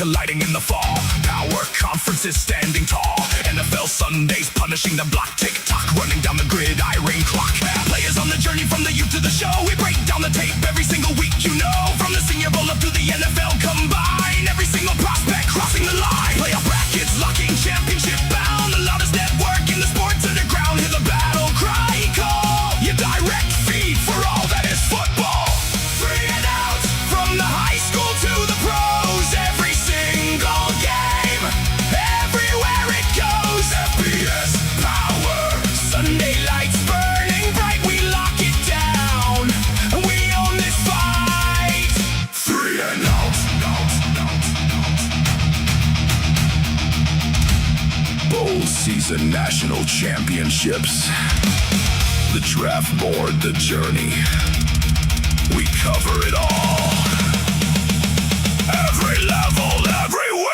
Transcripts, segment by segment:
colliding in the fall. Power conferences standing tall. NFL Sundays punishing the block. TikTok running down the gridiron clock. Players on the journey from the youth to the show. We break down the tape every single week, you know. From the Senior Bowl up to the NFL combine. Every single prospect crossing the line. Playoff brackets locking, championship bound. The loudest network in the sports underground. Hear the battle cry call. Your direct feed for all that is football. Free and out from the high school to the pros. Every single game, everywhere it goes. FBS power, Sunday lights burning bright. We lock it down, and we own this fight. Free and out. Bowl season national championships. The draft board, the journey. We cover it all. Every level, every wing.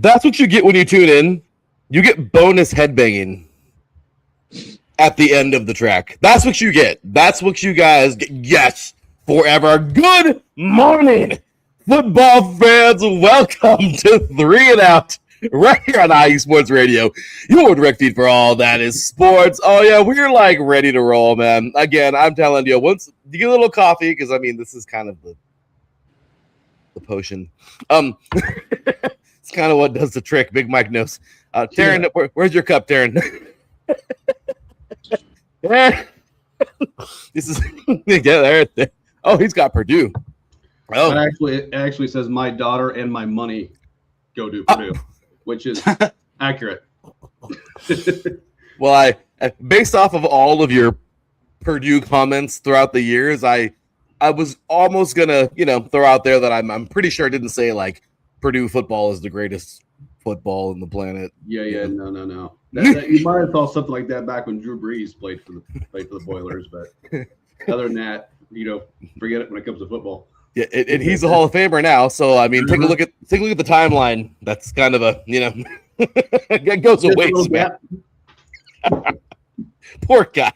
That's what you get when you tune in. You get bonus headbanging at the end of the track. That's what you get. That's what you guys get. Yes, forever. Good morning, football fans. Welcome to 3 and Out right here on IE Sports Radio. Your direct feed for all that is sports. Oh, yeah, we're like ready to roll, man. Again, I'm telling you, once you get a little coffee, because I mean, this is kind of the potion. It's kind of what does the trick. Big Mike knows. Teran, where's your cup, Teran? This is there. Oh, he's got Purdue. Oh, it actually says my daughter and my money go to Purdue, which is accurate. Well, I based off of all of your Purdue comments throughout the years, I was almost gonna throw out there that I'm pretty sure I didn't say like Purdue football is the greatest football in the planet. Yeah, no. You might have thought something like that back when Drew Brees played for the Boilers, but other than that, forget it when it comes to football. Yeah, and he's a Hall of Famer now. So I mean, take a look at the timeline. That's kind of a it goes to waste, man. Poor guy.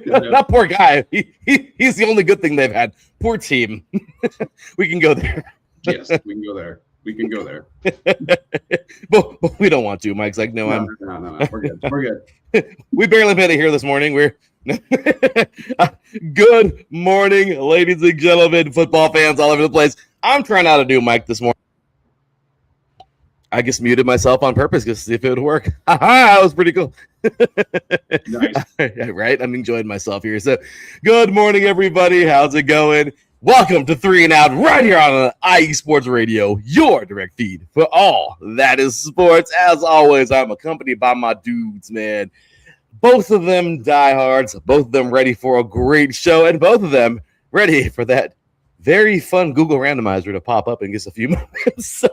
Not poor guy. He's the only good thing they've had. Poor team. We can go there. Yes, we can go there. But we don't want to. Mike's like, no. We're good. We barely made it here this morning. We're good morning, ladies and gentlemen, football fans all over the place. I'm trying out a new mic this morning. I just muted myself on purpose just to see if it would work. That was pretty cool. Nice. Right? I'm enjoying myself here. So, good morning, everybody. How's it going? Welcome to 3 and Out right here on IE Sports Radio, your direct feed for all that is sports. As always, I'm accompanied by my dudes, man. Both of them diehards, both of them ready for a great show, and both of them ready for that very fun Google randomizer to pop up in just a few moments. So,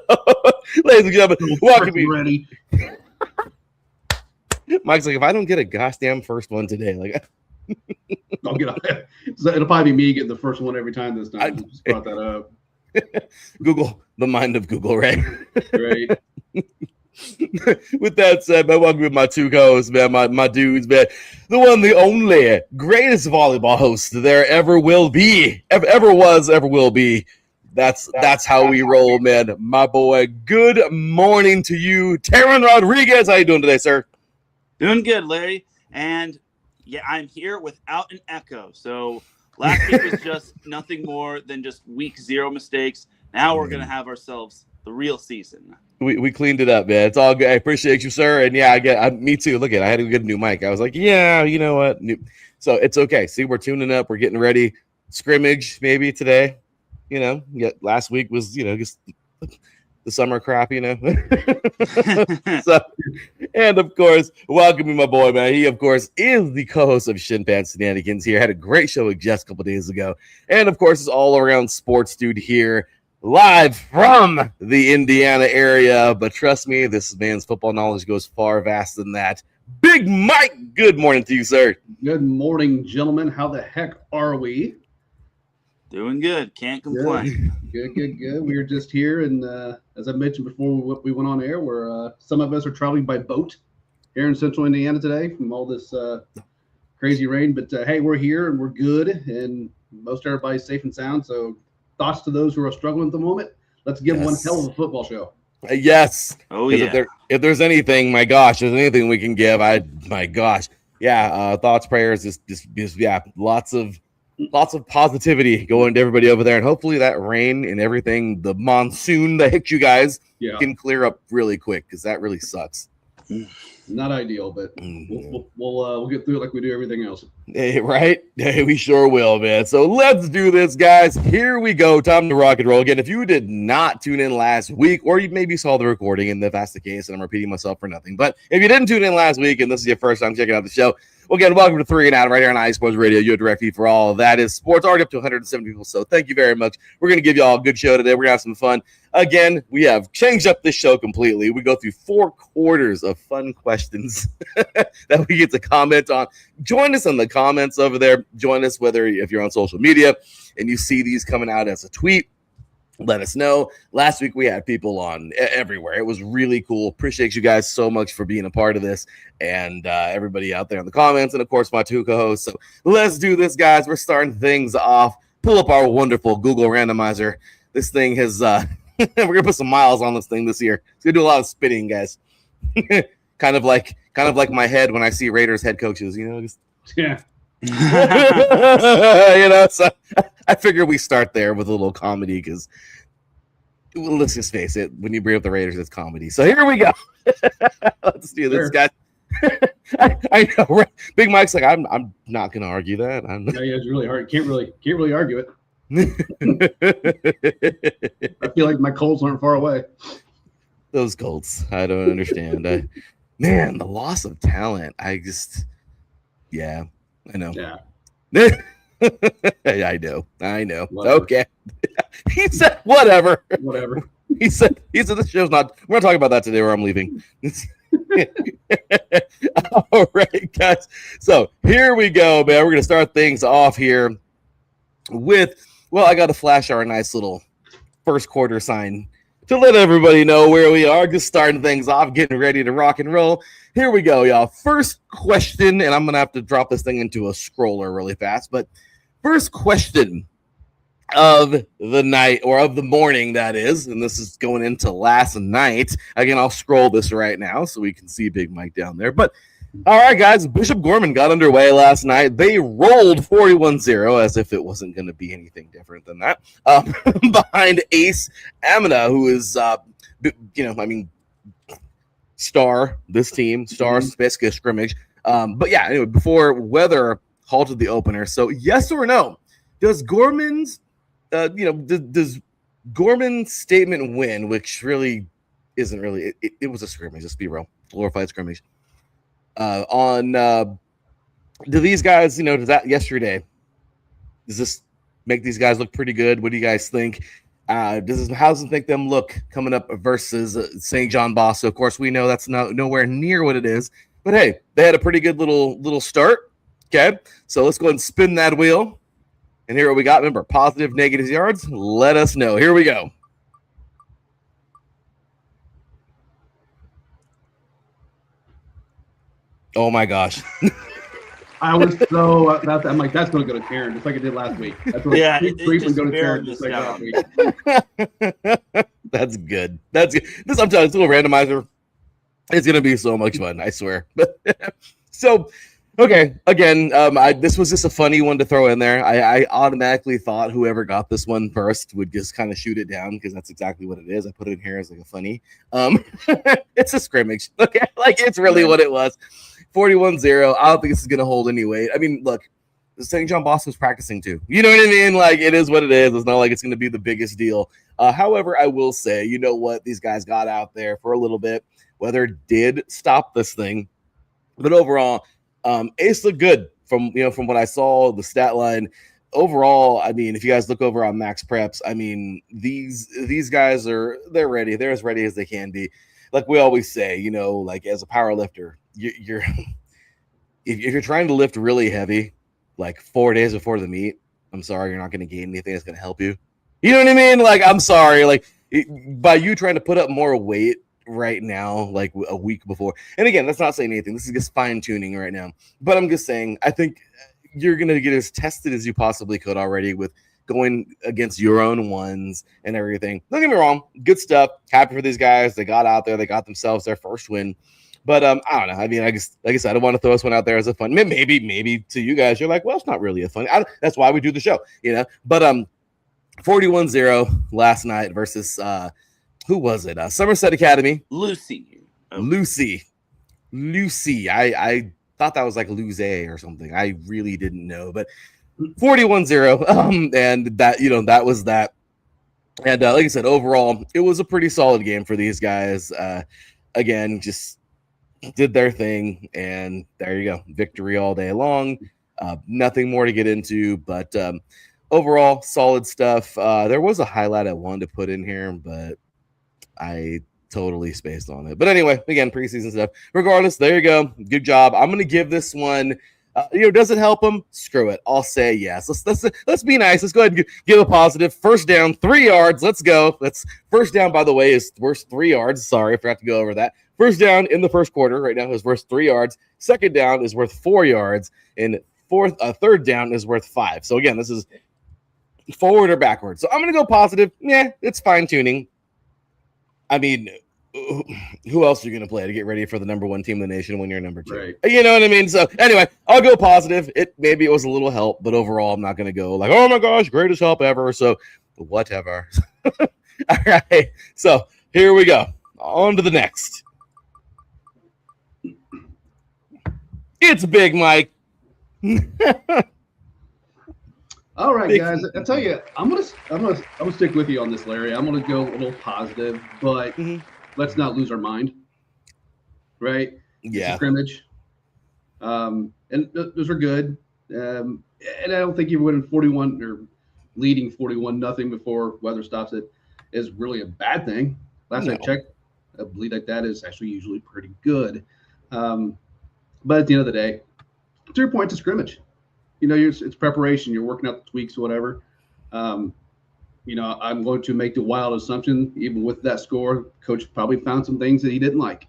ladies and gentlemen, welcome. Ready. Mike's like, if I don't get a goddamn first one today, like I'll get on it. So it'll probably be me getting the first one every time this time. Just brought that up. Google, the mind of Google, right? Right. With that said, man, welcome to my two co-hosts, man, my dudes, man. The one, the only, greatest volleyball host there ever will be, ever was, ever will be. That's how we roll, man. My boy, good morning to you, Teran Rodriguez. How you doing today, sir? Doing good, Larry. And yeah, I'm here without an echo. So last week was just nothing more than just week 0 mistakes. Now we're going to have ourselves the real season. We cleaned it up, man. It's all good. I appreciate you, sir. And yeah, me too. Look at, I had to get a new mic. I was like, yeah, you know what? So it's okay. See, we're tuning up. We're getting ready. Scrimmage maybe today. You know, last week was, just the summer crap, So, and of course, welcoming my boy, man. He, of course, is the co-host of Shin Pants Shenanigans here. Had a great show with Jess a couple days ago. And of course, is all around sports dude here, live from the Indiana area. But trust me, this man's football knowledge goes far vaster than that. Big Mike, good morning to you, sir. Good morning, gentlemen. How the heck are we? Doing good. Can't complain. Good. We were just here, and as I mentioned before we went on air, where some of us are traveling by boat here in central Indiana today from all this crazy rain. But hey, we're here and we're good, and most everybody's safe and sound. So thoughts to those who are struggling at the moment. Let's give one hell of a football show. Yes. Oh, yeah. If there's anything, my gosh, there's anything we can give, my gosh. Yeah, thoughts, prayers, just lots of positivity going to everybody over there. And hopefully that rain and everything, the monsoon that hit you guys can clear up really quick, because that really sucks. Not ideal, but we'll get through it like we do everything else. Hey, right? Hey, we sure will, man. So let's do this, guys. Here we go. Time to rock and roll. Again, if you did not tune in last week, or you maybe saw the recording, and if that's the case, and I'm repeating myself for nothing, but if you didn't tune in last week and this is your first time checking out the show, well, again, welcome to 3 and Out right here on iSports Radio, your direct feed for all that is sports, already up to 170 people. So thank you very much. We're going to give you all a good show today. We're going to have some fun. Again, we have changed up this show completely. We go through 4 quarters of fun questions that we get to comment on. Join us in the comments over there. Join us if you're on social media and you see these coming out as a tweet. Let us know. Last week we had people on everywhere. It was really cool. Appreciate you guys so much for being a part of this, and everybody out there in the comments, and of course my two co-hosts. So let's do this, guys. We're starting things off. Pull up our wonderful Google randomizer. This thing has we're gonna put some miles on this thing this year. It's gonna do a lot of spinning, guys. kind of like my head when I see Raiders head coaches. Just Yeah. So I figure we start there with a little comedy, because let's just face it, when you bring up the Raiders, it's comedy. So here we go. Let's do this, guys. I know, right? Big Mike's like, I'm not gonna argue that. Yeah, it's really hard. Can't really argue it. I feel like my Colts aren't far away. Those Colts, I don't understand. Man, the loss of talent. I know. Yeah. I know. Whatever. Okay. He said whatever. Whatever. He said this show's not. We're not talking about that today, where I'm leaving. All right, guys. So here we go, man. We're gonna start things off here with. Well, I got to flash our nice little first quarter sign to let everybody know where we are. Just starting things off, getting ready to rock and roll. Here we go, y'all. First question, and I'm going to have to drop this thing into a scroller really fast, but first question of the night, or of the morning, that is, and this is going into last night. Again, I'll scroll this right now so we can see Big Mike down there. But all right, guys, Bishop Gorman got underway last night. They rolled 41-0, as if it wasn't going to be anything different than that, behind Ace Amina, who is, star this team, star basically a scrimmage. But yeah, anyway, before weather halted the opener. So yes or no, does Gorman's, does Gorman's statement win, which really isn't really, it was a scrimmage, let's be real, glorified scrimmage. Do these guys, does that yesterday, does this make these guys look pretty good? What do you guys think? How does it make them look coming up versus St. John Bosco? Of course, we know that's nowhere near what it is, but hey, they had a pretty good little start. Okay, so let's go ahead and spin that wheel. and here what we got. Remember, positive, negative yards. Let us know. Here we go. Oh my gosh. I was so about that. I'm like, that's going to go to Teran, just like it did last week. That's what it frequently just go to barely Teran, just missed like out last That's good. That's good. This, I'm telling you, it's a little randomizer. It's gonna be so much fun, I swear. So, okay, again, this was just a funny one to throw in there. I automatically thought whoever got this one first would just kind of shoot it down because that's exactly what it is. I put it in here as like a funny. It's a scrimmage. Okay, like it's really what it was. 41-0. I don't think this is gonna hold any weight. I mean, look, St. John Bosco's practicing too. You know what I mean? Like it is what it is. It's not like it's gonna be the biggest deal. However, I will say, you know what? These guys got out there for a little bit. Weather did stop this thing, but overall, Ace looked good from what I saw. The stat line overall, I mean, if you guys look over on Max Preps, I mean, these guys they're ready. They're as ready as they can be. Like we always say, like as a power lifter, you're if you're trying to lift really heavy, like 4 days before the meet, I'm sorry, you're not going to gain anything that's going to help you. You know what I mean? Like, I'm sorry, like by you trying to put up more weight right now, like a week before. And again, that's not saying anything. This is just fine tuning right now. But I'm just saying, I think you're going to get as tested as you possibly could already with going against your own ones and everything. Don't get me wrong. Good stuff. Happy for these guys. They got out there. They got themselves their first win. But I don't know. I mean, I guess, like I said, I want to throw this one out there as a fun. Maybe to you guys, you're like, well, it's not really a fun. That's why we do the show, But 41-0 last night versus who was it? Somerset Academy. Lucy. I thought that was like Luce or something. I really didn't know, but 41-0. And that was that. And like I said, overall, it was a pretty solid game for these guys. Again, just did their thing, and there you go. Victory all day long. Nothing more to get into, but overall, solid stuff. There was a highlight I wanted to put in here, but I totally spaced on it. But anyway, again, preseason stuff. Regardless, there you go. Good job. I'm going to give this one, does it help them? Screw it. I'll say yes. Let's be nice. Let's go ahead and give a positive. First down, 3 yards. Let's go. First down, by the way, is worth 3 yards. Sorry, I forgot to go over that. First down in the first quarter right now is worth 3 yards. Second down is worth 4 yards. And third down is worth 5. So again, this is forward or backwards. So I'm going to go positive. Yeah, it's fine tuning. I mean, who else are you going to play to get ready for the number 1 team in the nation when you're number 2? Right. You know what I mean? So anyway, I'll go positive. Maybe it was a little help, but overall, I'm not going to go like, oh my gosh, greatest help ever. So whatever. All right. So here we go. On to the next. It's Big Mike. All right, guys. I tell you, I'm gonna stick with you on this, Larry. I'm gonna go a little positive, but let's not lose our mind. Right? Yeah. It's a scrimmage. And those are good. And I don't think you winning 41 or leading 41-0 before weather stops it is really a bad thing. Last I checked, a lead like that is actually usually pretty good. But at the end of the day, 3 points of scrimmage. It's preparation. You're working out the tweaks or whatever. I'm going to make the wild assumption, even with that score, coach probably found some things that he didn't like.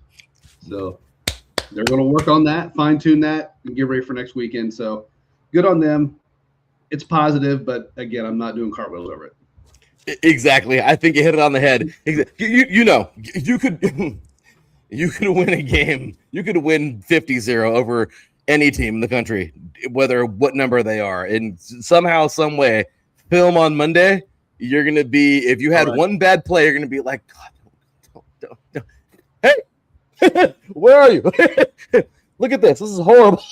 So they're going to work on that, fine tune that, and get ready for next weekend. So good on them. It's positive, but again, I'm not doing cartwheels over it. Exactly. I think you hit it on the head. You could win a game. You could win 50-0 over any team in the country, whether what number they are. And somehow, some way, film on Monday, you're going to be, if you had one bad play, you're going to be like, God, don't. Hey, where are you? Look at this. This is horrible.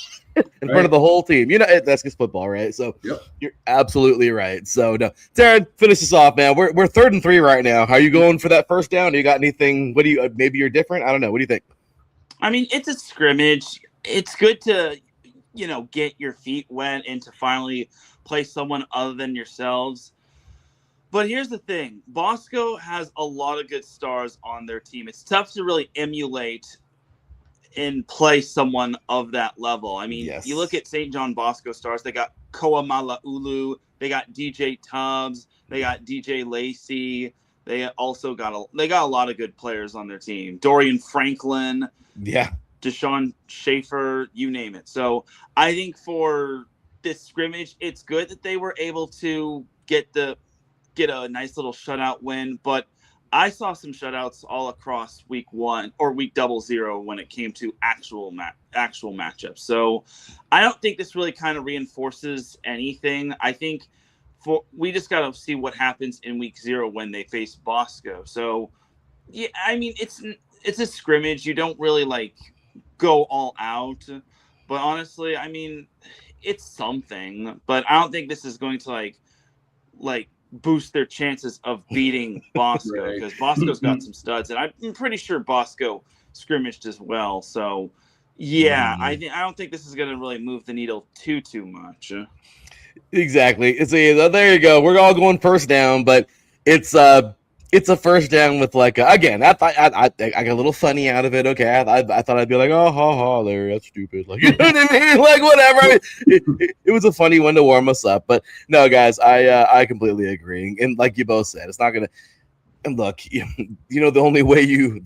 In front of the whole team. That's just football, right? So You're absolutely right. So, no. Teran, finish this off, man. We're 3rd and 3 right now. Are you going for that first down? Do you got anything? Maybe you're different? I don't know. What do you think? I mean, it's a scrimmage. It's good to, get your feet wet and to finally play someone other than yourselves. But here's the thing. Bosco has a lot of good stars on their team. It's tough to really emulate and play someone of that level. I mean, You look at St. John Bosco stars. They got Koa Malaulu, They got DJ Tubbs. They got DJ Lacey. They also got a lot of good players on their team. Dorian Franklin. Yeah. Deshaun Schaefer, you name it. So I think for this scrimmage, it's good that they were able to get a nice little shutout win. But I saw some shutouts all across week 1 or week 00 when it came to actual matchups. So I don't think this really kind of reinforces anything. I think we just got to see what happens in week 0 when they face Bosco. So yeah, I mean it's a scrimmage. You don't really go all out, but honestly, I mean, it's something. But I don't think this is going to like boost their chances of beating Bosco because Bosco's got some studs, and I'm pretty sure Bosco scrimmaged as well. So yeah, I don't think this is going to really move the needle too much. Exactly. There you go. We're all going first down, but it's a first down with again. I thought I got a little funny out of it. Okay, I thought I'd be like, oh, ha ha, Larry, that's stupid. You know what I mean? Whatever. I mean, it was a funny one to warm us up. But no, guys, I completely agree. And like you both said, it's not gonna. And look, you know, the only way you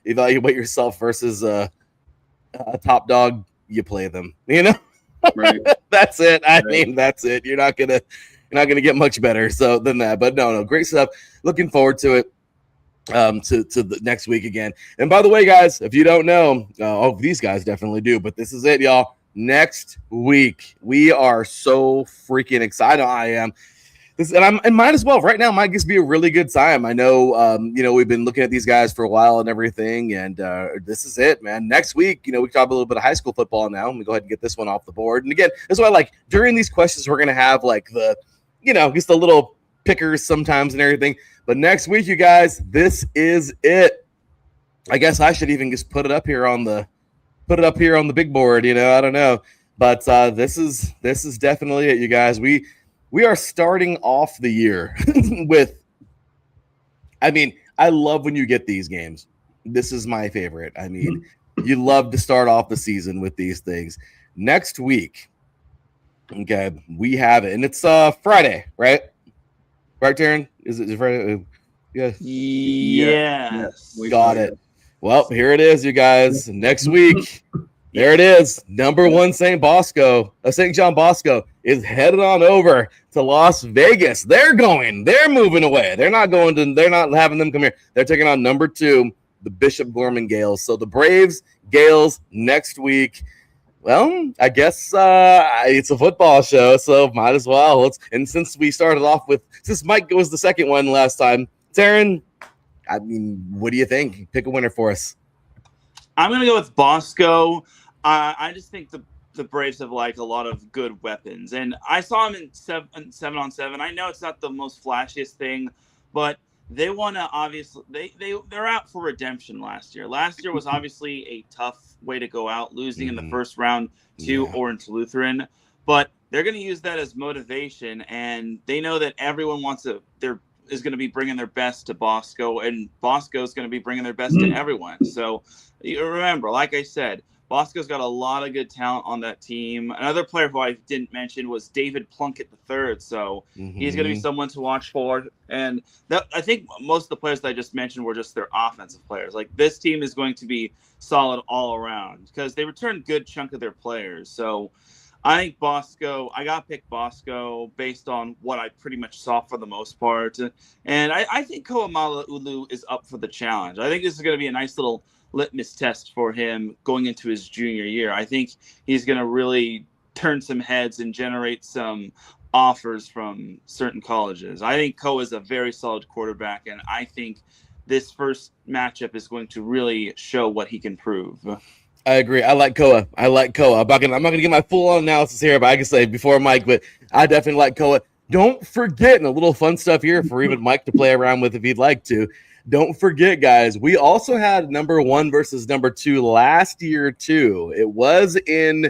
evaluate yourself versus a top dog, you play them. You know, Right. That's it. I mean, that's it. You're not gonna get much better than that. But no, great stuff. Looking forward to it. To the next week again. And by the way, guys, if you don't know, these guys definitely do, but this is it, y'all. Next week, we are so freaking excited. I am. And might as well right now might just be a really good time. I know, we've been looking at these guys for a while and everything, and this is it, man. Next week, we talk a little bit of high school football now. Let me go ahead and get this one off the board. And again, that's why during these questions, we're gonna have just the little pickers sometimes and everything. But next week, you guys, this is it. I guess I should even just put it up here on the big board. I don't know, but this is definitely it, you guys. We are starting off the year with. I mean, I love when you get these games. This is my favorite. I mean, you love to start off the season with these things. Next week, okay, we have it, and it's Friday, right? Right, Teran? Is it Friday? Yes. Yes. We got it. Well, here it is, you guys. Next week, there it is. Number 1 St. John Bosco is headed on over to Las Vegas. They're moving away. They're not having them come here. They're taking on number 2, the Bishop Gorman Gales. So the Braves, Gales next week. Well, I guess it's a football show, so might as well. And since we started off since Mike was the second one last time, Teran, I mean, what do you think? Pick a winner for us. I'm going to go with Bosco. I just think the Braves have a lot of good weapons, and I saw them in 7-on-7. I know it's not the most flashiest thing, but they want to obviously they're out for redemption last year. Last year was obviously a tough way to go out, losing in the first round to Orange Lutheran, but they're going to use that as motivation, and they know that everyone is going to be bringing their best to Bosco, and Bosco is going to be bringing their best to everyone. So you remember, like I said, Bosco's got a lot of good talent on that team. Another player who I didn't mention was David Plunkett III. So he's going to be someone to watch for. And I think most of the players that I just mentioned were just their offensive players. This team is going to be solid all around because they returned a good chunk of their players. So I think Bosco, I got to pick Bosco based on what I pretty much saw for the most part. And I think Koamala Ulu is up for the challenge. I think this is going to be a nice little litmus test for him going into his junior year. I think he's going to really turn some heads and generate some offers from certain colleges. I think Koa is a very solid quarterback, and I think this first matchup is going to really show what he can prove. I agree. I like Koa. I'm not gonna get my full-on analysis here, but I can say before Mike, but I definitely like Koa. Don't forget, and a little fun stuff here for even Mike to play around with if he'd like to. Don't forget, guys, we also had number 1 versus number 2 last year, too. It was in,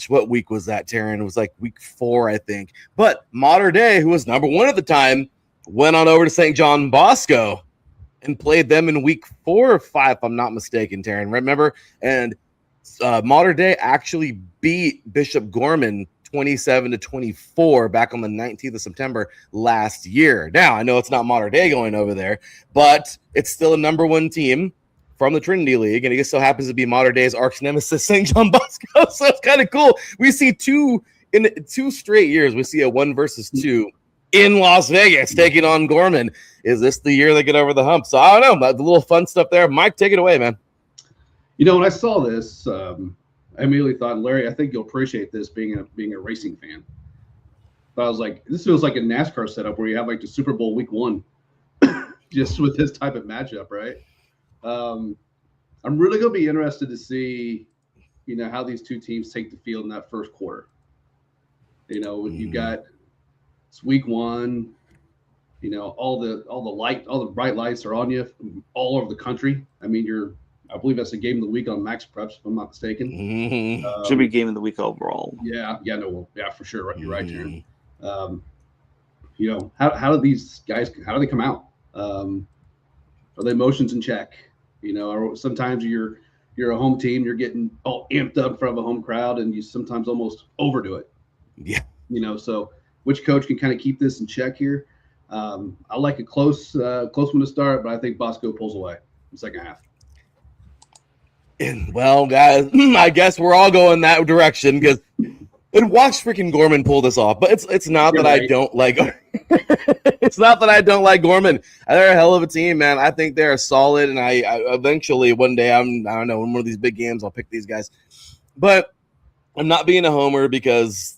what week was that, Teran? It was week 4, I think. But Mater Dei, who was number 1 at the time, went on over to St. John Bosco and played them in week 4 or 5, if I'm not mistaken, Teran. Remember? And Mater Dei actually beat Bishop Gorman 27-24 back on the 19th of September last year. Now, I know it's not Mater Dei going over there, but it's still a number one team from the Trinity League, and it just so happens to be Mater Dei's arch nemesis, St. John Bosco. So it's kind of cool. We see in 2 straight years, we see a 1-2 in Las Vegas taking on Gorman. Is this the year they get over the hump? So I don't know. The little fun stuff there. Mike, take it away, man. You know, when I saw this, I immediately thought, Larry, I think you'll appreciate this being a racing fan. But I was like, this feels like a NASCAR setup where you have like the Super Bowl week 1, just with this type of matchup, right? I'm really going to be interested to see, you know, how these two teams take the field in that first quarter. You know, you've got it's week 1. You know, all the bright lights are on you from all over the country. I mean, I believe that's the game of the week on Max Preps, if I'm not mistaken. Should be game of the week overall. Yeah, for sure. You're right, Teran. You know, how do these guys? How do they come out? Are the emotions in check? You know, or sometimes you're a home team, you're getting all amped up in front of a home crowd, and you sometimes almost overdo it. Yeah. You know, so which coach can kind of keep this in check here? I like a close one to start, but I think Bosco pulls away in the second half. And, well, guys, I guess we're all going that direction because and watch freaking Gorman pull this off. But it's not that I don't like. It's not that I don't like Gorman. They're a hell of a team, man. I think they're solid, and I eventually one day I don't know, in one of these big games I'll pick these guys. But I'm not being a homer because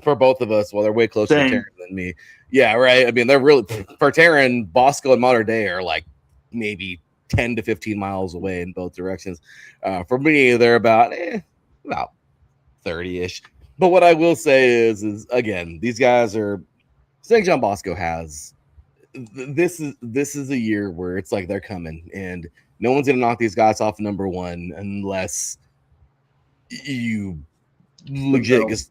for both of us, well, they're way closer to Teran than me. Yeah, right. I mean, they're really for Teran, Bosco and Mater Dei are like maybe 10 to 15 miles away in both directions. For me, they're about 30-ish. But what I will say is again, these guys are St. John Bosco has this is a year where it's like they're coming, and no one's gonna knock these guys off number one unless you legit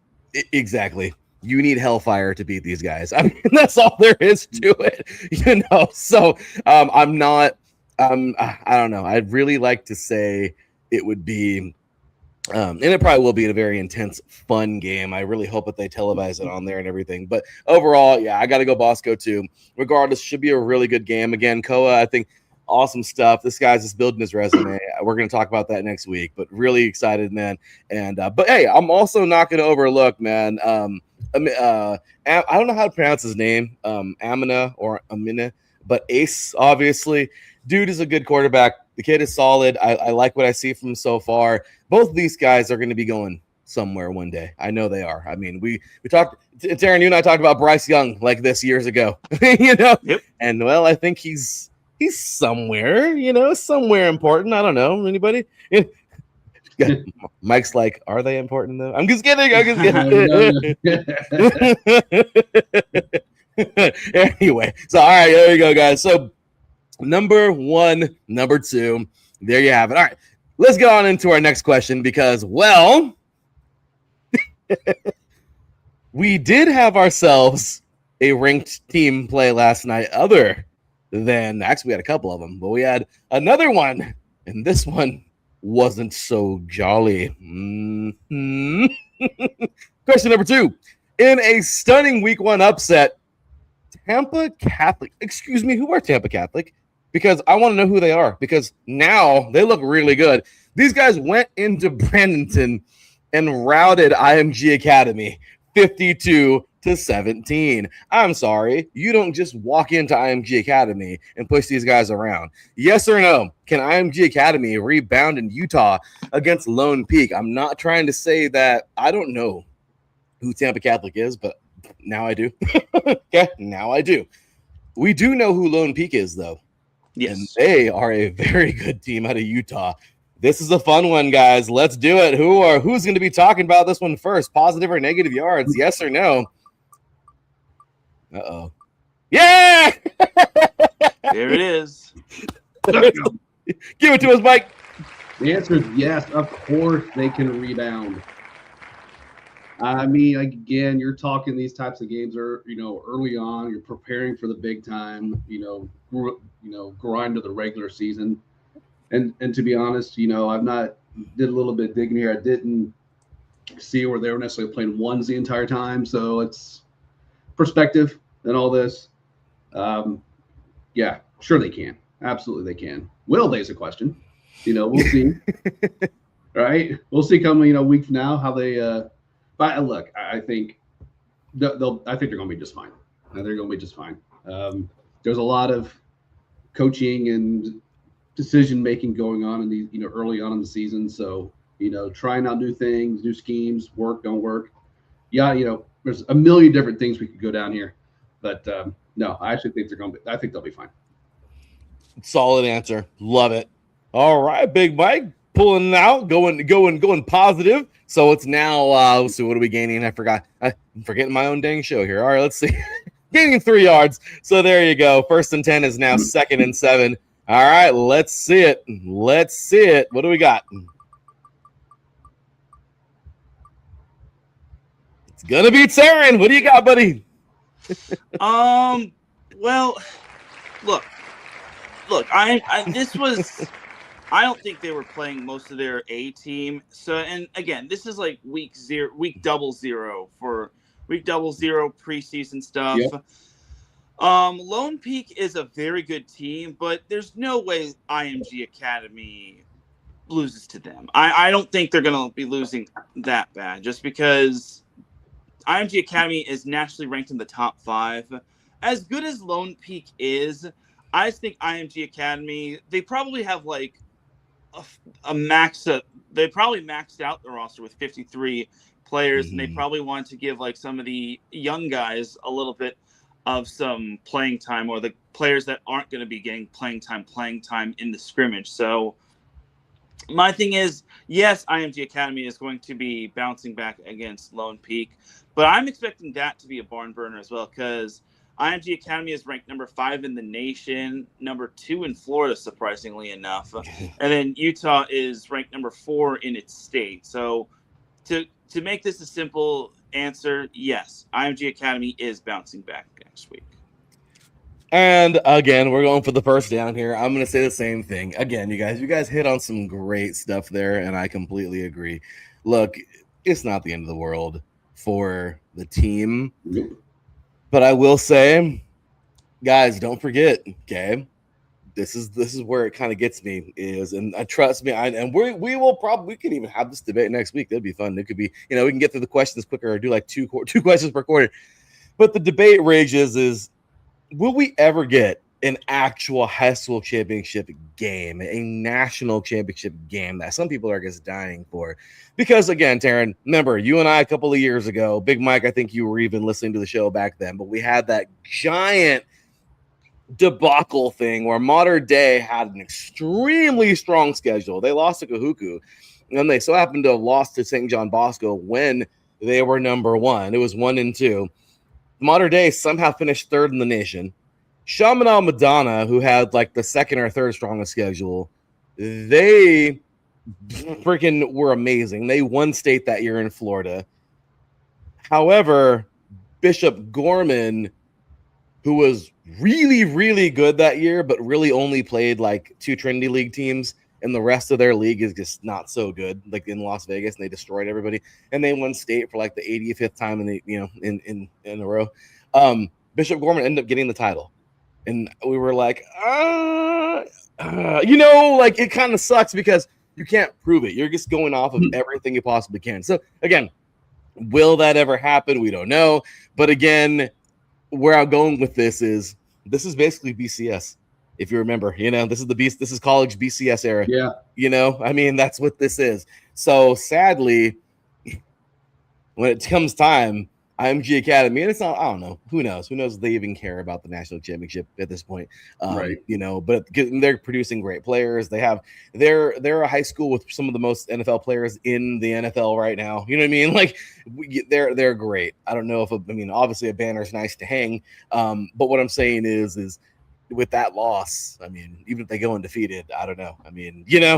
exactly. You need hellfire to beat these guys. I mean, that's all there is to it, you know. So I'm not. I don't know. I'd really like to say it would be, and it probably will be a very intense, fun game. I really hope that they televise it on there and everything. But overall, yeah, I got to go Bosco too. Regardless, should be a really good game. Again, Koa, I think awesome stuff. This guy's just building his resume. We're going to talk about that next week. But really excited, man. And but hey, I'm also not going to overlook, man. I don't know how to pronounce his name, Amina or Amina, but Ace, obviously. Dude is a good quarterback. The kid is solid. I like what I see from him so far. Both of these guys are going to be going somewhere one day. I know they are. I mean, we talked, Teran, you and I talked about Bryce Young like this years ago, you know? Yep. And well, I think he's somewhere, you know, somewhere important. I don't know. Anybody? Mike's like, are they important though? I'm just kidding. Anyway, so all right, there you go, guys. So number 1, number 2, there you have it. All right, let's get on into our next question because, well, we did have ourselves a ranked team play last night. Other than actually, we had a couple of them, but we had another one, and this one wasn't so jolly. Question number 2. In a stunning week 1 upset, Tampa Catholic, excuse me, who are Tampa Catholic? Because I want to know who they are, because now they look really good. These guys went into Bradenton and routed IMG Academy 52-17. I'm sorry, you don't just walk into IMG Academy and push these guys around. Yes or no? Can IMG Academy rebound in Utah against Lone Peak? I'm not trying to say that I don't know who Tampa Catholic is, but now I do. Okay, now I do. We do know who Lone Peak is, though. Yes. And they are a very good team out of Utah. This is a fun one, guys. Let's do it. Who's going to be talking about this one first? Positive or negative yards? Yes or no? Uh-oh. Yeah! There it is. Give it to us, Mike. The answer is yes. Of course they can rebound. I mean, again, you're talking these types of games are, you know, early on. You're preparing for the big time, grind of the regular season. And to be honest, you know, did a little bit digging here. I didn't see where they were necessarily playing ones the entire time. So it's perspective and all this. Yeah, sure they can. Absolutely they can. Will they is a question. We'll see. Right? We'll see coming, a week from now how they. But look, I think I think they're going to be just fine. They're going to be just fine. There's a lot of coaching and decision making going on in these, early on in the season. So, trying out new things, new schemes, work, don't work. Yeah, there's a million different things we could go down here. But no, I actually think I think they'll be fine. Solid answer. Love it. All right, Big Mike pulling out, going positive. So it's now, let's see, what are we gaining? I forgot. I'm forgetting my own dang show here. All right, let's see. Gaining 3 yards. So there you go. 1st and 10 is now 2nd and 7. All right, let's see it. Let's see it. What do we got? It's gonna be Teran. What do you got, buddy? Well, look. I don't think they were playing most of their A team. So, and again, this is like week 0 for week 00 preseason stuff. Yep. Lone Peak is a very good team, but there's no way IMG Academy loses to them. I don't think they're going to be losing that bad, just because IMG Academy is nationally ranked in the top 5. As good as Lone Peak is, I think IMG Academy, they probably have like a max. They probably maxed out the roster with 53 players, and they probably want to give like some of the young guys a little bit of some playing time, or the players that aren't going to be getting playing time in the scrimmage. So my thing is, yes, IMG Academy is going to be bouncing back against Lone Peak, but I'm expecting that to be a barn burner as well, because IMG Academy is ranked number 5 in the nation, number 2 in Florida, surprisingly enough. And then Utah is ranked number 4 in its state. So to make this a simple answer, yes, IMG Academy is bouncing back next week. And again, we're going for the first down here. I'm going to say the same thing. Again, you guys hit on some great stuff there, and I completely agree. Look, it's not the end of the world for the team. But I will say, guys, don't forget, okay? This is where it kind of gets me and trust me, we can even have this debate next week. That'd be fun. It could be, we can get through the questions quicker, or do like two questions per quarter. But the debate rages is, will we ever get an actual high school championship game, a national championship game that some people are just dying for? Because again, Teran, remember, you and I a couple of years ago, Big Mike, I think you were even listening to the show back then, but we had that giant debacle thing where Modern Day had an extremely strong schedule. They lost to Kahuku, and they so happened to have lost to St. John Bosco when they were number 1. It was 1-2. Modern Day somehow finished 3rd in the nation. Chaminade Madonna, who had like the 2nd or 3rd strongest schedule, they freaking were amazing. They won state that year in Florida. However, Bishop Gorman, who was really, really good that year, but really only played like 2 Trinity League teams, and the rest of their league is just not so good, like in Las Vegas, and they destroyed everybody. And they won state for like the 85th time in a row. Bishop Gorman ended up getting the title. And we were like, like it kind of sucks because you can't prove it. You're just going off of everything you possibly can. So again, will that ever happen? We don't know. But again, where I'm going with this is basically BCS. If you remember, this is college BCS era. Yeah. That's what this is. So sadly, when it comes time, IMG Academy, and it's not, I don't know. Who knows if they even care about the national championship at this point. Right. But they're producing great players. They're a high school with some of the most NFL players in the NFL right now. You know what I mean? Like they're great. I don't know obviously a banner is nice to hang. But what I'm saying is with that loss, even if they go undefeated, I don't know.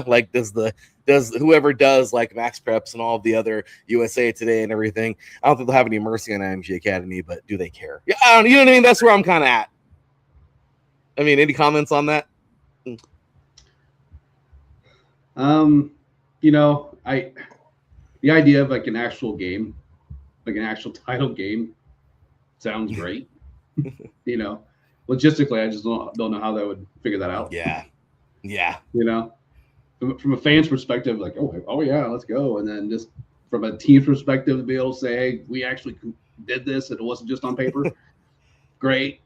Like does whoever does like Max Preps and all of the other USA Today and everything, I don't think they'll have any mercy on IMG Academy, but do they care? Yeah, I don't, you know what I mean? That's where I'm kind of at. Any comments on that? the idea of like an actual game, like an actual title game, sounds great. You know, logistically, I just don't know how they would figure that out. Yeah. Yeah. You know, from a fan's perspective, like, oh yeah, let's go. And then just from a team's perspective, to be able to say, hey, we actually did this, and it wasn't just on paper. Great.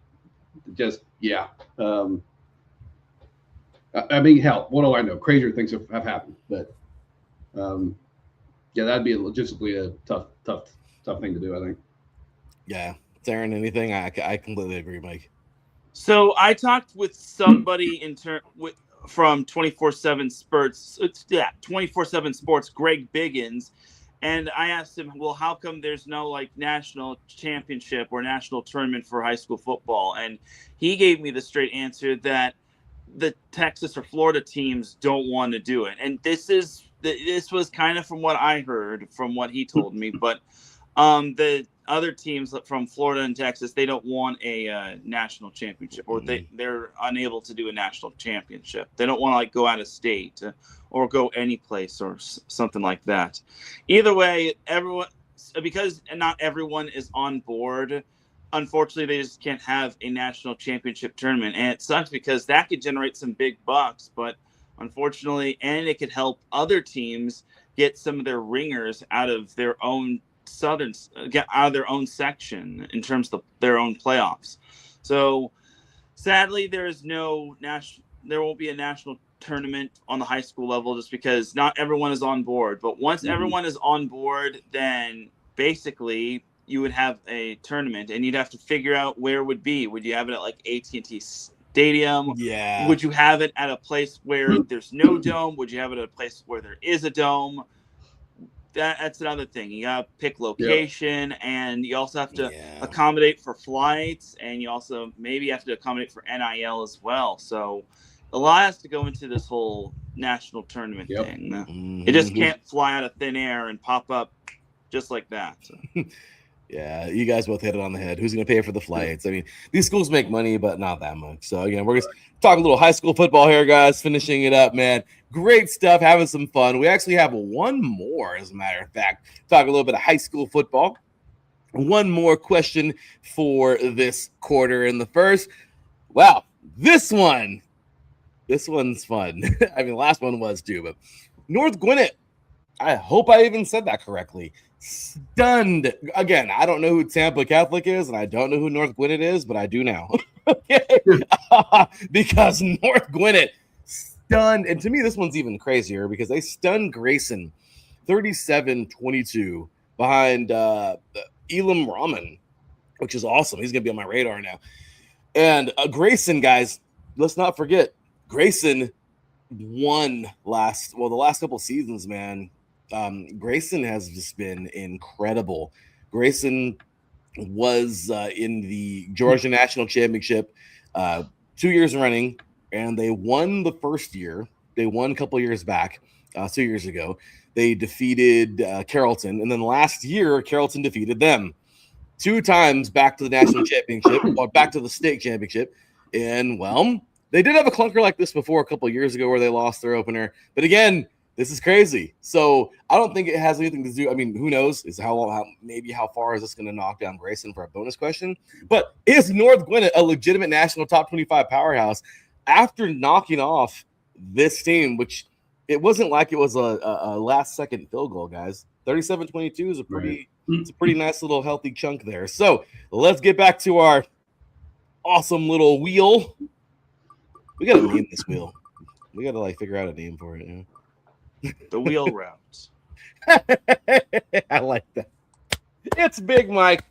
Just yeah. I mean, hell, what do I know? Crazier things have happened, but yeah, that'd be logistically a tough thing to do, I think. Yeah. Teran, anything? I completely agree, Mike. So I talked with somebody from 24/7 Sports, 24/7 Sports, Greg Biggins, and I asked him, well, how come there's no like national championship or national tournament for high school football? And he gave me the straight answer that the Texas or Florida teams don't want to do it. And this was kind of from what I heard, from what he told me, but the other teams from Florida and Texas, they don't want a national championship, or they're unable to do a national championship. They don't want to like go out of state or go any place or something like that. Either way, because not everyone is on board, unfortunately, they just can't have a national championship tournament. And it sucks because that could generate some big bucks, but unfortunately, and it could help other teams get some of their ringers out of their own get out of their own section in terms of their own playoffs. So sadly, there won't be a national tournament on the high school level just because not everyone is on board. But once everyone is on board, then basically you would have a tournament and you'd have to figure out where it would be. Would you have it at like AT&T Stadium? Yeah. Would you have it at a place where there's no dome? Would you have it at a place where there is a dome? That's another thing. You got to pick location, and you also have to accommodate for flights, and you also maybe have to accommodate for NIL as well. So a lot has to go into this whole national tournament thing. Mm-hmm. It just can't fly out of thin air and pop up just like that. So. Yeah, you guys both hit it on the head. Who's going to pay for the flights? I mean, these schools make money, but not that much. So, again, we're just talking a little high school football here, guys, finishing it up, man. Great stuff, having some fun. We actually have one more, as a matter of fact, talk a little bit of high school football. One more question for this quarter in the first. Wow, this one's fun. I mean, the last one was too, but North Gwinnett, I hope I even said that correctly. Stunned. Again, I don't know who Tampa Catholic is, and I don't know who North Gwinnett is, but I do now. Okay. Because North Gwinnett stunned, and to me, this one's even crazier because they stunned Grayson 37-22 behind Elam Rahman, which is awesome. He's going to be on my radar now. And Grayson, guys, let's not forget, Grayson won the last couple seasons, man. Grayson has just been incredible. Grayson was in the Georgia National Championship 2 years running, and they won the first year. They won a couple years back, 2 years ago. They defeated Carrollton, and then last year, Carrollton defeated them 2 times back to the national championship, or back to the state championship. And, well, they did have a clunker like this before a couple years ago where they lost their opener. But again, this is crazy. So I don't think it has anything to do. I mean, who knows? Is how far is this going to knock down Grayson for a bonus question? But is North Gwinnett a legitimate national top 25 powerhouse after knocking off this team, which it wasn't like it was a last second field goal, guys. 37-22 is it's a pretty nice little healthy chunk there. So let's get back to our awesome little wheel. We got to name this wheel. We got to figure out a name for it. Yeah. The wheel route. I like that. It's Big Mike.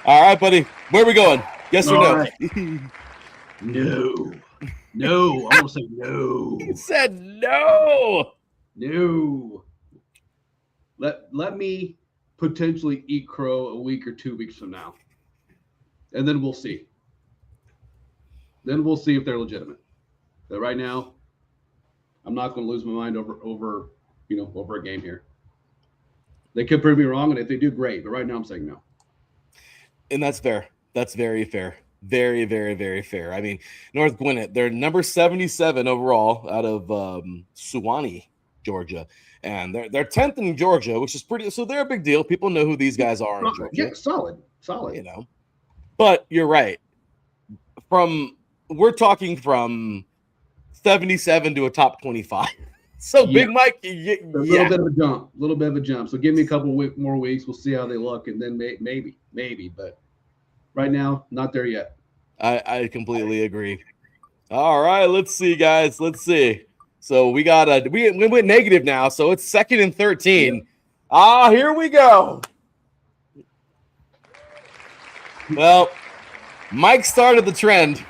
All right, buddy. Where are we going? Yes or no? Right. No. I'm going to say no. He said no. No. Let me potentially eat crow a week or 2 weeks from now. And then we'll see. Then we'll see if they're legitimate. But right now, I'm not going to lose my mind over a game here. They could prove me wrong, and if they do, great. But right now, I'm saying no. And that's fair. That's very fair. Very, very, very fair. I mean, North Gwinnett, they're number 77 overall out of Suwannee, Georgia, and they're 10th in Georgia, which is pretty. So they're a big deal. People know who these guys are in Georgia. Yeah, solid. You know, but you're right. We're talking from 77 to a top 25. So Big Mike, a little bit of a jump. So give me a couple more weeks. We'll see how they look, and then maybe. But right now, not there yet. I completely agree. All right, let's see, guys. Let's see. So we got we went negative now, so it's 2nd and 13. Yeah. Here we go. Well, Mike started the trend,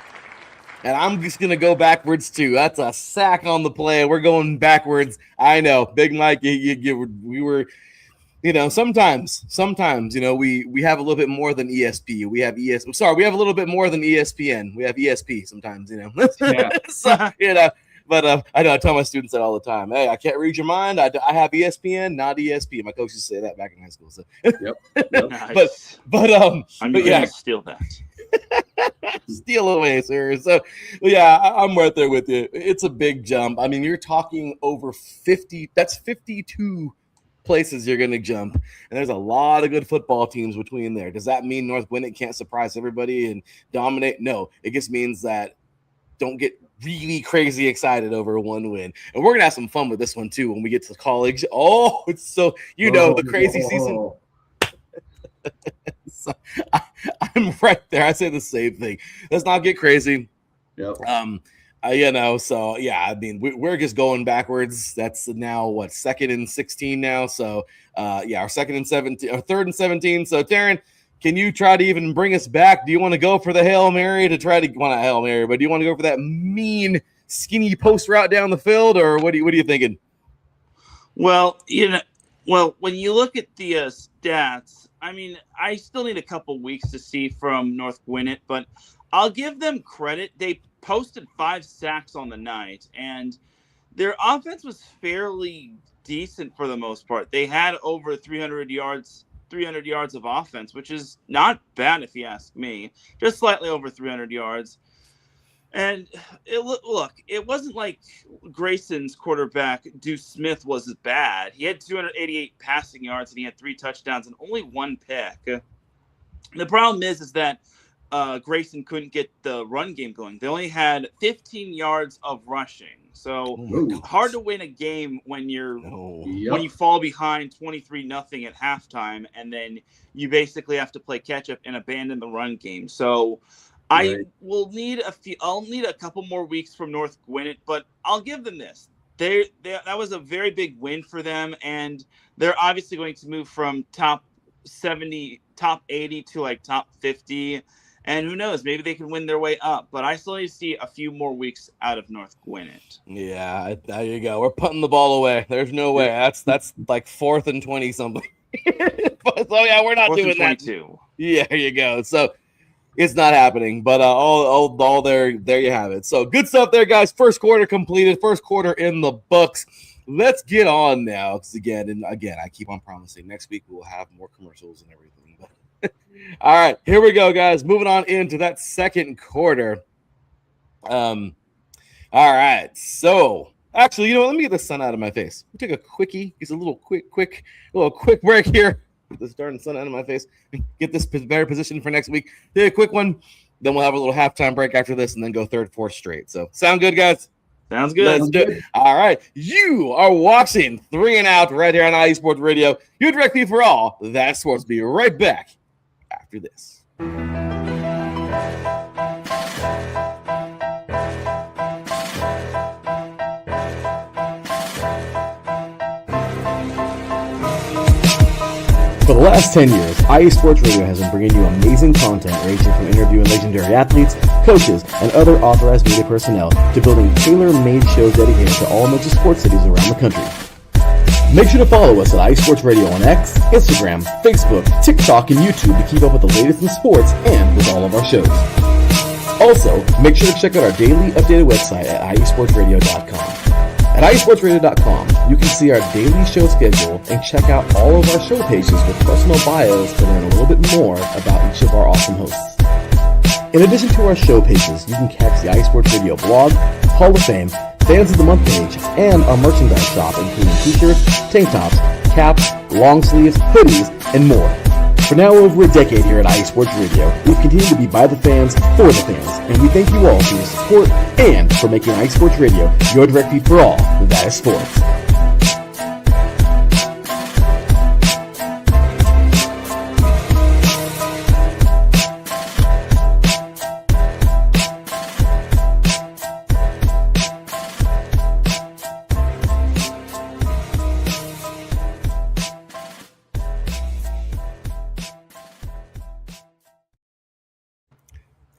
and I'm just gonna go backwards too. That's a sack on the play. We're going backwards. I know, Big Mike. We were. Sometimes, we have a little bit more than ESP. We have we have a little bit more than ESPN. We have ESP sometimes, Yeah. So, but I know I tell my students that all the time. Hey, I can't read your mind. I have ESPN, not ESP. My coaches say that back in high school. So. Yep. Nice. I'm going to steal that. Steal away, sir. So, yeah, I'm right there with you. It's a big jump. I mean, you're talking over 50. That's 52 places you're going to jump, and there's a lot of good football teams between there. Does that mean North Gwinnett can't surprise everybody and dominate? No, it just means that don't get really crazy excited over one win. And we're gonna have some fun with this one too when we get to college. Oh, it's so the crazy season. So, I'm right there. I say the same thing. Let's not get crazy. Yep. So yeah, I mean, we're just going backwards. That's now what, 2nd and 16 now. So our 2nd and 17, or 3rd and 17. So Teran, can you try to even bring us back? Do you want to go for the Hail Mary not Hail Mary, but do you want to go for that mean skinny post route down the field, or what are you thinking? Well, when you look at the stats, I mean, I still need a couple weeks to see from North Gwinnett, but I'll give them credit. They posted 5 sacks on the night, and their offense was fairly decent for the most part. They had over 300 yards of offense, which is not bad if you ask me. Just slightly over 300 yards. And it wasn't like Grayson's quarterback, Deuce Smith, was bad. He had 288 passing yards, and he had 3 touchdowns and only 1 pick. The problem is that Grayson couldn't get the run game going. They only had 15 yards of rushing. So hard to win a game when when you fall behind 23-0 at halftime, and then you basically have to play catch up and abandon the run game. So I will need I'll need a couple more weeks from North Gwinnett, but I'll give them this. That was a very big win for them, and they're obviously going to move from top 70, top 80 to like top 50. And who knows? Maybe they can win their way up. But I still need to see a few more weeks out of North Gwinnett. Yeah, there you go. We're putting the ball away. There's no way. That's like 4th and 20 something. So yeah, we're not doing that. Yeah, there you go. So it's not happening. But all there you have it. So good stuff there, guys. First quarter completed. First quarter in the books. Let's get on now. Because again, I keep on promising next week we will have more commercials and everything. But all right, here we go, guys. Moving on into that second quarter. All right. So actually, let me get the sun out of my face. We'll take a quickie. Just a little quick break here. Get this darn sun out of my face. Get this better position for next week. Take a quick one. Then we'll have a little halftime break after this, and then go 3rd, 4th straight. So sound good, guys? Sounds good. Let's do it. All right. You are watching 3 and Out right here on IE Sports Radio. Your direct feed for all that sports. Be right back after this. For the last 10 years, IE Sports Radio has been bringing you amazing content ranging from interviewing legendary athletes, coaches, and other authorized media personnel to building tailor-made shows dedicated to all major sports cities around the country. Make sure to follow us at IE Sports Radio on X, Instagram, Facebook, TikTok, and YouTube to keep up with the latest in sports and with all of our shows. Also, make sure to check out our daily updated website at iesportsradio.com. At iesportsradio.com, you can see our daily show schedule and check out all of our show pages with personal bios to learn a little bit more about each of our awesome hosts. In addition to our show pages, you can catch the IE Sports Radio blog, Hall of Fame, Fans of the Month page, and our merchandise shop, including t-shirts, tank tops, caps, long sleeves, hoodies, and more. For now over a decade here at iSports Radio, we've continued to be by the fans, for the fans, and we thank you all for your support and for making iSports Radio your direct feed for all that is sports.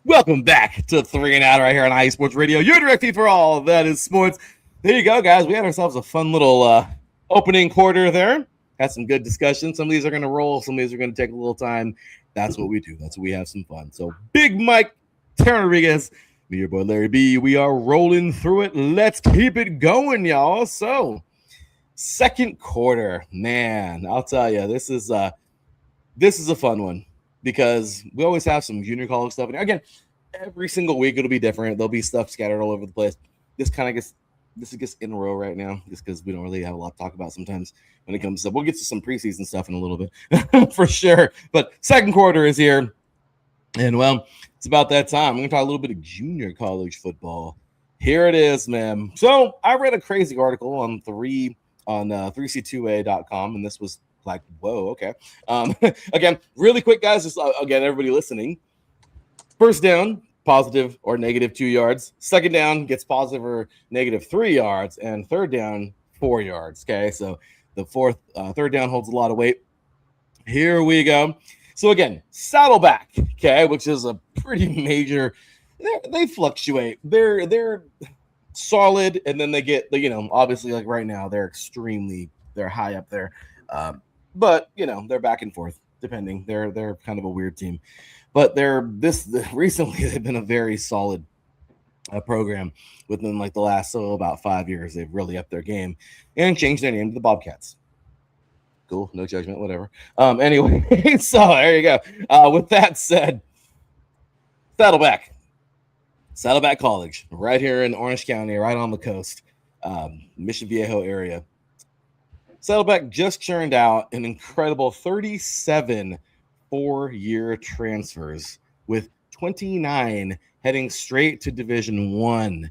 Welcome back to 3 and Out right here on iSports Radio, your direct feed for all that is sports. There you go, guys. We had ourselves a fun little opening quarter there. Had some good discussion. Some of these are going to roll. Some of these are going to take a little time. That's what we do. That's what we have some fun. So, Big Mike, Teran Rodriguez, me, your boy Larry B. We are rolling through it. Let's keep it going, y'all. So, second quarter, man, I'll tell you, this is a fun one. Because we always have some junior college stuff. And again, every single week it'll be different. There'll be stuff scattered all over the place. This gets in a row right now, just because we don't really have a lot to talk about sometimes when it comes to. We'll get to some preseason stuff in a little bit for sure. But second quarter is here, and well, it's about that time. I'm going to talk a little bit of junior college football. Here it is, man. So I read a crazy article on 3c2a.com, and this was like, whoa, okay. Again, really quick, guys, just again, everybody listening. First down, positive or negative 2 yards. Second down gets positive or negative 3 yards. And third down, 4 yards. Okay, so the third down holds a lot of weight. Here we go. So again, saddleback, okay, which is a pretty major. They fluctuate. They're solid, and then they get, obviously, like right now, they're high up there. But they're back and forth depending. They're kind of a weird team, but recently they've been a very solid program within like the last about 5 years. They've really upped their game and changed their name to the Bobcats. Cool, no judgment, whatever. Anyway, so there you go. With that said, Saddleback College, right here in Orange County, right on the coast, Mission Viejo area. Saddleback just churned out an incredible 37 4-year transfers, with 29 heading straight to Division I.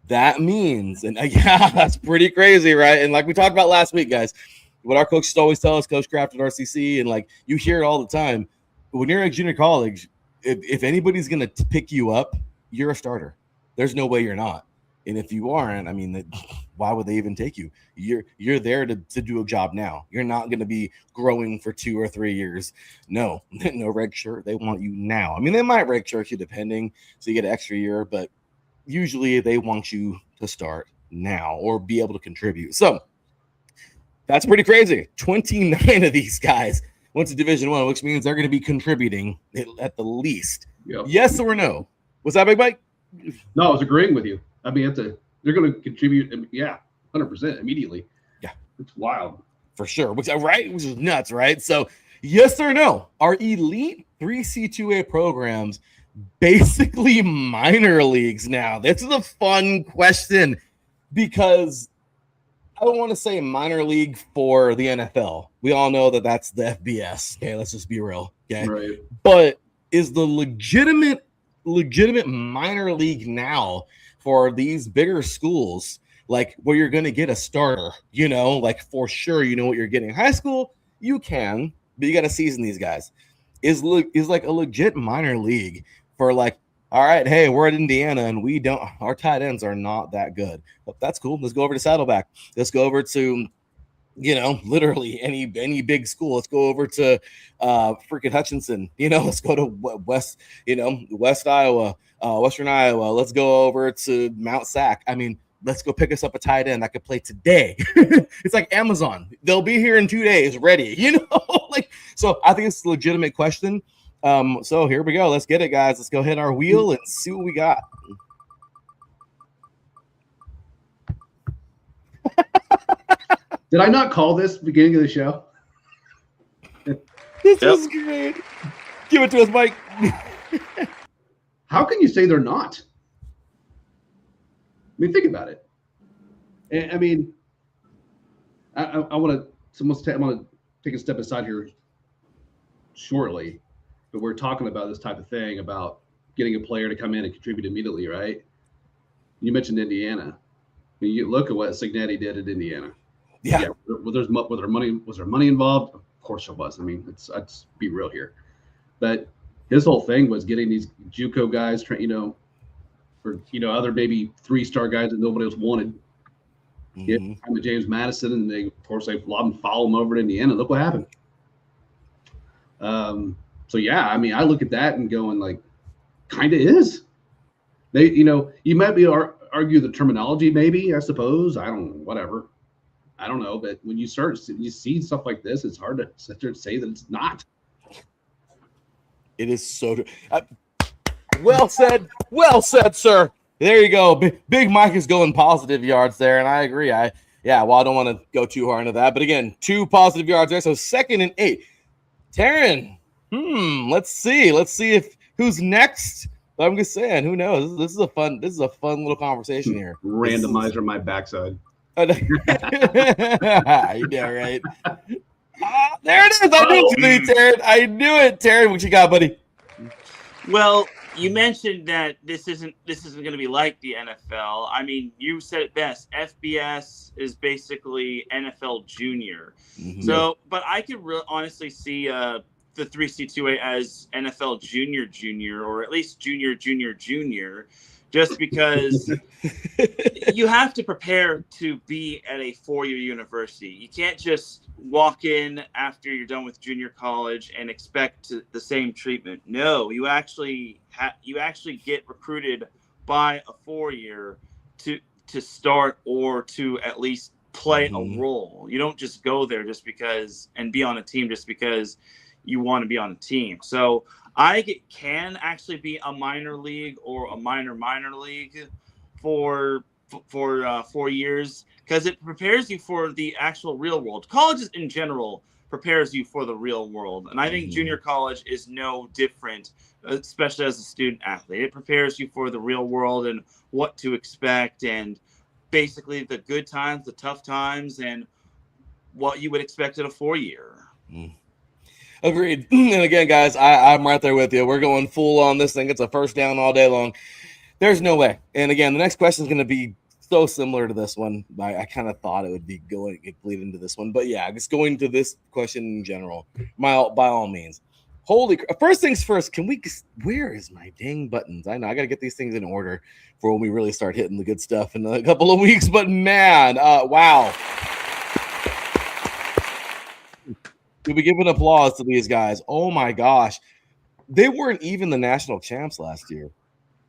That means, and yeah, that's pretty crazy, right? And like we talked about last week, guys, what our coaches always tell us, Coach Kraft at RCC, and like you hear it all the time, when you're at junior college, if anybody's going to pick you up, you're a starter. There's no way you're not. And if you aren't, I mean, why would they even take you? You're there to do a job now. You're not going to be growing for 2 or 3 years. No red shirt. They want you now. I mean, they might red shirt you depending, so you get an extra year, but usually they want you to start now or be able to contribute. So that's pretty crazy. 29 of these guys went to Division I, which means they're going to be contributing at the least. Yep. Yes or no? Was that Big Mike? No, I was agreeing with you. I mean, they're going to contribute, yeah, 100% immediately. Yeah. It's wild. For sure. Which is nuts, right? So, yes or no? Are elite 3C2A programs basically minor leagues now? This is a fun question because I don't want to say minor league for the NFL. We all know that that's the FBS. Okay, let's just be real. Okay. Right. But is the legitimate minor league now for these bigger schools, like where you're going to get a starter, like for sure, what you're getting. High school, you can, but you got to season these guys. Is like a legit minor league for like, all right, hey, we're at Indiana and our tight ends are not that good. But that's cool. Let's go over to Saddleback. Let's go over to, literally any big school. Let's go over to freaking Hutchinson. Let's go to West Iowa, Western Iowa. Let's go over to Mount Sac. I mean, let's go pick us up a tight end that could play today. It's like Amazon. They'll be here in 2 days ready, so I think it's a legitimate question. So here we go. Let's get it, guys. Let's go hit our wheel and see what we got. Did I not call this beginning of the show? This is great. Give it to us, Mike. How can you say they're not? I mean, think about it. I mean, I want to take a step aside here shortly, but we're talking about this type of thing about getting a player to come in and contribute immediately, right? You mentioned Indiana. I mean, you look at what Signetti did at Indiana. Yeah. Was there money involved? Of course there was. I mean, let's be real here. But his whole thing was getting these JUCO guys, or other maybe 3-star guys that nobody else wanted. Mm-hmm. I'm with James Madison, and they lobbed and fouled him over to Indiana. Look what happened. So yeah, I mean, I look at that and going like, kind of is. They, you might be argue the terminology, maybe, I suppose. I don't know, whatever. I don't know, but when you see stuff like this, it's hard to sit there and say that it's not. It is so true. Well said, sir. There you go. Big Mike is going positive yards there, and I agree. Well, I don't want to go too hard into that, but again, 2 positive yards there. So 2nd and 8. Teran, let's see if who's next. But I'm just saying, who knows? This is a fun little conversation here. Randomizer my backside. You know, right? There it is. I knew it, Teran. I knew it, Teran. What you got, buddy? Well, you mentioned that this isn't going to be like the NFL. I mean, you said it best. FBS is basically NFL Junior. Mm-hmm. So, but I could honestly see the 3C2A as NFL Junior, or at least Junior, just because you have to prepare to be at a 4-year university. You can't just walk in after you're done with junior college and expect the same treatment. No, you actually get recruited by a 4-year to start or to at least play a role. You don't just go there just because and be on a team just because you want to be on a team. So can actually be a minor league or a minor league for 4 years, because it prepares you for the actual real world. Colleges in general prepares you for the real world, and I think junior college is no different, especially as a student athlete. It prepares you for the real world and what to expect, and basically the good times, the tough times, and what you would expect at a 4-year. Agreed. And again, guys, I'm right there with you. We're going full on this thing. It's a first down all day long. There's no way. And again, the next question is going to be so similar to this one. I kind of thought it would be bleed into this one. But yeah, just going to this question in general, by all means. First things first, where is my dang buttons? I know I got to get these things in order for when we really start hitting the good stuff in a couple of weeks. But man, wow. We'll be giving applause to these guys. Oh my gosh. They weren't even the national champs last year.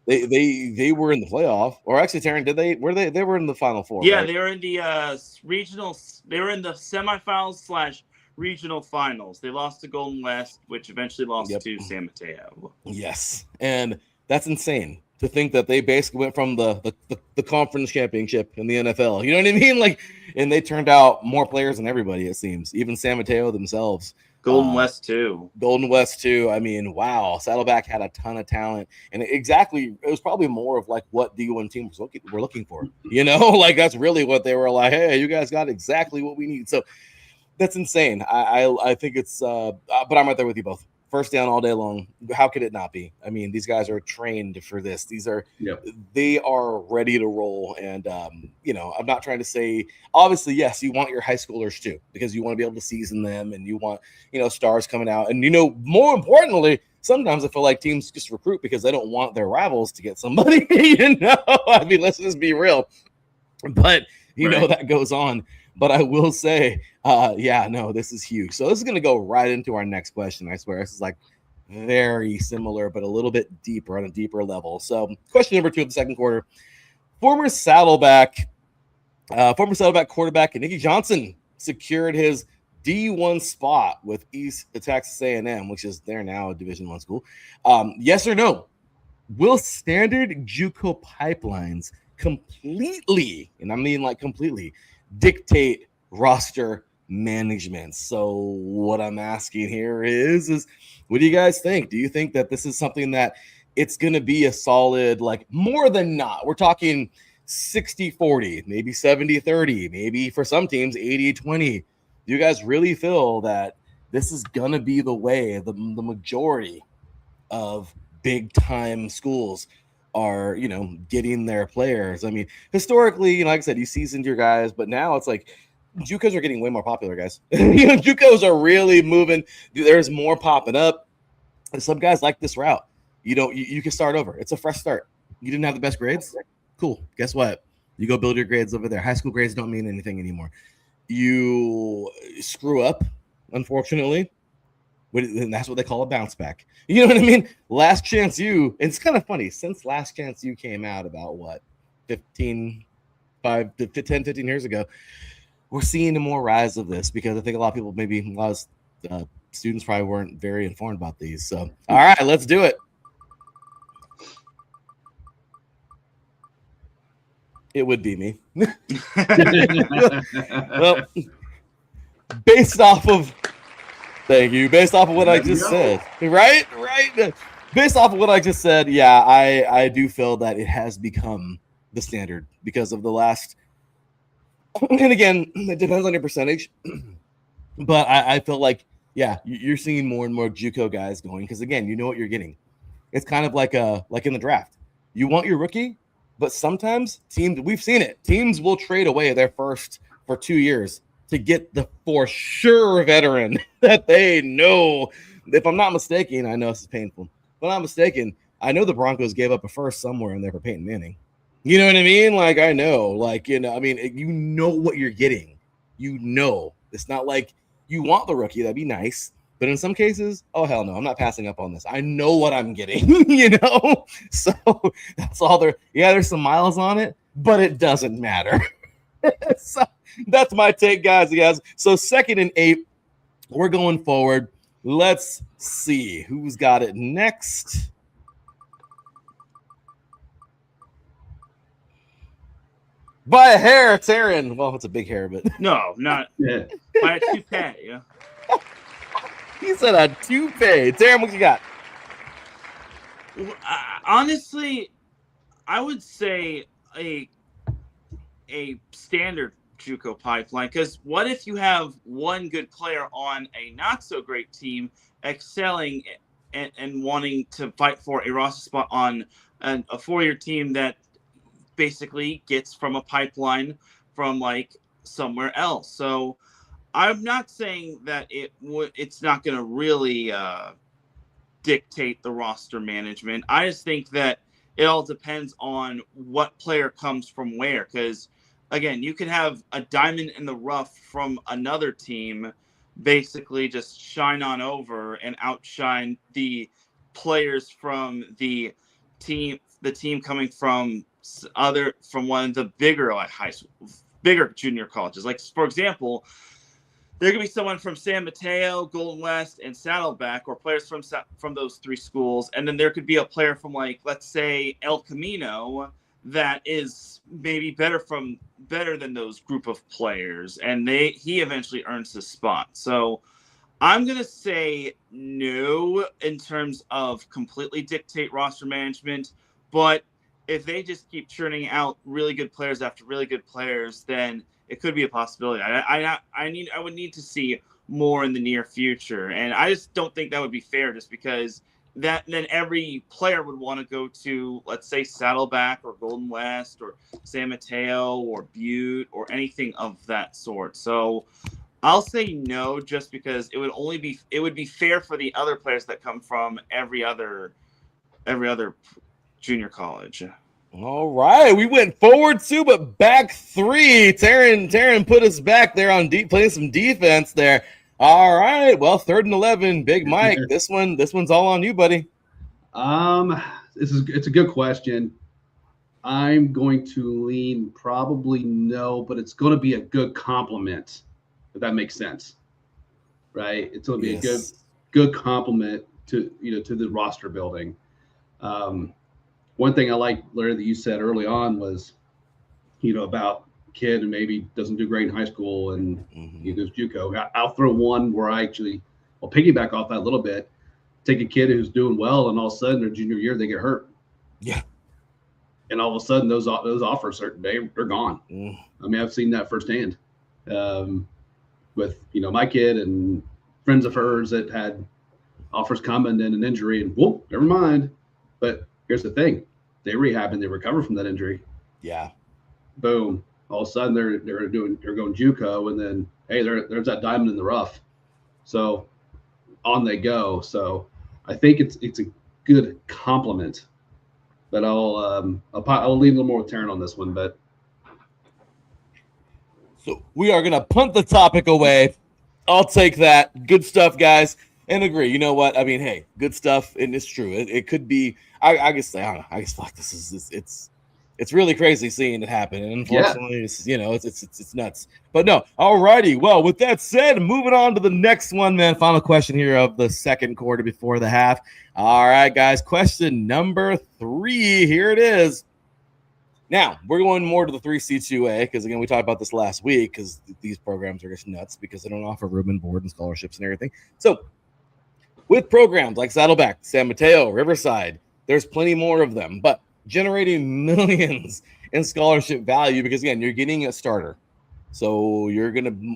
They were in the playoff, or actually, Teran, they were in the Final Four. Yeah, right? They were in the regional. They were in the semifinals / regional finals. They lost to Golden West, which eventually lost to San Mateo. Yes, and that's insane to think that they basically went from the conference championship in the NFL. You know what I mean? Like, and they turned out more players than everybody. It seems, even San Mateo themselves. Golden West too. I mean, wow. Saddleback had a ton of talent, and it was probably more of like what D1 teams were looking for. You know, like that's really what they were like. Hey, you guys got exactly what we need. So that's insane. I think it's. But I'm right there with you both. First down all day long. How could it not be? I mean, these guys are trained for this. They are ready to roll. And, I'm not trying to say, obviously, yes, you want your high schoolers too, because you want to be able to season them and you want, stars coming out. And, more importantly, sometimes I feel like teams just recruit because they don't want their rivals to get somebody, I mean, let's just be real. But, that goes on. But I will say, this is huge. So this is going to go right into our next question. I swear this is like very similar, but a little bit deeper on a deeper level. So question number 2 of the second quarter, former Saddleback quarterback Nicky Johnson secured his D1 spot with East Texas A&M, which is there now, a Division I school. Yes or no? Will standard JUCO pipelines completely, and I mean like completely, dictate roster management? So what I'm asking here is what do you guys think? Do you think that this is something that it's going to be a solid, like more than not, we're talking 60-40, maybe 70-30, maybe for some teams 80-20. Do you guys really feel that this is going to be the way the majority of big time schools are, getting their players? I mean, historically, like I said, you seasoned your guys, but now it's like JUCOs are getting way more popular, guys. JUCOs are really moving. There's more popping up. And some guys like this route. You can start over. It's a fresh start. You didn't have the best grades? Cool. Guess what? You go build your grades over there. High school grades don't mean anything anymore. You screw up, unfortunately. And that's what they call a bounce back. You know what I mean? Last Chance U. It's kind of funny. Since Last Chance U came out about 10, 15 years ago, we're seeing a more rise of this because I think a lot of people, maybe a lot of students probably weren't very informed about these. So, all right, let's do it. It would be me. Well, based off of what I just said, right? Based off of what I just said, yeah, I do feel that it has become the standard because of the last. And again, it depends on your percentage, but I feel like, yeah, you're seeing more and more JUCO guys going because again, you know what you're getting. It's kind of like in the draft, you want your rookie, but sometimes we've seen it. Teams will trade away their first for 2 years to get the for sure veteran that they know. If I'm not mistaken, I know this is painful, but I'm not mistaken. I know the Broncos gave up a first somewhere in there for Peyton Manning. You know what I mean? Like, I know, I mean, you know what you're getting. It's not like you want the rookie. That'd be nice. But in some cases, oh, hell no, I'm not passing up on this. I know what I'm getting, So that's all there. Yeah, there's some miles on it, but it doesn't matter. So that's my take, guys. So 2nd and 8, we're going forward. Let's see who's got it next. By a hair, Teran. Well, it's a big hair, but no, not by a toupee. Yeah. He said a toupee. Teran, what you got? Honestly, I would say a standard JUCO pipeline, because what if you have one good player on a not so great team excelling and wanting to fight for a roster spot on a 4-year team that basically gets from a pipeline from like somewhere else? So I'm not saying that it's not going to really dictate the roster management. I just think that it all depends on what player comes from where, because again, you could have a diamond in the rough from another team basically just shine on over and outshine the players from the team coming from one of the bigger bigger junior colleges. Like, for example, there could be someone from San Mateo, Golden West, and Saddleback, or players from those 3 schools, and then there could be a player from, like, let's say El Camino that is maybe better than those group of players, and he eventually earns his spot. So I'm gonna say no in terms of completely dictate roster management, but if they just keep churning out really good players after really good players, then it could be a possibility. I would need to see more in the near future, and I just don't think that would be fair. Just because then every player would want to go to, let's say, Saddleback or Golden West or San Mateo or Butte or anything of that sort. So I'll say no, just because it would be fair for the other players that come from every other junior college. All right, we went forward 2, but back 3. Teran put us back there on playing some defense there. All right, well, 3rd and 11, Big Mike. This one's all on you, buddy. It's a good question. I'm going to lean probably no, but it's going to be a good compliment, if that makes sense, right? It's going to be a good compliment to the roster building. One thing I like, Larry, that you said early on was, about kid and maybe doesn't do great in high school and he goes JUCO. I'll throw one where I'll piggyback off that a little bit. Take a kid who's doing well and all of a sudden their junior year they get hurt. Yeah. and all of a sudden those offers they're gone. Mm. I mean, I've seen that firsthand with my kid and friends of hers that had offers come and then an injury and whoop, never mind. But here's the thing: they rehab and they recover from that injury. Yeah. Boom! All of a sudden they're going JUCO, and then hey, there's that diamond in the rough. So on they go. So I think it's a good compliment. But I'll leave a little more with Teran on this one. But so we are gonna punt the topic away. I'll take that. Good stuff, guys. And agree. You know what? I mean, hey, good stuff, and it's true. It could be. I guess I don't know. I guess like this is it's really crazy seeing it happen, and unfortunately, it's it's nuts. But no, alrighty. Well, with that said, moving on to the next one, man. Final question here of the second quarter before the half. All right, guys. Question number 3. Here it is. Now, we're going more to the 3C2A because, again, we talked about this last week because these programs are just nuts because they don't offer room and board and scholarships and everything. So, with programs like Saddleback, San Mateo, Riverside, there's plenty more of them, but generating millions in scholarship value because, again, you're getting a starter. So,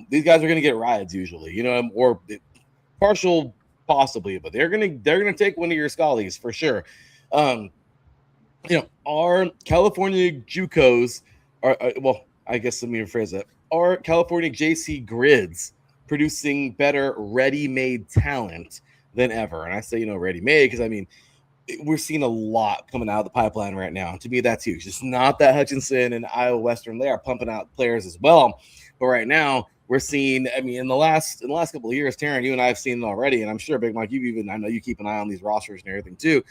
these guys are going to get rides usually, or partial possibly, but they're going to take one of your schollies for sure. Our California JUCOs I guess let me rephrase that. Are California JC grids producing better ready-made talent than ever? And I say, ready-made because, I mean, we're seeing a lot coming out of the pipeline right now. To me, that's huge. It's not that Hutchinson and Iowa Western, they are pumping out players as well. But right now, we're seeing, I mean, in the last couple of years, Teran, you and I have seen it already, and I'm sure, Big Mike, I know you keep an eye on these rosters and everything too.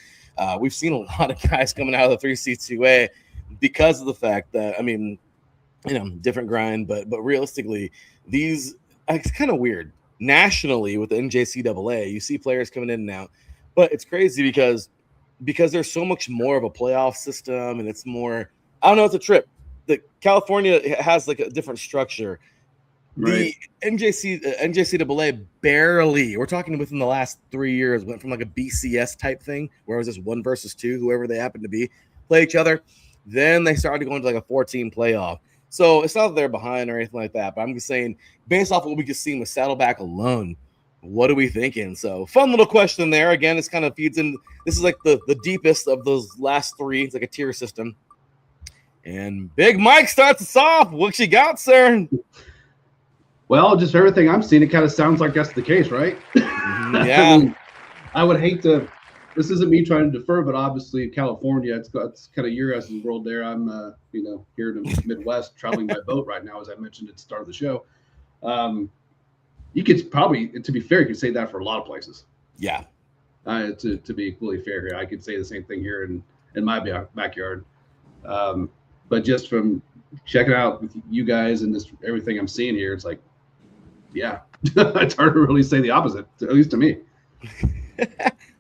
We've seen a lot of guys coming out of the 3C2A because of the fact that, I mean, different grind, but realistically, it's kind of weird. Nationally, with the NJCAA, you see players coming in and out, but it's crazy because there's so much more of a playoff system, and it's more, I don't know, it's a trip. The California has like a different structure. right. The NJCAA barely, we're talking within the last 3 years, went from like a BCS type thing where it was just 1 versus 2, whoever they happen to be, play each other. Then they started going to like a 14 playoff. So it's not that they're behind or anything like that, but I'm just saying, based off of what we just seen with Saddleback alone, what are we thinking? So fun little question there. Again, this kind of feeds in. This is like the deepest of those last 3. It's like a tier system. And Big Mike starts us off. What you got, sir? Well, just everything I'm seeing, it kind of sounds like that's the case, right? Yeah. I would hate to. This isn't me trying to defer, but obviously California, it's kind of your guys' world there. I'm, here in the Midwest, traveling by boat right now, as I mentioned at the start of the show. You could probably, to be fair, you could say that for a lot of places. Yeah. To be equally fair here, I could say the same thing here in my backyard. But just from checking out with you guys and this everything I'm seeing here, it's like, yeah, it's hard to really say the opposite, at least to me.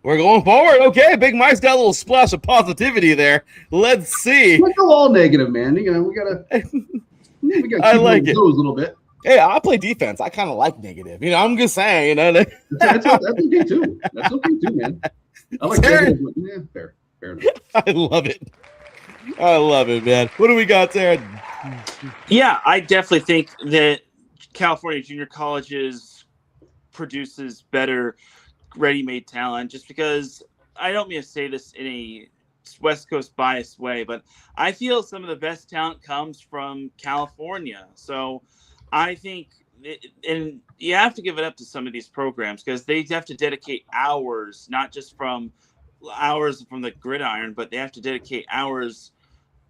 We're going forward. Okay, Big Mike's got a little splash of positivity there. Let's see. We go all negative, man. We gotta keep I like it. a little bit. Hey, I play defense. I kind of like negative. I'm just saying. That's okay too. That's okay too, man. I like negative. Yeah, fair enough. I love it, man. What do we got there? Yeah, I definitely think that California junior colleges produces better ready-made talent, just because I don't mean to say this in a West Coast biased way, but I feel some of the best talent comes from California. So I think, and you have to give it up to some of these programs because they have to dedicate hours, not just from hours from the gridiron, but they have to dedicate hours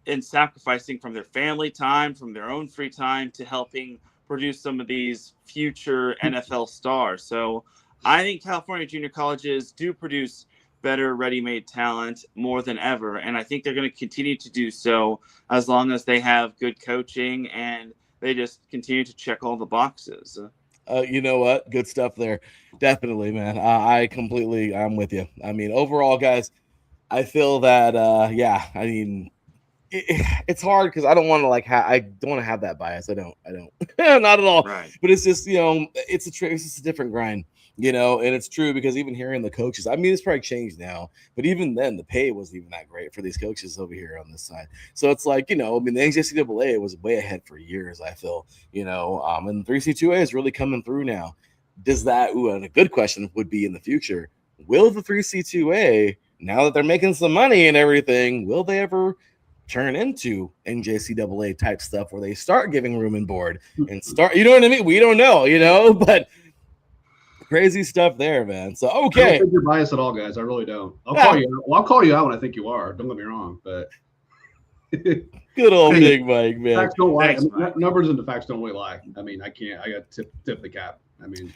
in sacrificing from their family time, from their own free time, to helping produce some of these future NFL stars. So I think California junior colleges do produce better ready-made talent more than ever, and I think they're going to continue to do so as long as they have good coaching and they just continue to check all the boxes. You know what? Good stuff there. Definitely, man. I'm with you. I mean, overall, guys, I feel that, it's hard because I don't want to I don't want to have that bias. I don't not at all. Right. But it's just it's just a different grind, and it's true because even hearing the coaches, I mean, it's probably changed now, but even then the pay wasn't even that great for these coaches over here on this side. So it's like, I mean, the NJCAA was way ahead for years, I feel, and 3C2A is really coming through now. Does that, and a good question would be in the future, will the 3C2A, now that they're making some money and everything, will they ever turn into NJCAA type stuff where they start giving room and board and start, you know what I mean? We don't know, but crazy stuff there, man. So, okay. I don't think you're biased at all, guys. I really don't. I'll call you out when I think you are. Don't get me wrong, but good old Big Mike, man. Facts don't lie. Thanks, Mike. Numbers and the facts don't really lie. I mean, I got to tip the cap. I mean,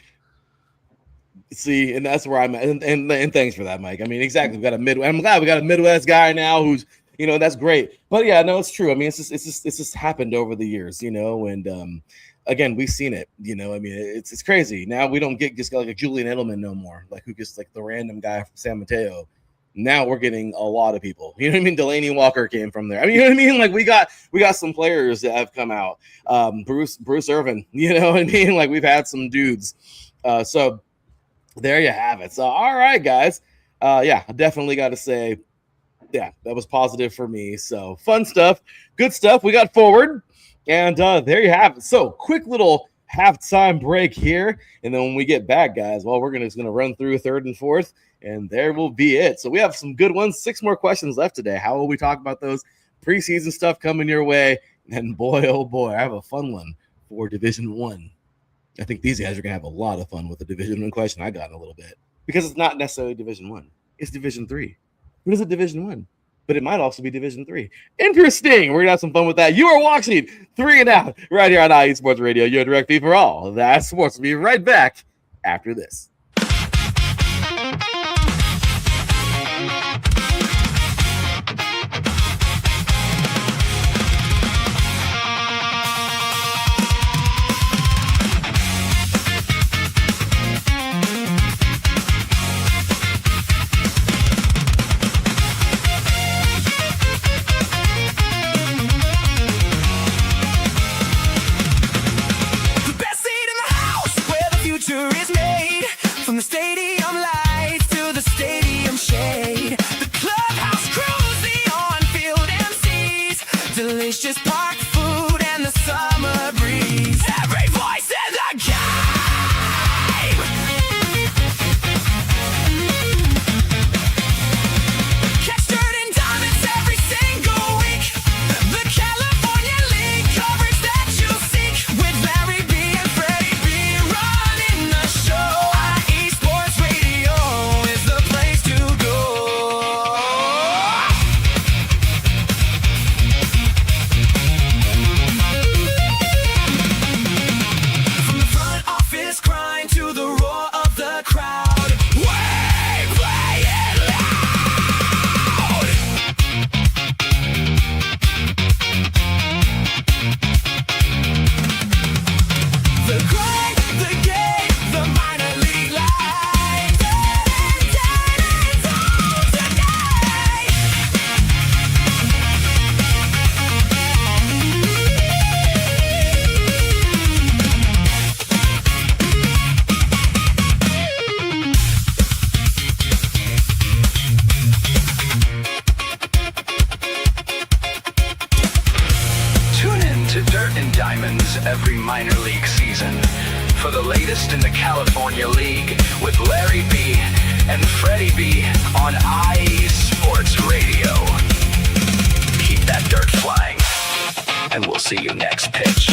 see, and that's where I'm at. And thanks for that, Mike. I mean, exactly. I'm glad we got a Midwest guy now who's, that's great. But yeah, no, it's true. I mean, it's just happened over the years, and again, we've seen it, I mean, it's crazy. Now we don't get just like a Julian Edelman no more, like who gets like the random guy from San Mateo. Now we're getting a lot of people. You know what I mean? Delaney Walker came from there. I mean, you know what I mean? Like we got some players that have come out. Bruce Irvin, you know what I mean? Like we've had some dudes. So there you have it. So all right, guys. Yeah, I definitely got to say, yeah, that was positive for me. So fun stuff, good stuff. We got forward, and there you have it. So quick little halftime break here, and then when we get back, guys, well, we're just gonna run through third and fourth, and there will be it. So we have some good ones. 6 more questions left today. How will we talk about those preseason stuff coming your way? And boy, oh boy, I have a fun one for Division One. I think these guys are gonna have a lot of fun with the Division One question I got in a little bit, because it's not necessarily Division One; it's Division 3. What is it, Division 1? But it might also be Division 3. Interesting. We're going to have some fun with that. You are watching 3 and Out right here on IE Sports Radio, your direct feed for all that sports. We'll be right back after this. Delicious park food and the summer breeze. Every voice in the game. Catch dirt and diamonds every single week. The California League coverage that you seek. With Larry B and Freddie B running the show. IE Sports Radio is the place to go. Every minor league season for the latest in the California League with Larry B and Freddie B on IE Sports Radio. Keep that dirt flying, and we'll see you next pitch.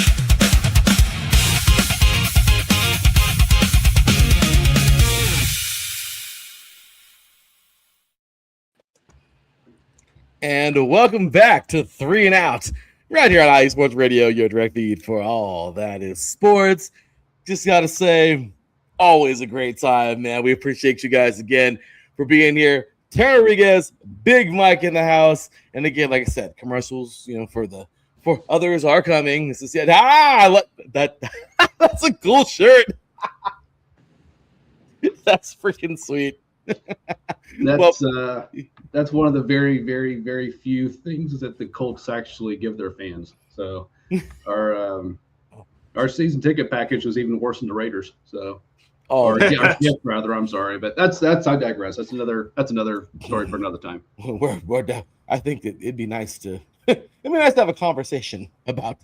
And welcome back to 3 and Out. Right here on IE Sports Radio, your direct feed for all that is sports. Just got to say, always a great time, man. We appreciate you guys again for being here. Teran Rodriguez, Big Mike in the house. And again, like I said, commercials, for others are coming. This is it. That that's a cool shirt. That's freaking sweet. That's one of the very, very, very few things that the Colts actually give their fans. So our season ticket package was even worse than the Raiders. So our gift rather. I'm sorry, but that's I digress. That's another story for another time. I think that it'd be nice to have a conversation about.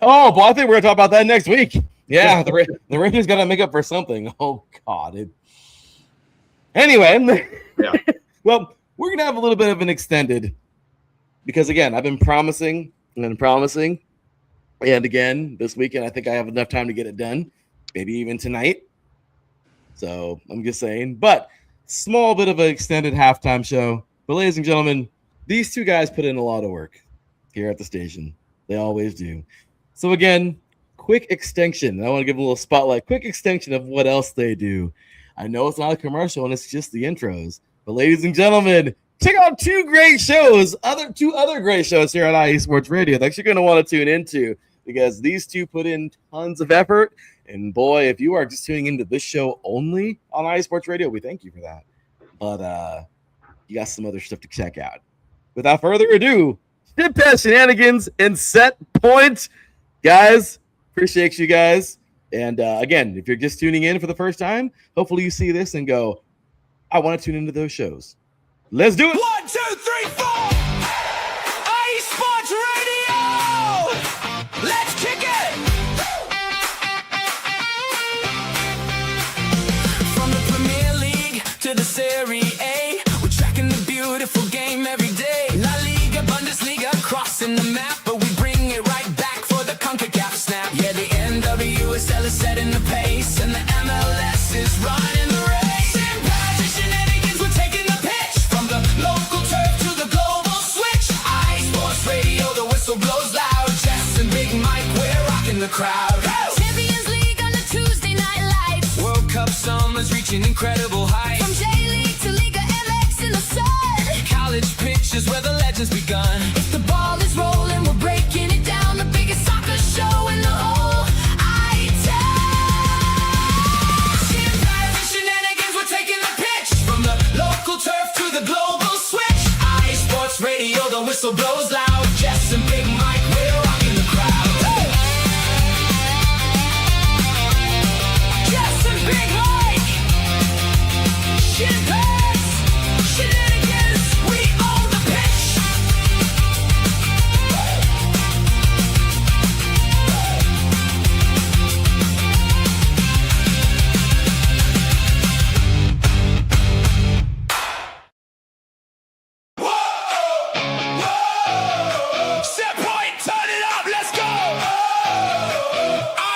Oh, well, I think we're gonna talk about that next week. Yeah, the Raiders got to make up for something. Oh God. Anyway, yeah. Well, we're gonna have a little bit of an extended because again, I've been promising, and again this weekend I think I have enough time to get it done. Maybe even tonight. So I'm just saying, but small bit of an extended halftime show. But ladies and gentlemen, these two guys put in a lot of work here at the station. They always do. So again, quick extension. I want to give them a little spotlight. Quick extension of what else they do. I know it's not a commercial and it's just the intros. But ladies and gentlemen, check out two other great shows here on IE Sports Radio that you're going to want to tune into because these two put in tons of effort. And boy, if you are just tuning into this show only on IE Sports Radio, we thank you for that. But you got some other stuff to check out. Without further ado, Shit Pass Shenanigans and Set Point. Guys, appreciate you guys. And again, if you're just tuning in for the first time, hopefully you see this and go, I want to tune into those shows. Let's do it. 1, 2, 3, 4. IE Sports Radio. Let's kick it. From the Premier League to the Serie A, we're tracking the beautiful game every day. La Liga, Bundesliga, crossing the map, but we bring it right back for the CONCACAF snap. Yeah, the NWSL is setting the pace, and the MLS is running the race. The crowd. Champions League on the Tuesday night lights. World Cup summer's reaching incredible heights. From J-League to Liga MX in the sun. College pitches where the legends begun. If the ball is rolling, we're breaking it down. The biggest soccer show in the whole I-Town. Shenanigans, we're taking the pitch. From the local turf to the global switch. IE Sports Radio, the whistle blows loud. Jess and Big Mike, we're rocking the crowd. Big Mike! Shit Pass! Shenanigans! We own the pitch! Whoa! Whoa! Set point, turn it up, let's go!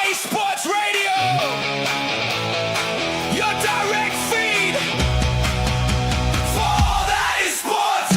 IE Sports Radio! Your direct feed for all that is sports.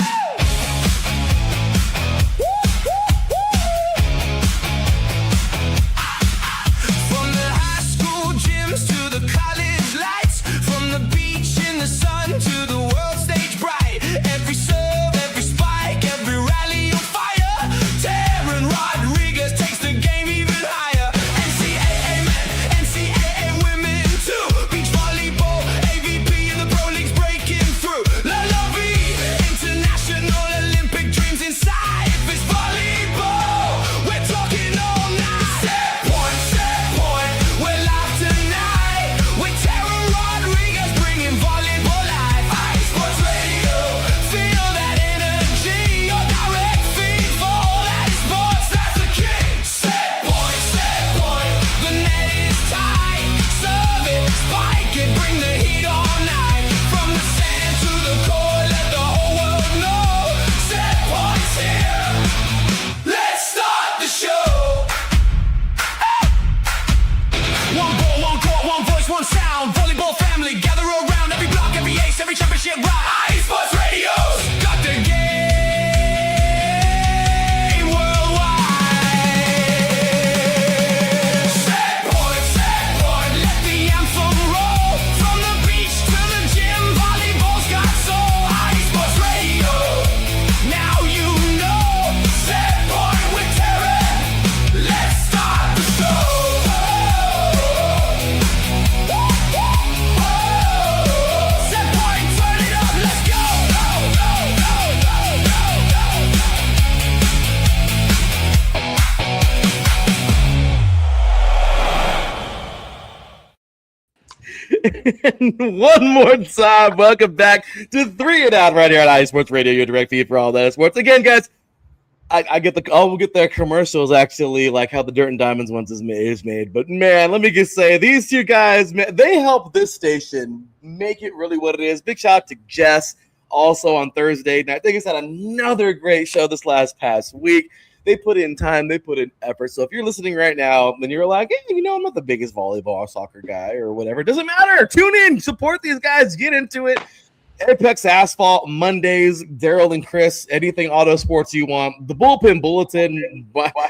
From the high school gyms to the college lights, from the beach in the sun to the world stage bright. Every serve, every spike, every rally on fire. Teran Rodriguez takes the game even higher. NCAA men, NCAA women too. Beach volleyball, AVP and the pro leagues breaking through. La la vie, international Olympic dreams inside. If it's volleyball, we're talking all night. Set point, we're live tonight. With Teran Rodriguez bringing volleyball live. IE Sports Radio, feel that energy. Your direct feed for all that is sports. That's the key. Set point, the net is tight. Serve it, spike it, bring the heat all night. From the sand to the core, let the whole world know. Set point's here. Let's start the show. One ball, one court, one voice, one sound. Volleyball family, gather around. Every block, every ace, every championship round. IE Sports Radio's got the game worldwide. Set point, let the anthem roll. From the beach to the gym, volleyball's got soul. IE Sports Radio, now you know. Set point with Teran. Let's start the show. Set And one more time, welcome back to 3 and Out right here on iSports Radio, your direct feed for all that sports. Again, guys, I get we'll get their commercials actually, like how the Dirt and Diamonds ones is made. But man, let me just say, these two guys, man, they help this station make it really what it is. Big shout out to Jess, also on Thursday night. They just had another great show this past week. They put in time, they put in effort. So if you're listening right now and you're like, hey, I'm not the biggest volleyball or soccer guy or whatever, it doesn't matter. Tune in, support these guys, get into it. Apex Asphalt Mondays, Daryl and Chris, anything auto sports you want. The Bullpen Bulletin,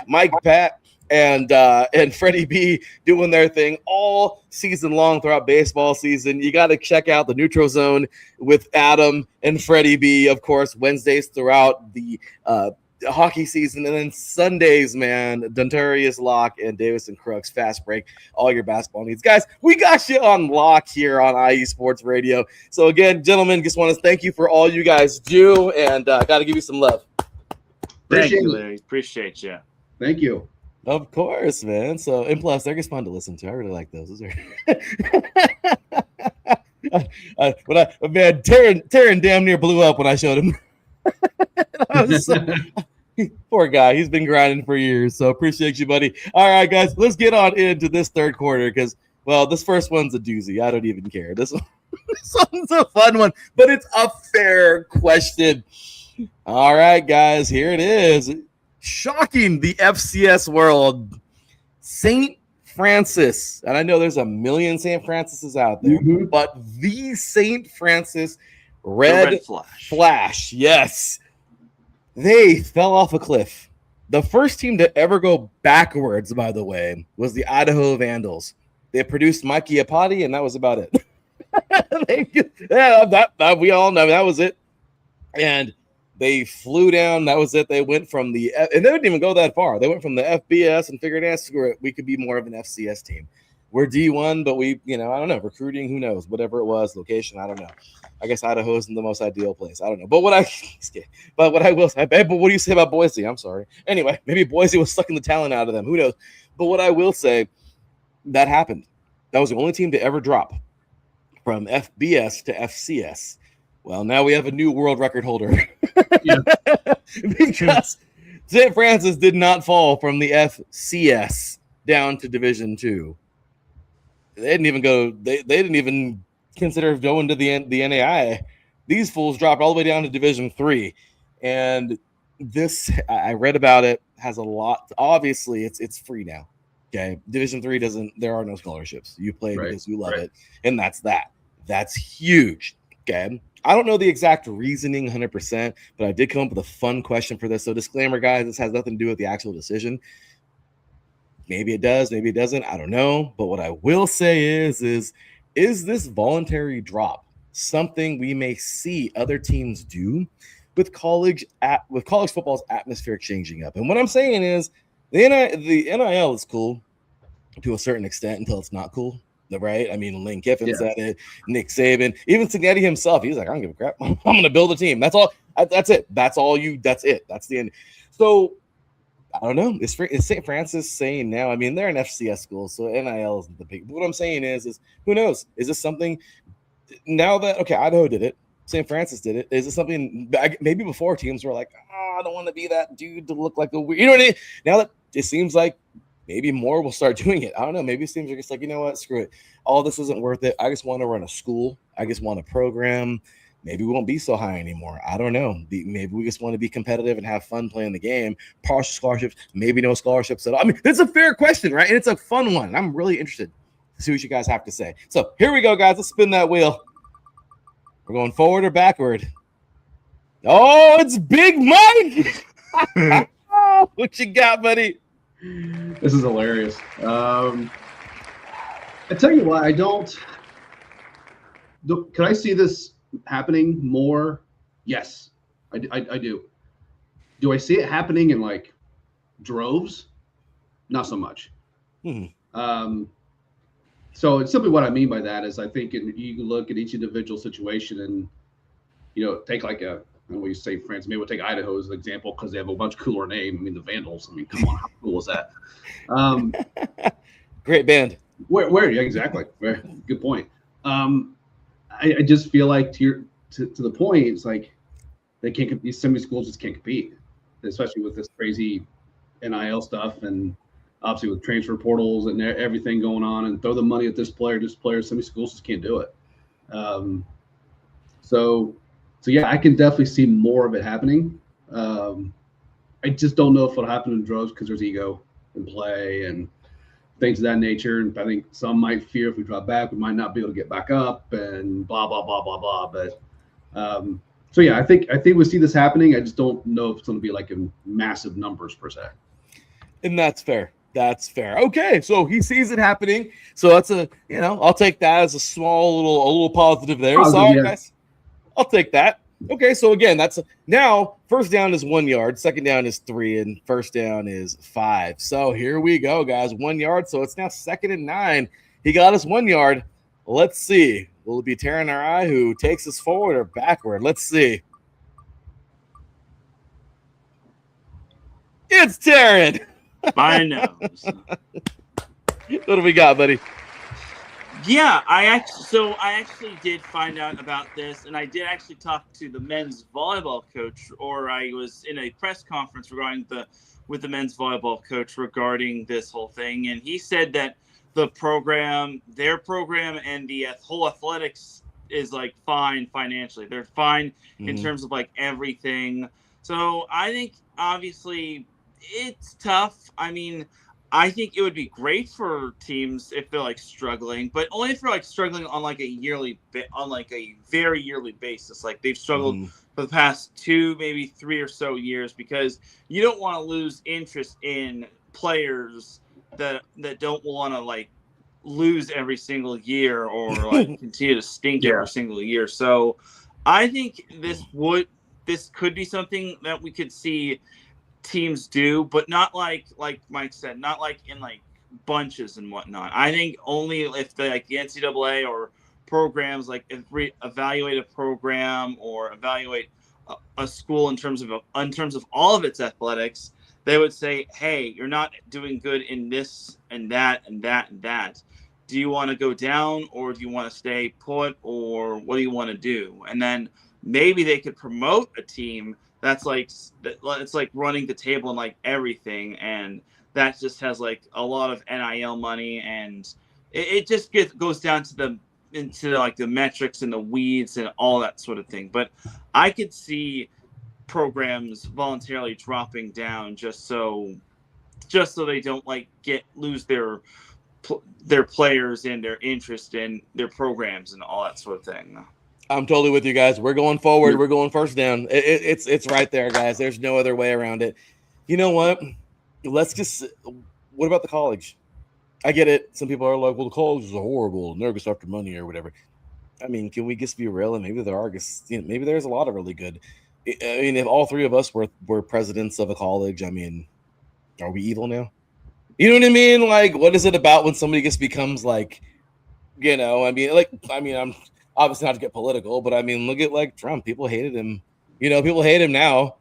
Mike Pat and Freddie B doing their thing all season long throughout baseball season. You got to check out the Neutral Zone with Adam and Freddie B, of course, Wednesdays throughout the hockey season, and then Sundays, man, Duntarius Locke and Davis and Crooks Fast Break, all your basketball needs. Guys, we got you on lock here on IE Sports Radio. So again, gentlemen, just want to thank you for all you guys do, and got to give you some love. Thank you, Larry. Appreciate you. Thank you. Of course, man. So, and plus, they're just fun to listen to. I really like those. Man, Teran damn near blew up when I showed him. Poor guy, he's been grinding for years, so appreciate you, buddy. All right, guys, let's get on into this third quarter because, well, this first one's a doozy. I don't even care. This one's a fun one, but it's a fair question. All right, guys, here it is. Shocking the FCS world. St. Francis, and I know there's a million St. Francis's out there, but the St. Francis Red Flash, yes. They fell off a cliff. The first team to ever go backwards, by the way, was the Idaho Vandals. They produced Mikey Apati, and that was about it. We all know that was it. And they flew down. That was it. They went from and they didn't even go that far. They went from the FBS and figured, screw it. We could be more of an FCS team. We're D1, but we, I don't know, recruiting, who knows, whatever it was, location, I don't know. I guess Idaho isn't the most ideal place. I don't know. But what I will say, but what do you say about Boise? I'm sorry. Anyway, maybe Boise was sucking the talent out of them. Who knows? But what I will say, that happened. That was the only team to ever drop from FBS to FCS. Well, now we have a new world record holder. Because St. Francis did not fall from the FCS down to Division II. They didn't even go. They didn't even consider going to the NAI. These fools dropped all the way down to Division III, and this I read about it has a lot. Obviously, it's free now. Okay, Division III doesn't. There are no scholarships. You play because you love it, and that's that. That's huge. Okay, I don't know the exact reasoning 100%, but I did come up with a fun question for this. So disclaimer, guys, this has nothing to do with the actual decision. Maybe it does, maybe it doesn't. I don't know. But what I will say is this voluntary drop something we may see other teams do with college football's atmosphere changing up? And what I'm saying is the NIL is cool to a certain extent until it's not cool. Right? I mean, Lane Kiffin said it, Nick Saban, even Cignetti himself. He's like, I don't give a crap. I'm going to build a team. That's all. That's it. That's it. That's the end. So I don't know. Is St. Francis saying now? I mean, they're an FCS school, so NIL isn't the big. But what I'm saying is who knows? Is this something now that Idaho did it, St. Francis did it? Is it something maybe before teams were like, I don't want to be that dude to look like a weird, you know what I mean? Now that it seems like maybe more will start doing it. I don't know. Maybe teams are just like, you know what? Screw it. All this isn't worth it. I just want to run a school. I just want a program. Maybe we won't be so high anymore. I don't know. Maybe we just want to be competitive and have fun playing the game. Partial scholarships, maybe no scholarships at all. I mean, it's a fair question, right? And it's a fun one. I'm really interested to see what you guys have to say. So here we go, guys. Let's spin that wheel. We're going forward or backward? Oh, it's Big Mike. What you got, buddy? This is hilarious. I tell you what, can I see this happening more? Yes, I do. Do I see it happening in like droves? Not so much. So it's simply what I mean by that is I think you look at each individual situation and, take like we say France, maybe we'll take Idaho as an example because they have a much cooler name. I mean, the Vandals. I mean, come on, how cool is that? Great band. Where? Yeah, exactly. Good point. I just feel like to the point, it's like they can't compete. Some of these schools just can't compete, especially with this crazy NIL stuff and obviously with transfer portals and everything going on. And throw the money at this player. Some of these schools just can't do it. So yeah, I can definitely see more of it happening. I just don't know if it'll happen in droves because there's ego in play and things of that nature. And I think some might fear if we drop back, we might not be able to get back up and blah, blah, blah, blah, blah. But so yeah, I think we see this happening. I just don't know if it's going to be like in massive numbers per se. And that's fair. That's fair. Okay, so he sees it happening. So that's I'll take that as a little positive there. Sorry, guys. I'll take that. Okay, so again, now first down is 1 yard, second down is 3, and first down is 5. So here we go, guys. 1 yard. So it's now 2nd and 9. He got us 1 yard. Let's see. Will it be Teran or I who takes us forward or backward? Let's see. It's Teran. My nose. What do we got, buddy? Yeah, I actually did find out about this, and I did actually talk to the men's volleyball coach, or I was in a press conference with the men's volleyball coach regarding this whole thing, and he said that their program, and the whole athletics is like fine financially. They're fine in terms of like everything. So I think obviously it's tough. I mean, I think it would be great for teams if they're like struggling, but only if they're like struggling on like a very yearly basis. Like they've struggled for the past 2, maybe 3 or so years, because you don't want to lose interest in players that don't want to like lose every single year or like continue to stink every single year. So I think this could be something that we could see teams do, but not like Mike said, not like in like bunches and whatnot. I think only if the NCAA or programs like evaluate a program or evaluate a school in terms of all of its athletics, they would say, hey, you're not doing good in this and that and that and that. Do you want to go down, or do you want to stay put, or what do you want to do? And then maybe they could promote a team that's like, it's like running the table and like everything, and that just has like a lot of NIL money, and it just goes down to like the metrics and the weeds and all that sort of thing. But I could see programs voluntarily dropping down just so they don't like lose their players and their interest in their programs and all that sort of thing. I'm totally with you guys. We're going forward. We're going first down. It's right there, guys. There's no other way around it. You know what? What about the college? I get it. Some people are like, well, the college is horrible and they're just after money or whatever. I mean, can we just be real? And maybe maybe there's a lot of really good. I mean, if all 3 of us were presidents of a college, I mean, are we evil now? You know what I mean? Like, what is it about when somebody just becomes like, I'm obviously not to get political, but I mean, look at like Trump. People hated him. People hate him now,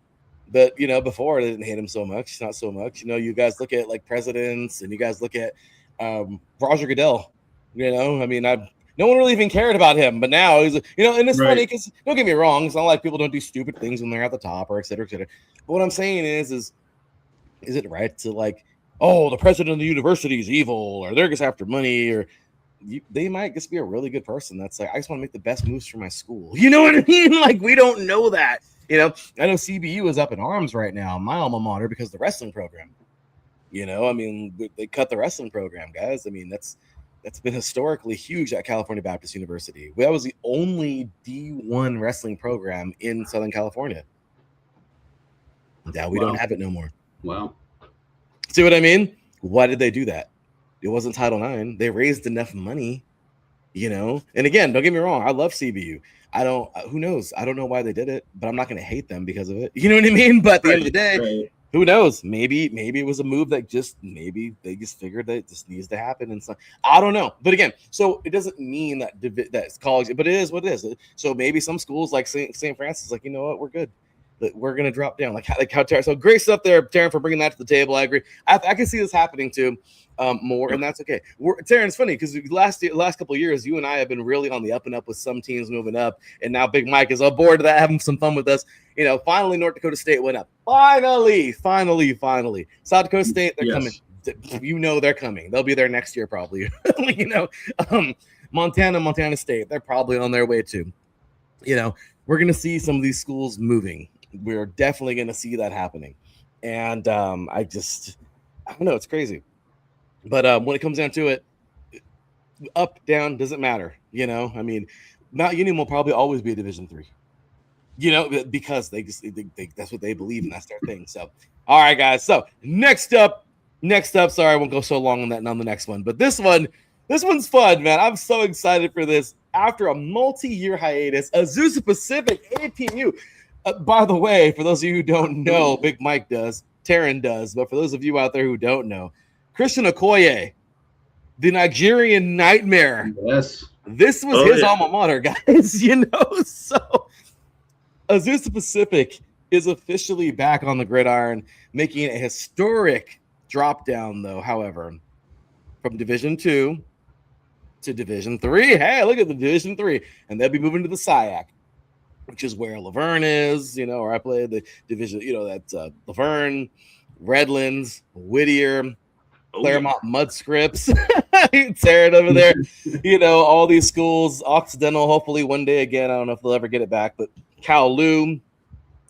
but before they didn't hate him so much. Not so much. You guys look at like presidents, and you guys look at Roger Goodell. No one really even cared about him, but now he's, and it's funny because don't get me wrong, it's not like people don't do stupid things when they're at the top or et cetera, et cetera. But what I'm saying is it right to like, oh, the president of the university is evil, or they're just after money, or they might just be a really good person that's like, I just want to make the best moves for my school. You know what I mean? Like, we don't know that. I know CBU is up in arms right now, my alma mater, because of the wrestling program. They cut the wrestling program, guys. I mean, that's been historically huge at California Baptist University. That was the only D1 wrestling program in Southern California. Now we don't have it no more. Wow. See what I mean? Why did they do that? It wasn't Title IX. They raised enough money, And again, don't get me wrong. I love CBU. Who knows? I don't know why they did it, but I'm not going to hate them because of it. You know what I mean? But at the end of the day, who knows? Maybe it was a move that maybe they just figured that this needs to happen. And so I don't know. But again, so it doesn't mean that it's college, but it is what it is. So maybe some schools like St. Francis, like, you know what? We're good. that we're going to drop down. Like how so great stuff there, Teran, for bringing that to the table. I agree. I can see this happening too. More, and that's okay. Teran, it's funny because last couple of years, you and I have been really on the up and up with some teams moving up, and now Big Mike is aboard that, having some fun with us. Finally, North Dakota State went up. Finally. South Dakota State, they're coming. They're coming. They'll be there next year probably. Montana State, they're probably on their way too. We're gonna see some of these schools moving. We're definitely gonna see that happening, and I don't know. It's crazy. But when it comes down to it, up, down, doesn't matter. Mount Union will probably always be a Division III. Because they that's what they believe and that's their thing. So, all right, guys. So next up. Sorry, I won't go so long on that and on the next one. But this one's fun, man. I'm so excited for this. After a multi-year hiatus, Azusa Pacific APU. By the way, for those of you who don't know, Big Mike does, Teran does. But for those of you out there who don't know, Christian Okoye, the Nigerian Nightmare. Yes. This was his alma mater, guys. So Azusa Pacific is officially back on the gridiron, making a historic drop down, though, however, from Division II to Division III. Hey, look at the Division III. And they'll be moving to the SIAC, which is where Laverne is, or I played the division, that's Laverne, Redlands, Whittier, Claremont Mudscripts, Teran over there, all these schools, Occidental, hopefully one day again. I don't know if they'll ever get it back, but Kowloon,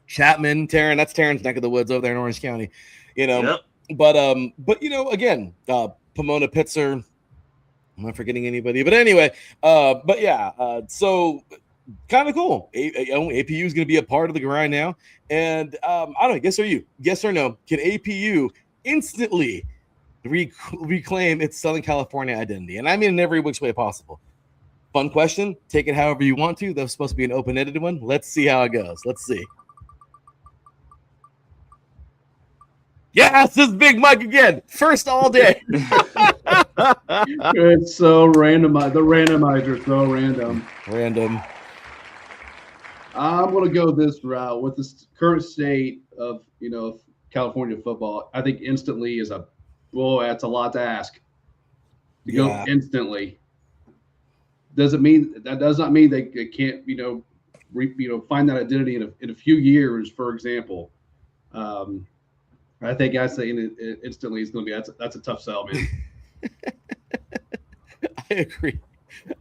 Chapman, Teran, that's Teran's neck of the woods over there in Orange County, Yep. But again, Pomona Pitzer, I'm not forgetting anybody, but anyway, so kind of cool. APU is going to be a part of the grind now, and I don't know. Yes or no? Can APU instantly reclaim its Southern California identity? And I mean in every which way possible. Fun question. Take it however you want to. That was supposed to be an open-ended one. Let's see how it goes. Let's see. Yes, this is Big Mike again. First all day. It's so random. The randomizer is so random. I'm going to go this route with the current state of, California football. I think instantly is that's a lot to ask. To go instantly. That does not mean they can't, find that identity in a few years, for example. I think saying it instantly is going to be that's a tough sell, man. I agree.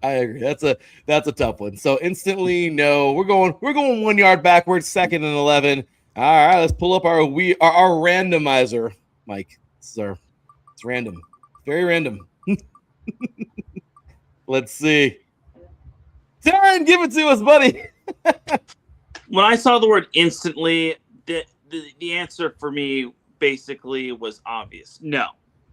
That's a tough one. So instantly, no. We're going 1 yard backwards, 2nd and 11. All right, let's pull up our randomizer, Mike. Sir, it's random, very random. Let's see. Teran, give it to us, buddy. When I saw the word instantly, the answer for me basically was obvious. No.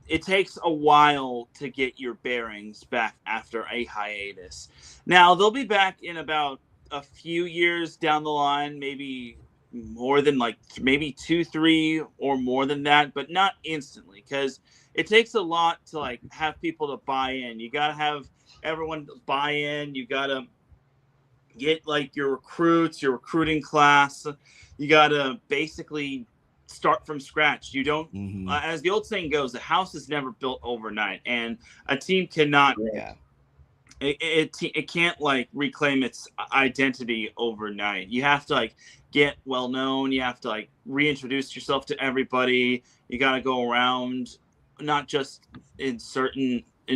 It takes a while to get your bearings back after a hiatus. Now, they'll be back in about a few years down the line, maybe more than maybe 2, 3 or more than that, but not instantly, because it takes a lot to have people to buy in. You got to have everyone buy in. You got to get your recruits, your recruiting class. You got to basically start from scratch. You don't, as the old saying goes, the house is never built overnight, and a team cannot. Yeah. It can't reclaim its identity overnight. You have to get well known. You have to reintroduce yourself to everybody. You got to go around, not just in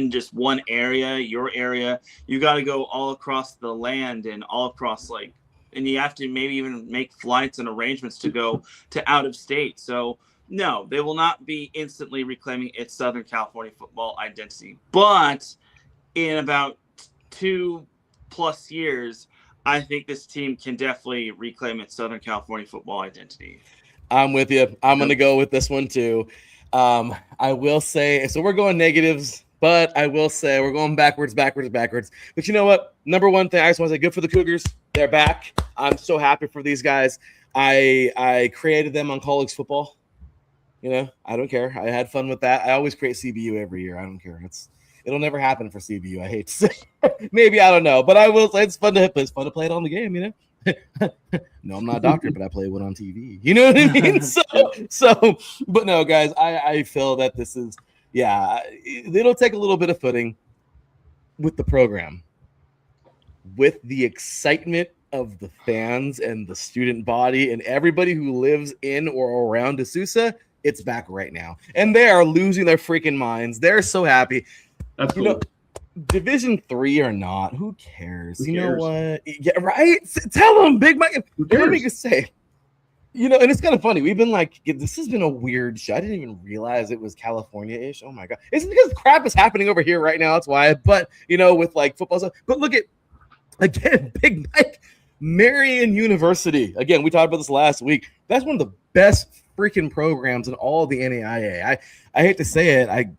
just one area, your area. You got to go all across the land and all across and you have to maybe even make flights and arrangements to go to out of state. So no, they will not be instantly reclaiming its Southern California football identity. But in about 2+ years, I think this team can definitely reclaim its Southern California football identity. I'm with you. I'm going to go with this one too. I will say, so we're going negatives, but I will say we're going backwards. But you know what? Number one thing, I just want to say good for the Cougars. They're back. I'm so happy for these guys. I created them on college football. I don't care. I had fun with that. I always create CBU every year. I don't care. It'll never happen for CBU. I hate to say. Maybe, I don't know. But I will say it's fun to play it on the game, No, I'm not a doctor, but I play one on TV. You know what I mean? But no, guys, I feel that this is, it'll take a little bit of footing with the program, with the excitement of the fans and the student body and everybody who lives in or around D'Souza. It's back right now, and they are losing their freaking minds. They're so happy. That's cool. You know, Division 3 or not, who cares? Who You know cares? what? Yeah, right? Tell them, Big Mike. Let me just say, and it's kind of funny. We've been like, this has been a weird show. I didn't even realize it was California-ish. Oh my God. It's because crap is happening over here right now. That's why. But, with like football stuff. But look at, again, Big Mike, Marion University. Again, we talked about this last week. That's one of the best freaking programs in all of the NAIA. I hate to say it. I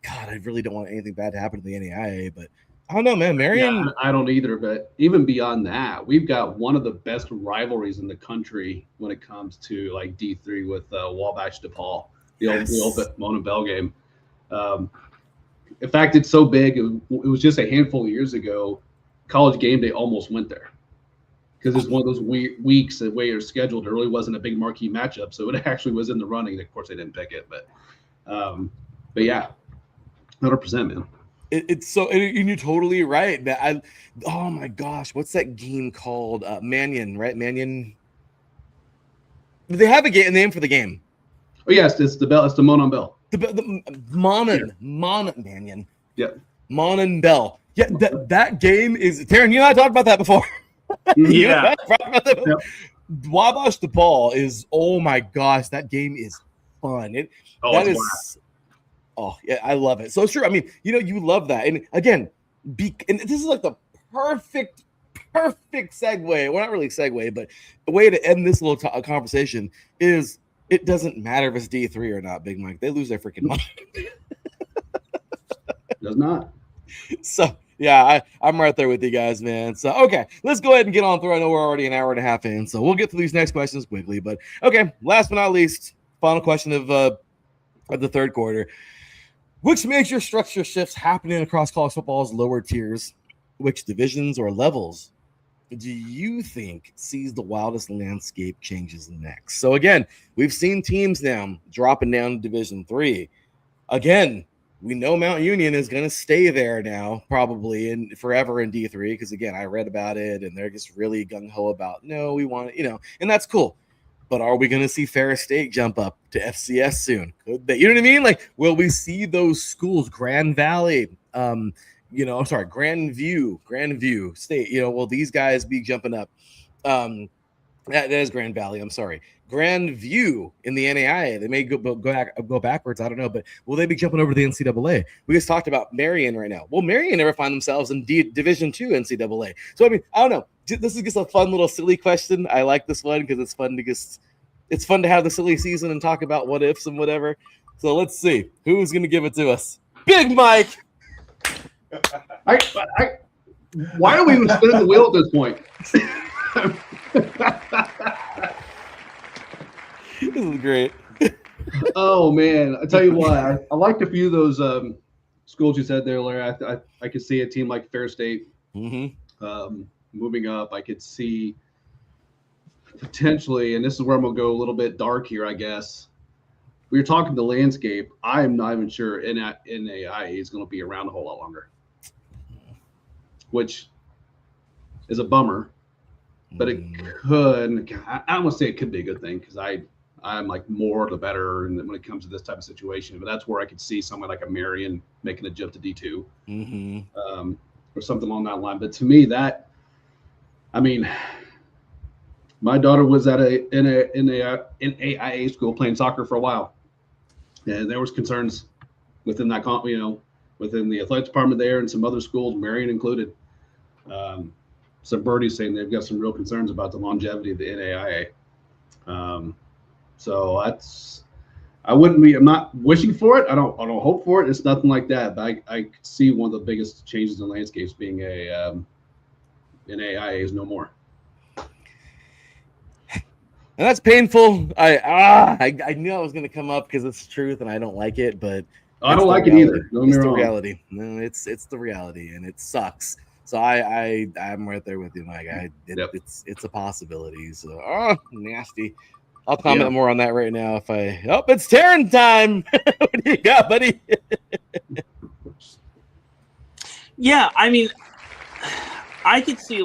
really don't want anything bad to happen to the NAIA, but I don't know, man. Marion. Yeah, I don't either. But even beyond that, we've got one of the best rivalries in the country when it comes to like D3 with Wabash DePaul, the old Mona Bell game. In fact, it's so big. It was just a handful of years ago. College Game Day almost went there because it's one of those weeks that way you're scheduled. It really wasn't a big marquee matchup, so it actually was in the running. Of course, they didn't pick it, but yeah, 100%, man. It's so, and you're totally right. That oh my gosh, what's that game called? Manion, right? Manion. They have a name for the game. Oh yes, it's the Bell. It's the Monon Bell. The Monon Manion. Yeah. Monon Bell. Yeah, that game is Teran. You and I talked about that before. Yeah. Yep. Wabash DePaul is, oh my gosh, that game is fun. Oh yeah, I love it. So it's true. I mean, you love that. And again, and this is like the perfect segue. Well, not really segue, but a way to end this little conversation is it doesn't matter if it's D3 or not, Big Mike. They lose their freaking mind. Does not. So yeah, I'm right there with you guys, man. So okay, let's go ahead and get on through. I know we're already an hour and a half in, so we'll get to these next questions quickly. But okay, last but not least, final question of the third quarter. Which major structure shifts happening across college football's lower tiers? Which divisions or levels do you think sees the wildest landscape changes next? So again, we've seen teams now dropping down to Division 3. Again, we know Mount Union is going to stay there now, probably and forever in D3, because again, I read about it and they're just really gung-ho about, no, we want it, and that's cool. But are we going to see Ferris State jump up to FCS soon? Could they? You know what I mean? Like, will we see those schools, Grand Valley, Grandview State, will these guys be jumping up? That is Grand Valley. I'm sorry. Grandview in the NAIA. They may go backwards. I don't know. But will they be jumping over to the NCAA? We just talked about Marion right now. Will Marion never find themselves in Division 2 NCAA? So, I mean, I don't know. This is just a fun little silly question. I like this one because it's fun to have the silly season and talk about what ifs and whatever. So let's see who's going to give it to us. Big Mike. Why are we even spinning the wheel at this point? This is great. Oh man, I tell you what, I liked a few of those schools you said there, Larry. I could see a team like Fair State moving up. I could see potentially, and this is where I'm gonna go a little bit dark here, I guess. We were talking the landscape. I am not even sure NAIA is going to be around a whole lot longer, which is a bummer. But it could. I don't want to say it could be a good thing because I'm like more the better, and when it comes to this type of situation. But that's where I could see someone like a Marion making a jump to D2, or something along that line. But to me, my daughter was at in a NAIA school playing soccer for a while, and there was concerns within that within the athletic department there and some other schools, Marion included. Some birdies saying they've got some real concerns about the longevity of the NAIA. So I'm not wishing for it. I don't hope for it. It's nothing like that. But I could see one of the biggest changes in landscapes being NAIA is no more. And that's painful. I knew I was going to come up because it's truth and I don't like it, but I don't like it either. It's the reality. No, it's the reality, and it sucks. So I'm right there with you, Mike. It's a possibility. So nasty. I'll comment more on that right now. It's Teran time. What do you got, buddy? Yeah, I mean, I could see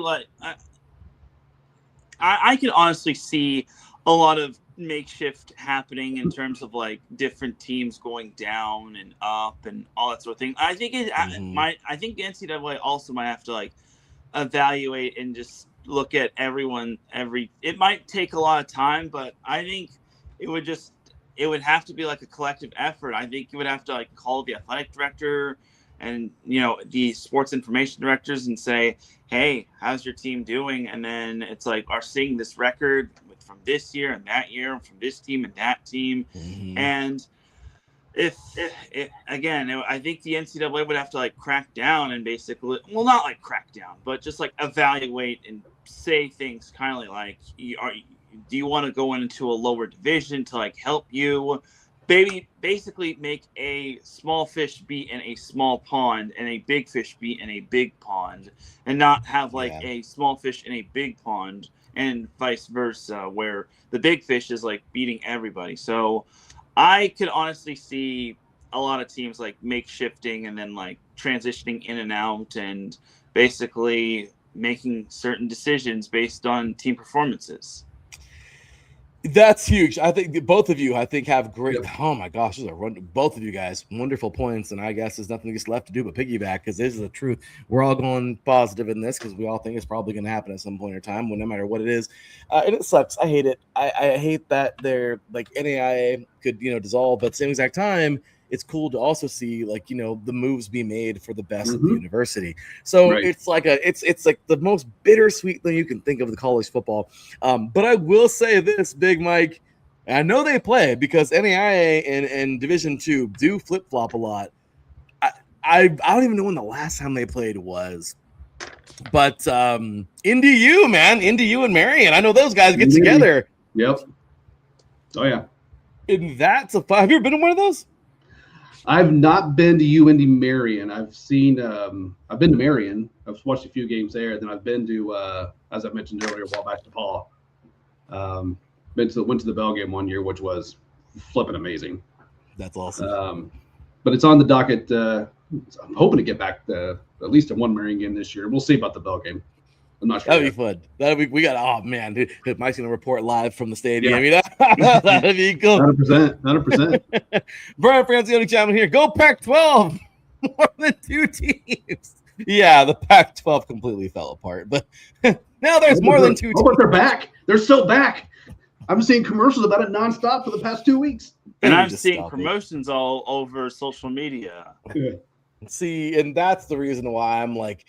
I could honestly see a lot of makeshift happening in terms of like different teams going down and up and all that sort of thing. I think I think the NCAA also might have to like evaluate and just look at everyone. It might take a lot of time, but I think it would have to be like a collective effort. I think you would have to like call the athletic director and the sports information directors and say, hey, how's your team doing? And then it's like, are seeing this record from this year and that year, from this team and that team. And if again, I think the NCAA would have to like crack down and basically, well, not like crack down, but just like evaluate and say things kind of like, do you want to go into a lower division to like help you? Basically make a small fish be in a small pond and a big fish be in a big pond, and not have like a small fish in a big pond and vice versa, where the big fish is like beating everybody. So I could honestly see a lot of teams like makeshifting and then like transitioning in and out and basically making certain decisions based on team performances. That's huge. I think both of you, have great. Oh my gosh, both of you guys, wonderful points. And I guess there's nothing just left to do but piggyback, because this is the truth. We're all going positive in this because we all think it's probably going to happen at some point in time, no matter what it is. And it sucks. I hate it. I hate that they're like NAIA could dissolve, but at the same exact time, it's cool to also see like the moves be made for the best of the university. So it's like it's like the most bittersweet thing you can think of the college football. But I will say this, Big Mike, and I know they play because NAIA and Division II do flip flop a lot. I don't even know when the last time they played was, but NDU, man, NDU and Marion. I know those guys get together. Yep. Oh yeah. And that's a fun. Have you ever been to one of those? I've not been to UND Marion. I've been to Marion. I've watched a few games there. Then I've been to, as I mentioned earlier, Wabash DePaul. Went to the Bell game one year, which was flipping amazing. That's awesome. But it's on the docket. I'm hoping to get back to at least a one Marion game this year. We'll see about the Bell game. I'm not sure. That'd be fun. We got. Oh man, dude, Mike's gonna report live from the stadium. That'd be cool. 100%. Brian Francione Chapman here. Go Pac-12. More than two teams. Yeah, the Pac-12 completely fell apart, but now there's more than two teams. Oh, but they're back. They're still back. I'm seeing commercials about it nonstop for the past 2 weeks. And I'm seeing promotions all over social media. See, and that's the reason why I'm like,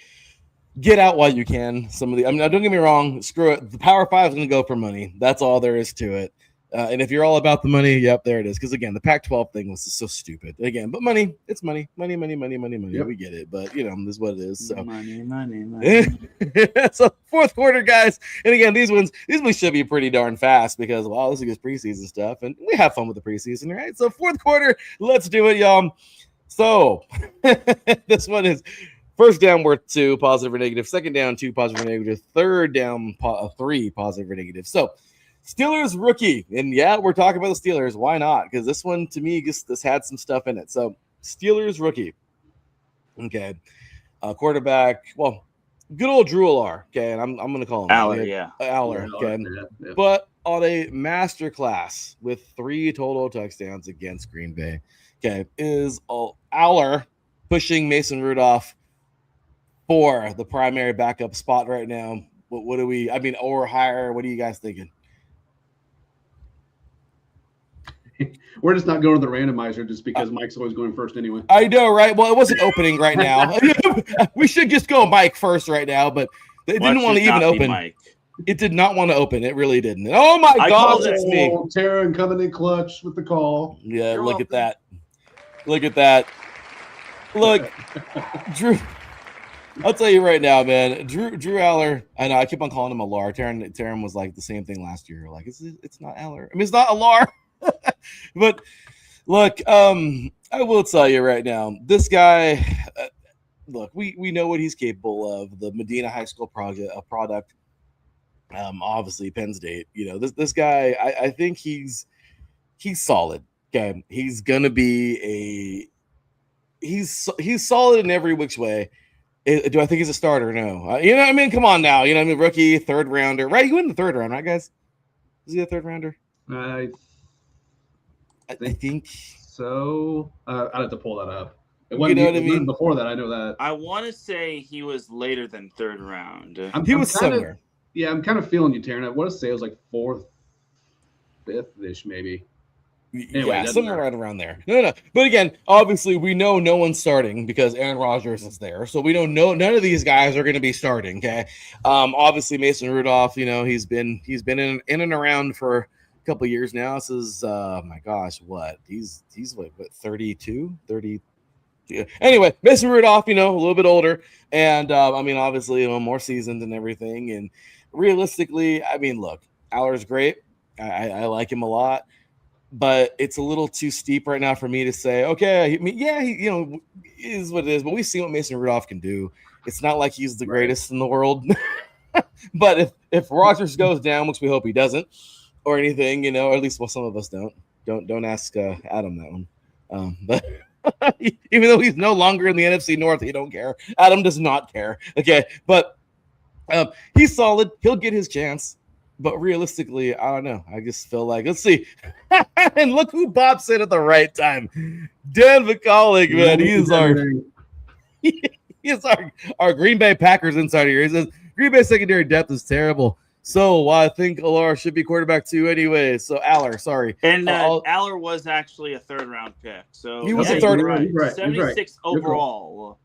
get out while you can. Don't get me wrong. Screw it. The Power 5 is going to go for money. That's all there is to it. And if you're all about the money, yep, there it is. Because again, the Pac-12 thing was just so stupid. Again, but money, it's money. Money. Yep. We get it, but this is what it is. So money. So fourth quarter, guys. And again, these ones should be pretty darn fast because this is just preseason stuff, and we have fun with the preseason, right? So fourth quarter, let's do it, y'all. So this one is. First down, worth 2, positive or negative. Second down, 2, positive or negative. Third down, 3, positive or negative. So, Steelers rookie. And yeah, we're talking about the Steelers. Why not? Because this one, to me, this had some stuff in it. So, Steelers rookie. Okay. Quarterback. Well, good old Drew Aller. Okay. And I'm going to call him Aller. Yeah. Aller. Okay. Yeah. But on a master class with 3 total touchdowns against Green Bay. Okay. Is Aller pushing Mason Rudolph for the primary backup spot right now? What do we? Or higher? What are you guys thinking? We're just not going to the randomizer just because Mike's always going first anyway. I know, right? Well, it wasn't opening right now. We should just go Mike first right now, but they didn't want to even open. Mike. It did not want to open. It really didn't. Oh my gosh, it's me. Teran coming in clutch with the call. Yeah, look at that. Look at that. Look, Drew. I'll tell you right now, man. Drew Aller. I know I keep on calling him Aller. Teran was like the same thing last year. Like it's not Aller. It's not Aller. But look, I will tell you right now, this guy. look, we know what he's capable of. The Medina High School product. Obviously Penn State. This guy. I think he's solid. Okay, he's gonna be he's solid in every which way. Do I think he's a starter? No. You know what I mean? Come on now. You know what I mean? Rookie, third rounder. Right? You win the third round, right, guys? Is he a third rounder? I I think so. I'd have to pull that up. It You wasn't, know what I it wasn't mean? before that. I know that. I want to say he was later than third round. He was kind of- somewhere. Yeah, I'm kind of feeling you, Teran. I want to say it was like fourth, fifth-ish, maybe. Anyway, Yeah, doesn't somewhere matter. right around there. No. But again, obviously, we know no one's starting because Aaron Rodgers is there. So we don't know none of these guys are going to be starting. Okay. Obviously, Mason Rudolph, he's been in and around for a couple years now. This is my gosh, what? He's what 32, 30. Yeah. Anyway, Mason Rudolph, a little bit older, and obviously, more seasoned and everything. And realistically, look, Aller's great. I like him a lot, but it's a little too steep right now for me to say, okay, he is what it is. But we've seen what Mason Rudolph can do. It's not like he's the greatest in the world, but if Rodgers goes down, which we hope he doesn't, or anything, or at least some of us don't ask Adam that one, but. Even though he's no longer in the NFC North, he don't care. Adam does not care. Okay, but he's solid. He'll get his chance. But realistically, I don't know. I just feel like, let's see. And look who pops in at the right time. Dan McCullough, man. He is our Green Bay Packers insider here. He says Green Bay secondary depth is terrible. So I think Alar should be quarterback 2 anyway. So Aller, sorry. And Aller was actually a third round pick. So he was a third round. Right. 76 overall.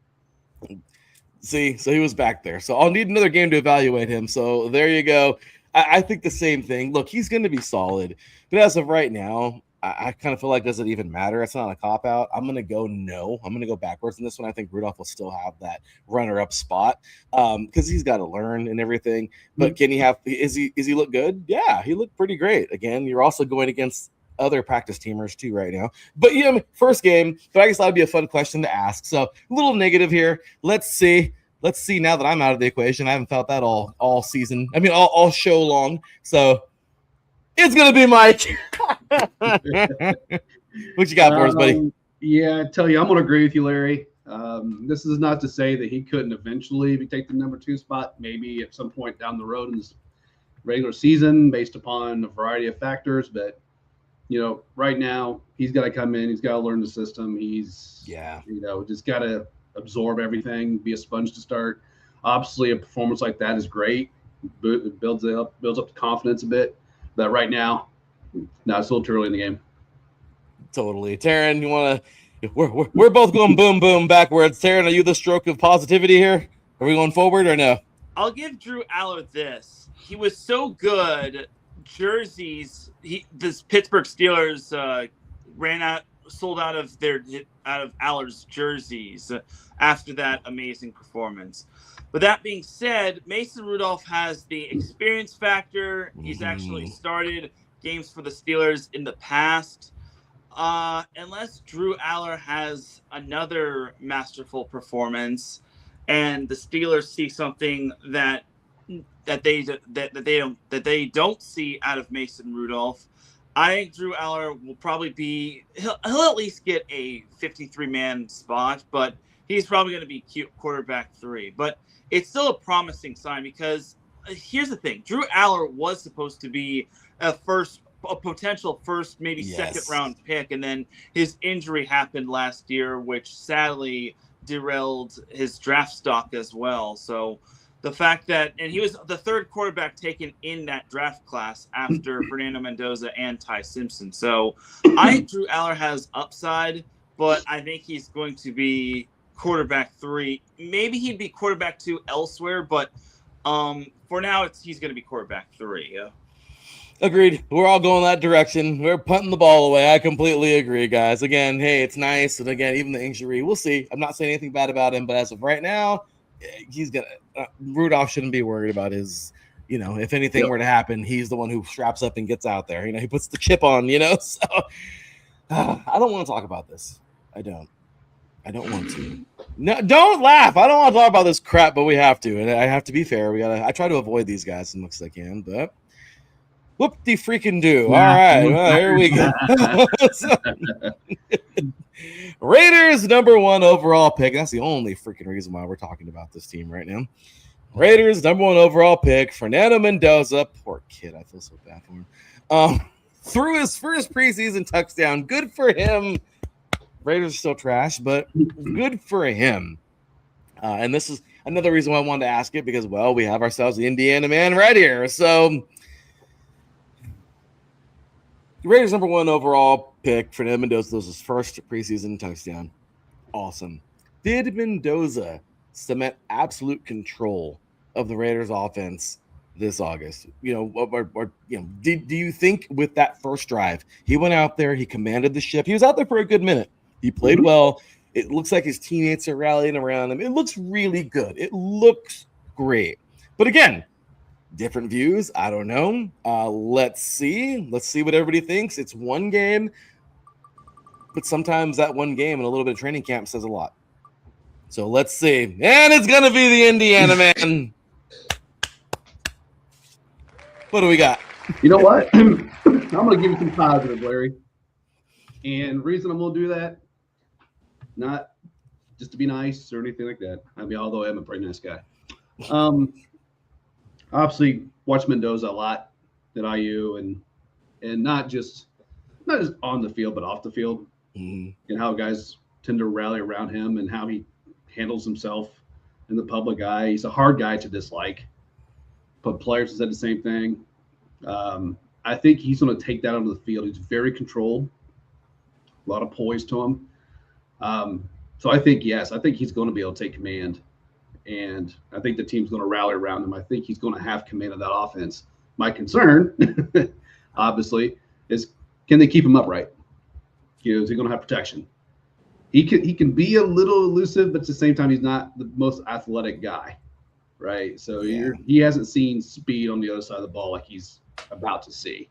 See, so he was back there. So I'll need another game to evaluate him. So there you go. I think the same thing. Look, he's going to be solid. But as of right now, I kind of feel like, does it even matter? It's not a cop-out. I'm going to go no. I'm going to go backwards in this one. I think Rudolph will still have that runner-up spot because he's got to learn and everything. But can he have – is he look good? Yeah, he looked pretty great. Again, you're also going against other practice teamers too right now. But, first game, but I guess that would be a fun question to ask. So a little negative here. Let's see now that I'm out of the equation. I haven't felt that all season. All show long. So it's going to be Mike. What you got for us, buddy? Yeah, I tell you, I'm going to agree with you, Larry. This is not to say that he couldn't eventually take the number 2 spot, maybe at some point down the road in this regular season based upon a variety of factors. But, right now he's got to come in. He's got to learn the system. He's, just got to absorb everything, be a sponge to start. Obviously, a performance like that is great. It builds up the confidence a bit. But right now, no, it's a little too early in the game. Totally. Teran, you want to – we're both going boom, boom backwards. Teran, are you the stroke of positivity here? Are we going forward or no? I'll give Drew Aller this. He was so good. Jerseys, this Pittsburgh Steelers sold out of Aller's jerseys after that amazing performance. But that being said, Mason Rudolph has the experience factor. He's actually started games for the Steelers in the past. Unless Drew Aller has another masterful performance and the Steelers see something that they don't see out of Mason Rudolph, I think Drew Aller will probably he'll at least get a 53-man spot, but he's probably going to be quarterback 3. But it's still a promising sign because here's the thing. Drew Aller was supposed to be a potential first, maybe second round pick. And then his injury happened last year, which sadly derailed his draft stock as well. So the fact that, and he was the third quarterback taken in that draft class after Fernando Mendoza and Ty Simpson. So I think Drew Aller has upside, but I think he's going to be quarterback 3. Maybe he'd be quarterback 2 elsewhere, but for now he's going to be quarterback 3. Yeah. Agreed. We're all going that direction. We're punting the ball away. I completely agree, guys. Again, hey, it's nice. And again, even the injury, we'll see. I'm not saying anything bad about him, but as of right now, he's going to Rudolph shouldn't be worried about his, if anything were to happen, he's the one who straps up and gets out there. He puts the chip on, so I don't want to talk about this. I don't want to. No, don't laugh. I don't want to talk about this crap, but we have to, and I have to be fair. I try to avoid these guys as much as I can, but whoop-de freaking do. All right, well, here we go. So, Raiders #1 overall pick. That's the only freaking reason why we're talking about this team right now. Raiders #1 overall pick, Fernando Mendoza. Poor kid, I feel so bad for him. Threw his first preseason touchdown. Good for him. Raiders are still trash, but good for him. And this is another reason why I wanted to ask it because, well, we have ourselves the Indiana man right here. So, Raiders #1 overall pick, Fernando Mendoza was his first preseason touchdown. Awesome. Did Mendoza cement absolute control of the Raiders offense this August? Do you think with that first drive, he went out there, he commanded the ship, he was out there for a good minute. He played well. It looks like his teammates are rallying around him. It looks really good. It looks great. But again, different views. I don't know. Let's see. Let's see what everybody thinks. It's one game, but sometimes that one game and a little bit of training camp says a lot. So let's see. And it's going to be the Indiana man. What do we got? You know what? I'm going to give you some positive, Larry. And the reason I'm going to do that, not just to be nice or anything like that. I mean, although I'm a pretty nice guy. Obviously, watch Mendoza a lot at IU, and not just on the field, but off the field, and how guys tend to rally around him and how he handles himself in the public eye. He's a hard guy to dislike, but players have said the same thing. I think he's going to take that onto the field. He's very controlled, a lot of poise to him. So I think, yes, I think he's going to be able to take command. And I think the team's going to rally around him. I think he's going to have command of that offense. My concern, obviously, is can they keep him upright? Is he going to have protection? He can be a little elusive, but at the same time, he's not the most athletic guy, right? So he hasn't seen speed on the other side of the ball like he's about to see.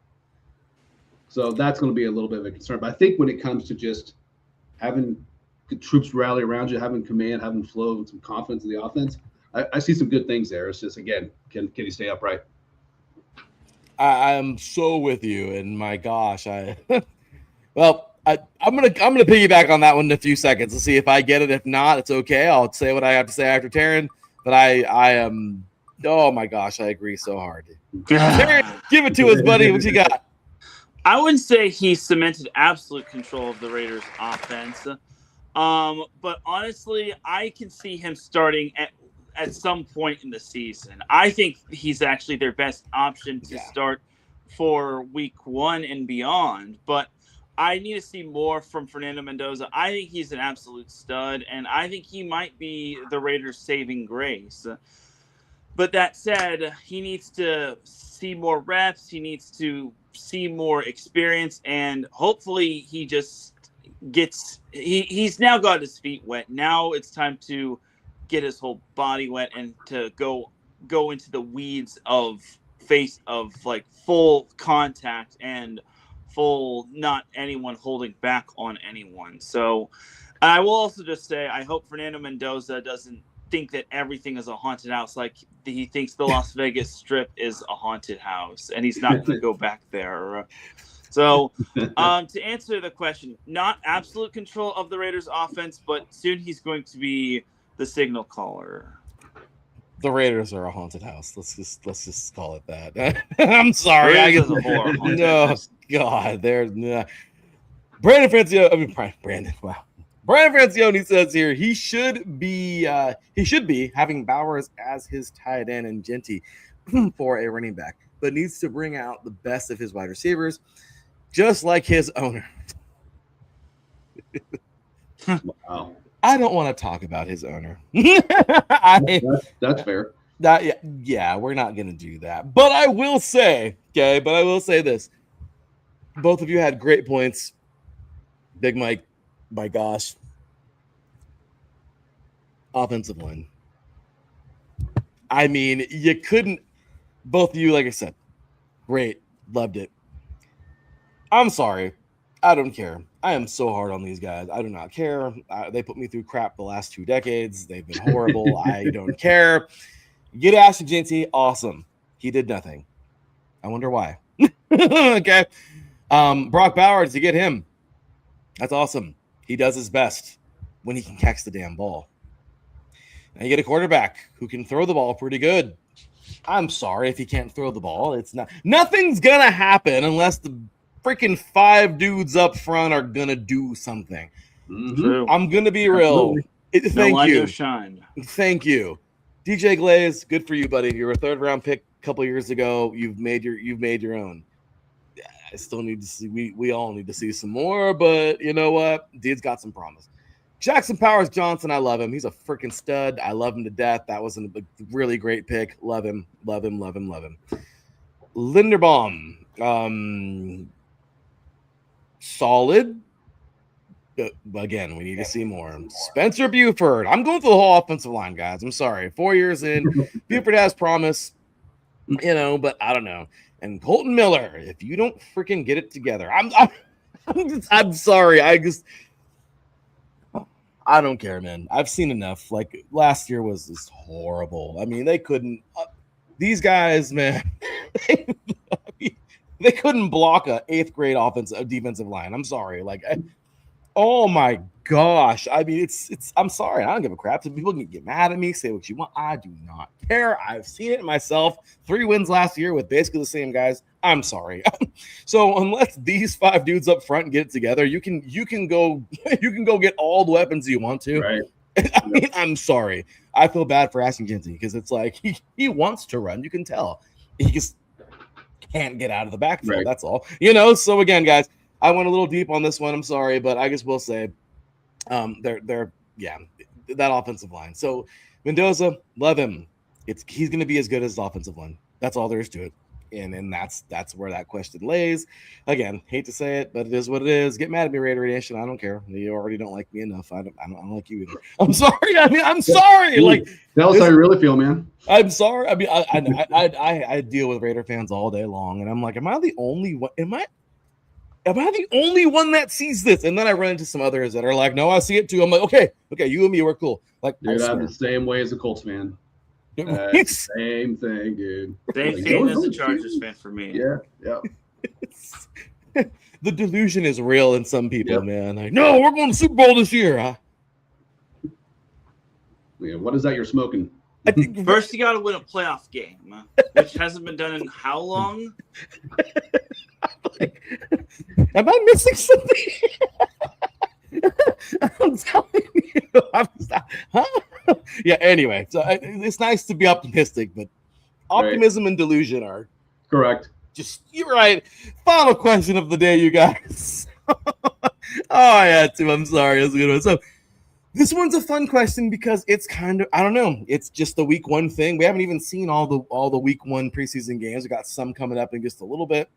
So that's going to be a little bit of a concern. But I think when it comes to just having the troops rally around you, having command, having flow, and some confidence in the offense, I see some good things there. It's just, again, can he stay upright? I'm so with you, and my gosh, I'm gonna piggyback on that one in a few seconds. Let's see if I get it. If not, it's okay. I'll say what I have to say after Teran. But I am. Oh my gosh, I agree so hard. Teran, give it to us, buddy. What you got? I wouldn't say he cemented absolute control of the Raiders' offense. But honestly, I can see him starting at some point in the season. I think he's actually their best option to start for week 1 and beyond. But I need to see more from Fernando Mendoza. I think he's an absolute stud, and I think he might be the Raiders' saving grace. But that said, he needs to see more reps. He needs to see more experience, and hopefully he just he's now got his feet wet. Now it's time to get his whole body wet and to go into the weeds of like full contact and full not anyone holding back on anyone. So I will also just say I hope Fernando Mendoza doesn't think that everything is a haunted house, like he thinks the Las Vegas Strip is a haunted house and he's not going to go back there. So to answer the question, not absolute control of the Raiders offense, but soon he's going to be the signal caller. The Raiders are a haunted house. Let's just call it that. I'm sorry. God, there's Brandon Francione. Wow. Brandon Francione says here he should be having Bowers as his tight end and Genty for a running back, but needs to bring out the best of his wide receivers, just like his owner. Wow. I don't want to talk about his owner. That's fair. We're not going to do that. But I will say this. Both of you had great points. Big Mike, my gosh. Offensive line. I mean, you couldn't, both of you, like I said, great. Loved it. I'm sorry. I don't care. I am so hard on these guys. I do not care. They put me through crap the last 2 decades. They've been horrible. I don't care. Get Ashton Genty. Awesome. He did nothing. I wonder why. Okay. Brock Bowers, to get him. That's awesome. He does his best when he can catch the damn ball. Now you get a quarterback who can throw the ball pretty good. I'm sorry if he can't throw the ball. It's not. Nothing's gonna happen unless the freaking 5 dudes up front are gonna do something. True. I'm gonna be real. No Thank light, you. no shine. Thank you. DJ Glaze, good for you, buddy. You're a 3rd round pick a couple years ago. You've made your own. I still need to see. We all need to see some more, but you know what? Dude's got some promise. Jackson Powers Johnson, I love him. He's a freaking stud. I love him to death. That was a really great pick. Love him. Love him. Love him. Love him. Linderbaum, solid. But again, we need to see more. Spencer Buford. I'm going through the whole offensive line, guys. I'm sorry. 4 years in, Buford has promise, but I don't know. And Colton Miller, if you don't freaking get it together, I'm sorry. I don't care, man. I've seen enough. Like last year was just horrible. I mean, they couldn't. These guys, man, they couldn't block a 8th grade defensive line. I'm sorry. Like, oh my gosh. I mean, it's. I'm sorry. I don't give a crap. So people can get mad at me, say what you want. I do not care. I've seen it myself. 3 wins last year with basically the same guys. I'm sorry. So unless these 5 dudes up front get it together, you can go get all the weapons you want to. Right. I mean, I'm sorry. I feel bad for Ashton Genty because it's like he wants to run. You can tell. He just can't get out of the backfield. Right. That's all. So again, guys, I went a little deep on this one. I'm sorry, but I just will say that offensive line. So Mendoza, love him. He's going to be as good as his offensive line. That's all there is to it. And that's where that question lays. Again, hate to say it, but it is what it is. Get mad at me, Raider Nation. I don't care. You already don't like me enough. I don't like you either. I'm sorry. I mean, I'm sorry. Like, tell us how you really feel, man. I'm sorry. I mean, I deal with Raider fans all day long, and I'm like, am I the only one? Am I the only one that sees this? And then I run into some others that are like, no, I see it too. I'm like, okay, you and me, we're cool. Like, Dude, I'm the same way as a Colts fan. Same thing, dude. Same thing as a Chargers fan for me. Yeah. The delusion is real in some people, man. Like, no, we're going to Super Bowl this year. Huh? Yeah, what is that you're smoking? I think First, you got to win a playoff game, which hasn't been done in how long? Like, am I missing something? I'm telling you. Yeah, anyway. So it's nice to be optimistic, but optimism and delusion are correct. You're right. Final question of the day, you guys. I had to. I'm sorry. That's a good one. So this one's a fun question because it's kind of, I don't know. It's just the week 1 thing. We haven't even seen all the week 1 preseason games. We got some coming up in just a little bit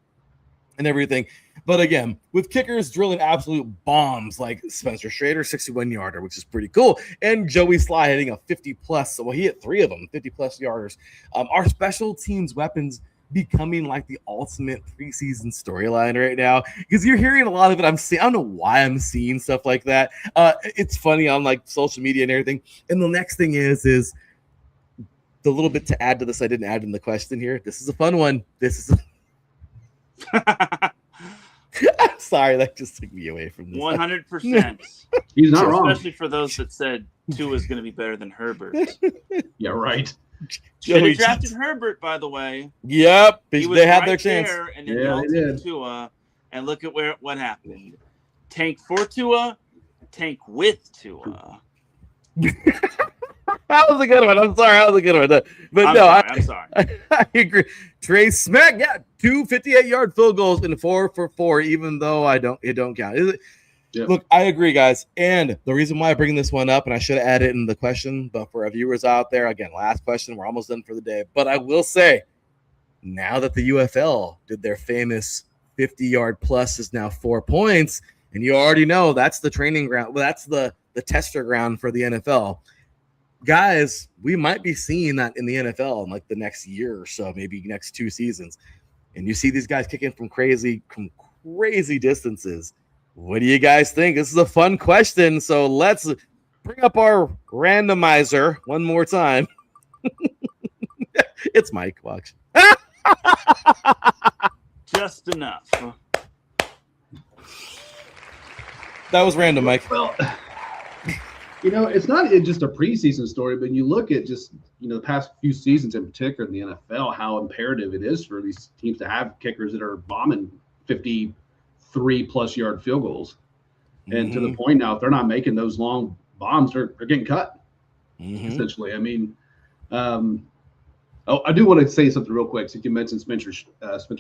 and everything. But again, with kickers drilling absolute bombs like Spencer Schrader, 61-yarder, which is pretty cool. And Joey Sly hitting a 50-plus. Well, he hit 3 of them, 50-plus yarders. Our special teams weapons becoming like the ultimate preseason storyline right now because you're hearing a lot of it. I don't know why I'm seeing stuff like that. It's funny on like social media and everything. And the next thing is the little bit to add to this. I didn't add in the question here. This is a fun one. I'm sorry, that just took me away from this. 100%. He's not wrong. Especially for those that said Tua is going to be better than Herbert. Yeah, right. Should have drafted Herbert, by the way. Yep, He was they had right their chance. there, and then Yeah, y'all they took did. Tua, and look at what happened. Tank for Tua, tank with Tua. That was a good one. I'm sorry, that was a good one. But I'm sorry. I agree. Trey Smack, 2 58-yard field goals and 4 for 4, even though it don't count. Is it? Yep. Look, I agree, guys. And the reason why I bring this one up, and I should have added it in the question, but for our viewers out there, again, last question, we're almost done for the day. But I will say, now that the UFL did their famous 50-yard plus is now 4 points, and you already know that's the training ground. Well, that's the tester ground for the NFL. Guys, we might be seeing that in the NFL in like the next year or so, maybe next 2 seasons. And you see these guys kicking from crazy distances. What do you guys think? This is a fun question. So let's bring up our randomizer one more time. It's Mike. Watch. Just enough. That was random, Mike. Well, it's not just a preseason story, but you look at just, the past few seasons in particular in the NFL, how imperative it is for these teams to have kickers that are bombing 53-plus yard field goals. And to the point now, if they're not making those long bombs, they're getting cut, essentially. I mean, I do want to say something real quick. Since you mentioned Spencer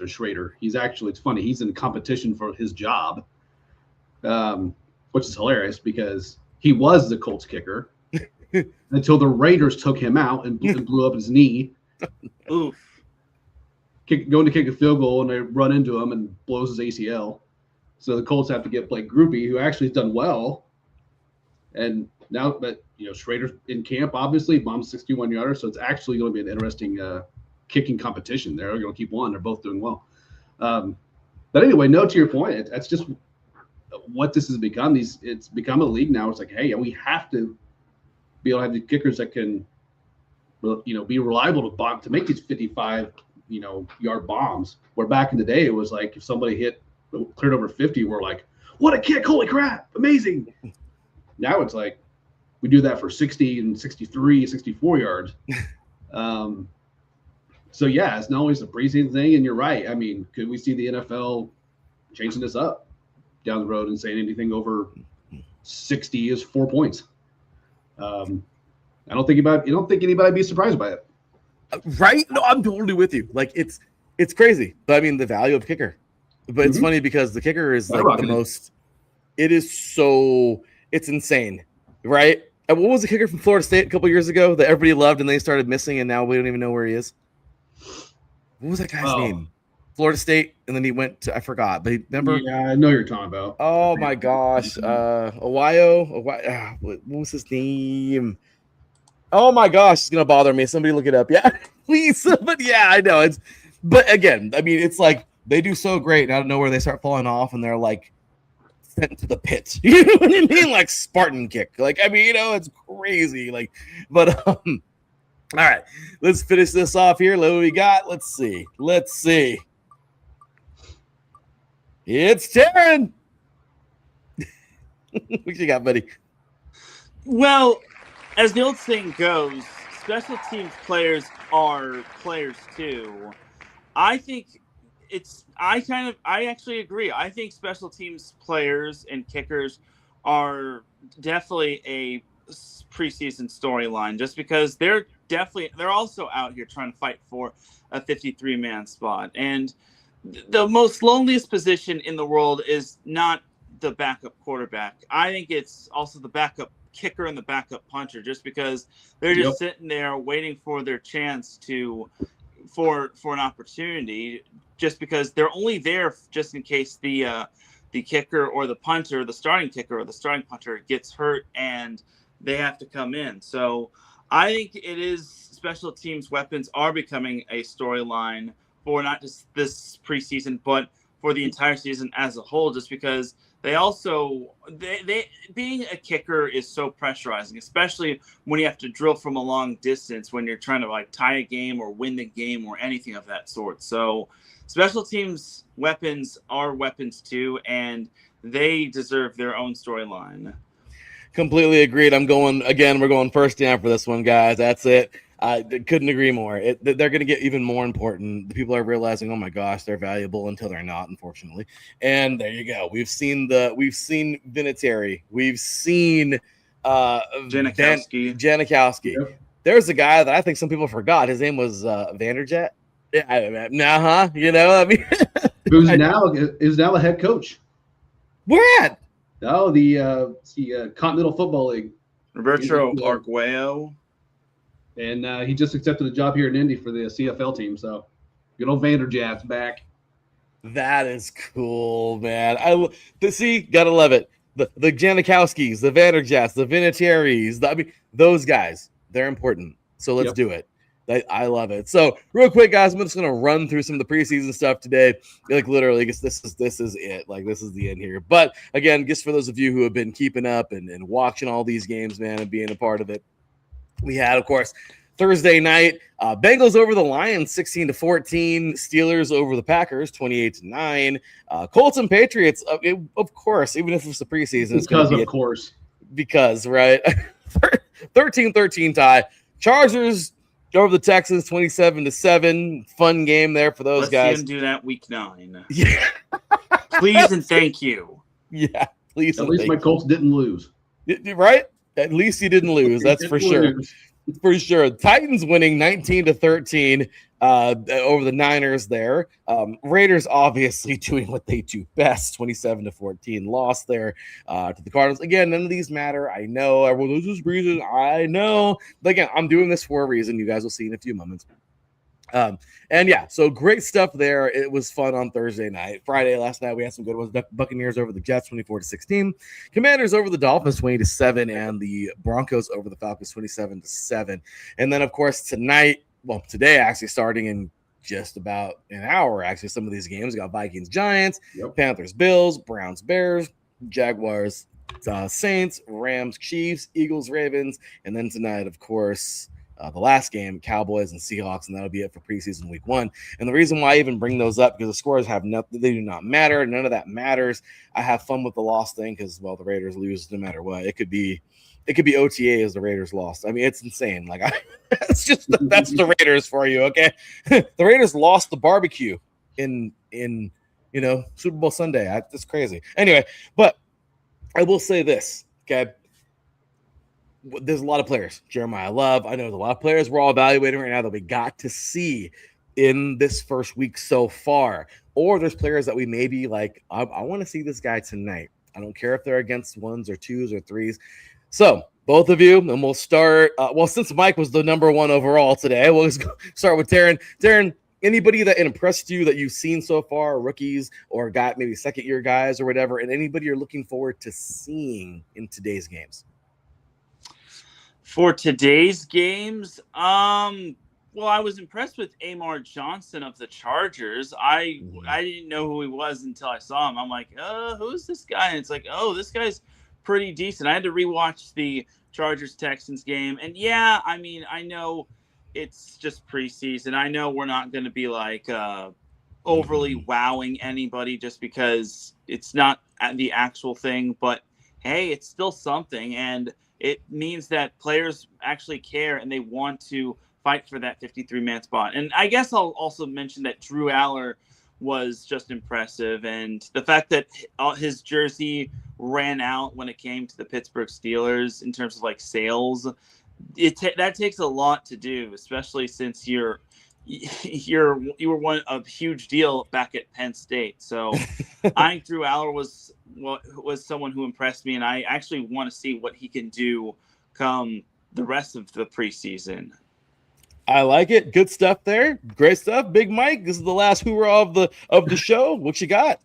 Schrader, it's funny. He's in competition for his job, which is hilarious because he was the Colts kicker until the Raiders took him out and blew up his knee. Oof. Going to kick a field goal, and they run into him and blows his ACL. So the Colts have to get Blake Groupie, who actually has done well. And now, but Schrader's in camp, obviously, bombed 61-yarder, so it's actually going to be an interesting kicking competition there. They're going to keep one. They're both doing well. But anyway, to your point, that's just what this has become. It's become a league now. It's like, hey, we have to be able to have the kickers that can, be reliable to make these 55-yard bombs. Where back in the day, it was like if somebody cleared over 50, we're like, what a kick! Holy crap! Amazing. Now it's like we do that for 60 and 63, 64 yards. So yeah, it's not always a preseason thing. And you're right. I mean, could we see the NFL changing this up down the road and saying anything over 60 is 4 points? I don't think anybody would be surprised by it. Right? No, I'm totally with you. Like it's crazy. But I mean, the value of kicker. But it's funny because the kicker is like the most. It is so. It's insane, right? And what was the kicker from Florida State a couple years ago that everybody loved and they started missing and now we don't even know where he is? What was that guy's name? Florida State, and then he went to, I forgot, but remember? Yeah, I know you're talking about. Oh my gosh, Ohio. What was his name? Oh my gosh, it's gonna bother me. Somebody look it up. Yeah, please. But yeah, I know it's. But again, I mean, it's like they do so great, and I don't know where they start falling off, and they're like sent to the pit. You know what I mean? Like Spartan kick. Like I mean, it's crazy. Like, but all right, let's finish this off here. What we got? Let's see. It's Teran. What you got, buddy? Well, as the old saying goes, special teams players are players too. I actually agree. I think special teams players and kickers are definitely a preseason storyline just because they're also out here trying to fight for a 53-man spot. And the most loneliest position in the world is not the backup quarterback. I think it's also the backup kicker and the backup punter, just because they're just sitting there waiting for their chance for an opportunity, just because they're only there just in case the kicker or the punter, the starting kicker or the starting punter gets hurt and they have to come in. So I think it is special teams weapons are becoming a storyline for not just this preseason, but for the entire season as a whole, just because they being a kicker is so pressurizing, especially when you have to drill from a long distance when you're trying to like tie a game or win the game or anything of that sort. So special teams weapons are weapons too, and they deserve their own storyline. Completely agreed. We're going first down for this one, guys. That's it. I couldn't agree more. They're going to get even more important. The people are realizing, oh my gosh, they're valuable until they're not, unfortunately. And there you go. We've seen Vinatieri. We've seen Janikowski. Yep. There's a guy that I think some people forgot. His name was Vanderjagt. Yeah, you know, I mean, who's now a head coach. Where at? Oh, the Continental Football League. Roberto Arguello. And he just accepted a job here in Indy for the CFL team. So, good old Vanderjagt's back. That is cool, man. Gotta love it. The Janikowskis, the Vanderjagts, the Vinatieris. Those guys, they're important. So let's do it. I love it. So real quick, guys, I'm just gonna run through some of the preseason stuff today. Like literally, because this is it. Like this is the end here. But again, just for those of you who have been keeping up and watching all these games, man, and being a part of it, we had, of course, Thursday night, Bengals over the Lions 16-14, Steelers over the Packers 28-9, Colts and Patriots, of course, even if it's the preseason, it's going to be of course. Because, right, 13-13 tie. Chargers over the Texans 27-7. Fun game there for those guys. Let's see him do that week 9. Yeah. Please and thank you. Yeah, please. At least my Colts didn't lose. Right? At least you didn't lose. That's for sure. For sure. Titans winning 19-13 over the Niners there. Raiders obviously doing what they do best, 27-14 loss there to the Cardinals. Again, none of these matter. I know everyone loses reason. I know. But again, I'm doing this for a reason. You guys will see in a few moments. And yeah, so great stuff there. It was fun on Thursday night. Friday last night we had some good ones. Buccaneers over the Jets 24-16, Commanders over the Dolphins 20-7, and the Broncos over the Falcons 27-7. And then of course today actually starting in just about an hour, actually some of these games. We got Vikings Giants, Panthers Bills, Browns Bears, Jaguars Saints, Rams Chiefs, Eagles Ravens, and then tonight of course the last game, Cowboys and Seahawks, and that'll be it for preseason week 1. And the reason why I even bring those up, because the scores have nothing, they do not matter. None of that matters. I have fun with the loss thing because, well, the Raiders lose no matter what. It could be OTA as the Raiders lost. I mean, it's insane. Like, that's the Raiders for you, okay? The Raiders lost the barbecue in Super Bowl Sunday. That's crazy. Anyway, but I will say this, okay? There's a lot of players. Jeremiah Love. I know there's a lot of players we're all evaluating right now that we got to see in this first week so far. Or there's players that we may be like, I want to see this guy tonight. I don't care if they're against 1s or 2s or 3s. So both of you, and we'll start. Since Mike was the number 1 overall today, we'll just start with Teran. Teran, anybody that impressed you that you've seen so far, rookies or got maybe second-year guys or whatever, and anybody you're looking forward to seeing in today's games? For today's games, I was impressed with Amar Johnson of the Chargers. I didn't know who he was until I saw him. I'm like, who's this guy? And it's like, oh, this guy's pretty decent. I had to rewatch the Chargers-Texans game. And yeah, I mean, I know it's just preseason. I know we're not going to be like overly wowing anybody just because it's not the actual thing. But hey, it's still something. And it means that players actually care and they want to fight for that 53-man spot. And I guess I'll also mention that Drew Aller was just impressive. And the fact that his jersey ran out when it came to the Pittsburgh Steelers in terms of like sales, that takes a lot to do, especially since you were a huge deal back at Penn State. So I think Drew Aller was someone who impressed me, and I actually want to see what he can do come the rest of the preseason. I like it. Good stuff there. Great stuff. Big Mike, this is the last hoorah of the show. What you got?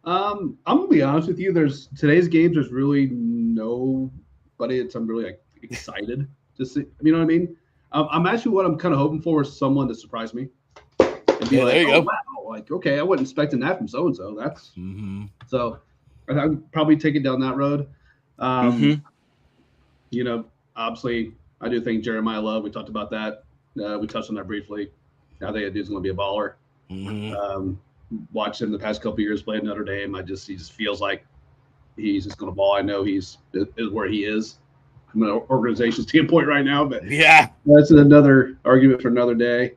I'm gonna be honest with you. Today's games. There's really nobody I'm really like excited to see. You know what I mean? I'm actually what I'm kind of hoping for is someone to surprise me and be like, "Oh wow!" Like, okay, I wasn't expecting that from so and so. That's so. I would probably take it down that road. Obviously, I do think Jeremiah Love. We talked about that. We touched on that briefly. I think that dude's going to be a baller. Watched him the past couple of years play at Notre Dame. He just feels like he's just going to ball. I know is where he is from an organization standpoint right now, but yeah, that's another argument for another day.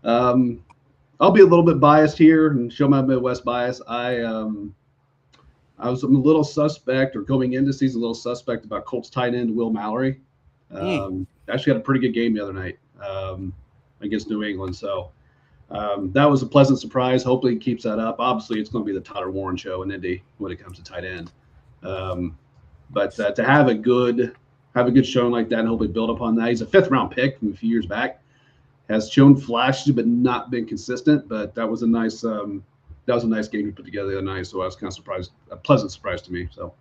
I'll be a little bit biased here and show my Midwest bias. I'm a little suspect, or going into season, a little suspect about Colts tight end Will Mallory. Actually had a pretty good game the other night against New England. So that was a pleasant surprise. Hopefully he keeps that up. Obviously, it's going to be the Tyler Warren show in Indy when it comes to tight end. But to have a good showing like that and hopefully build upon that. He's a 5th-round pick from a few years back. Has shown flashes but not been consistent. But that was a nice game he put together the other night. So I was kind of surprised, a pleasant surprise to me. So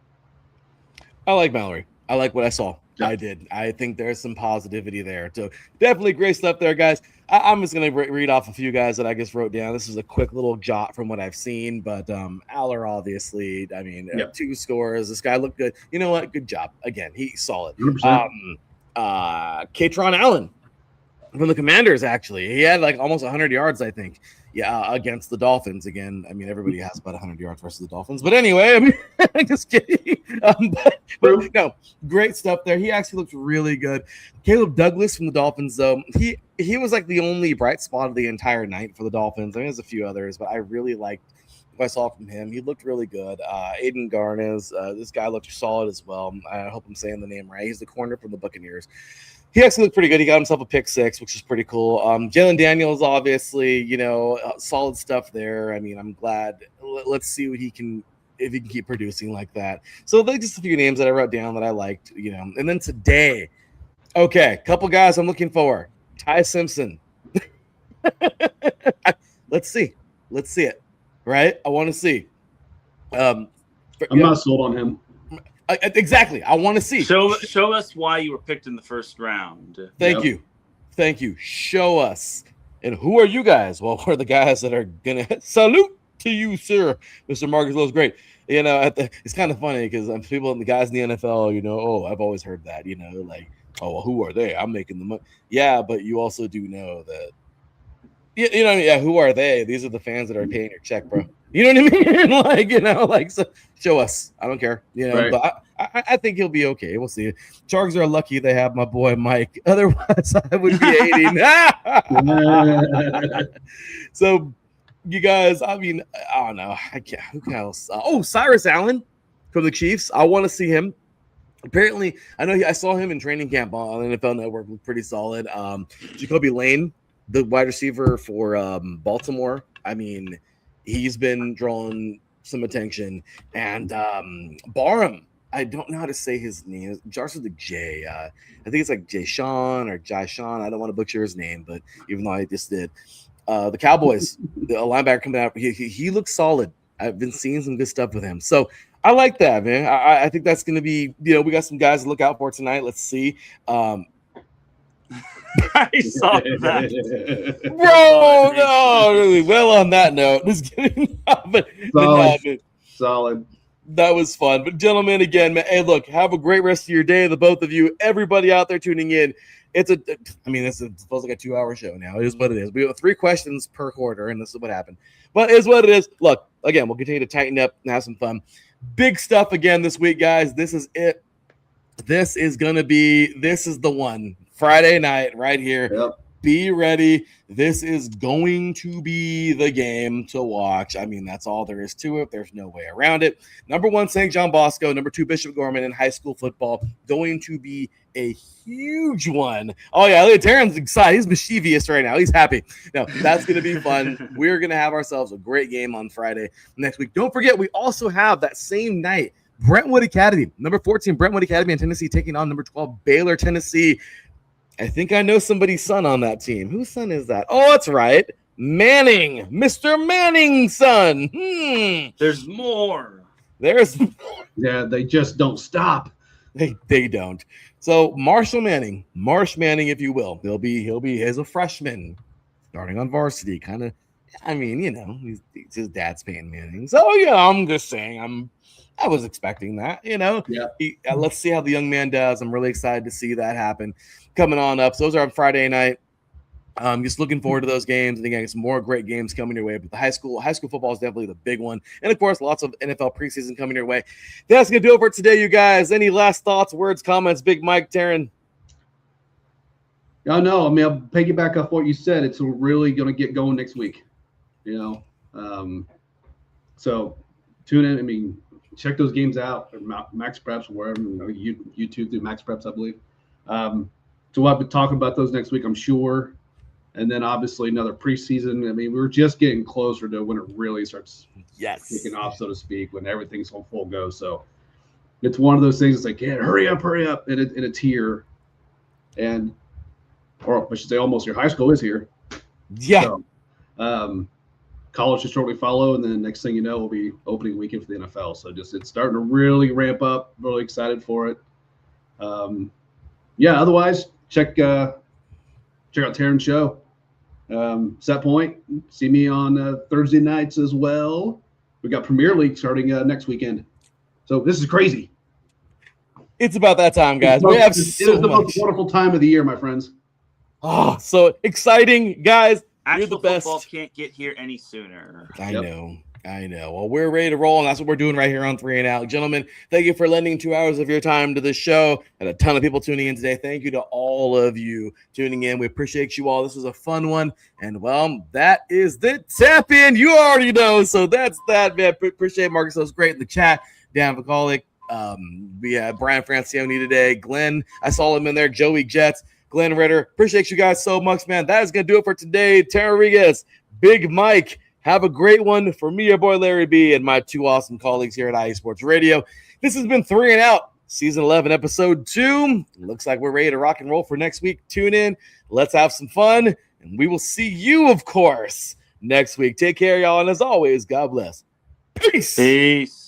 I like Mallory. I like what I saw. Yeah. I did. I think there's some positivity there. So definitely great stuff there, guys. I'm just going to read off a few guys that I just wrote down. This is a quick little jot from what I've seen, but Aller, obviously, I mean, Yeah. 2 scores. This guy looked good. You know what? Good job. Again, he's solid. 100%. Katron Allen from the Commanders, actually. He had like almost 100 yards, I think. Yeah, against the Dolphins. Again, I mean, everybody has about 100 yards versus the Dolphins. But anyway, I mean, just kidding. But no, great stuff there. He actually looked really good. Caleb Douglas from the Dolphins, though, he was like the only bright spot of the entire night for the Dolphins. I mean, there's a few others, but I really liked what I saw from him. He looked really good. Aiden Garnes, this guy looked solid as well. I hope I'm saying the name right. He's the corner from the Buccaneers. He actually looked pretty good. He got himself a pick 6, which is pretty cool. Jalen Daniels, obviously, solid stuff there. I mean, I'm glad. Let's see what if he can keep producing like that. So there's just a few names that I wrote down that I liked, And then today, okay, couple guys I'm looking for. Ty Simpson. Let's see it. Right? I want to see. I'm not sold on him. Exactly. I want to see. Show us why you were picked in the first round. Thank you. Show us. And who are you guys? Well, we're the guys that are gonna salute to you, sir. Mr. Marcus Lowe's great. It's kind of funny because people and the guys in the NFL, I've always heard that, like, oh, well, who are they? I'm making the money. Yeah, but you also do know that. Who are they? These are the fans that are paying your check, bro. You know what I mean? So show us. I don't care. Right. But I think he'll be okay. We'll see. Chargs are lucky they have my boy Mike. Otherwise, I would be hating. So, you guys, I mean, I don't know. I can't. Who else? Cyrus Allen from the Chiefs. I want to see him. Apparently, I saw him in training camp on NFL Network. Looked pretty solid. Jacoby Lane, the wide receiver for Baltimore. I mean, he's been drawing some attention. And Barham, I don't know how to say his name. It starts with a J. I think it's like Jay Sean or Jai Sean. I don't want to butcher his name, but even though I just did. The Cowboys, the linebacker coming out, he looks solid. I've been seeing some good stuff with him. So I like that, man. I think that's going to be, we got some guys to look out for tonight. Let's see. I saw that. Bro, no, really. Well, on that note, just kidding. Solid. That was fun. But gentlemen, again, man, hey, look, have a great rest of your day, the both of you, everybody out there tuning in. It's supposed like a 2-hour show now. It is what it is. We have 3 questions per quarter, and this is what happened. But it is what it is. Look, again, we'll continue to tighten up and have some fun. Big stuff again this week, guys. This is it. This is the one. Friday night right here. Yep. Be ready. This is going to be the game to watch. I mean, that's all there is to it. There's no way around it. Number 1, St. John Bosco. Number 2, Bishop Gorman in high school football. Going to be a huge one. Oh, yeah. Look at Teran's excited. He's mischievous right now. He's happy. No, that's going to be fun. We're going to have ourselves a great game on Friday next week. Don't forget, we also have that same night, Brentwood Academy. Number 14, Brentwood Academy in Tennessee taking on number 12, Baylor, Tennessee. I think I know somebody's son on that team. Whose son is that? Oh, that's right. Manning. Mr. Manning's son. There's more. Yeah, they just don't stop. They don't. So Marsh Manning, if you will. He'll be as a freshman, starting on varsity. Kind of, I mean, he's his dad's Peyton Manning. So yeah, I'm just saying, I was expecting that, Yeah. Let's see how the young man does. I'm really excited to see that happen coming on up. So those are on Friday night. Just looking forward to those games. And again, some more great games coming your way. But the high school football is definitely the big one. And of course, lots of NFL preseason coming your way. That's going to do it for today, you guys. Any last thoughts, words, comments, Big Mike, Teran? No, I mean, I'll piggyback off what you said. It's really going to get going next week, So tune in. I mean, check those games out. Or Max Preps, wherever. YouTube through Max Preps, I believe. So we'll have to talk about those next week, I'm sure. And then obviously another preseason. I mean, we're just getting closer to when it really starts kicking off, so to speak, when everything's on full go. So it's one of those things. It's like, yeah, hurry up. And it's here. Or I should say almost your high school is here. Yeah. So, college should shortly follow. And then next thing you know, will be opening weekend for the NFL. So it's starting to really ramp up. Really excited for it. Yeah, otherwise, check out Teran's show. Set Point. See me on Thursday nights as well. We got Premier League starting next weekend. So this is crazy. It's about that time, guys. We have It is so the much. most wonderful time of the year, my friends. Oh, so exciting, guys. You're Actual the best. football can't get here any sooner. I Yep. know. Well, we're ready to roll, and that's what we're doing right here on 3 and Out. Gentlemen, thank you for lending 2 hours of your time to the show. And a ton of people tuning in today. Thank you to all of you tuning in. We appreciate you all. This was a fun one. And, well, that is the tap in. You already know. So that's that, man. Appreciate Marcus. That was great in the chat. Dan Vicolic. We had Brian Francione today. Glenn, I saw him in there. Joey Jets. Glenn Ritter. Appreciate you guys so much, man. That is going to do it for today. Teran Rodriguez. Big Mike. Have a great one. For me, your boy Larry B, and my 2 awesome colleagues here at IE Sports Radio. This has been 3 and Out, Season 11, Episode 2. Looks like we're ready to rock and roll for next week. Tune in. Let's have some fun. And we will see you, of course, next week. Take care, y'all. And as always, God bless. Peace. Peace.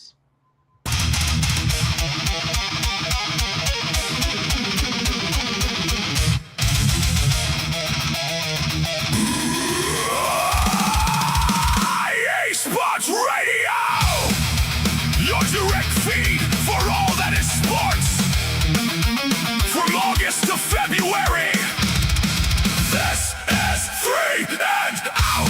EA Sports Radio! Your direct feed for all that is sports. From August to February, this is 3 and Out.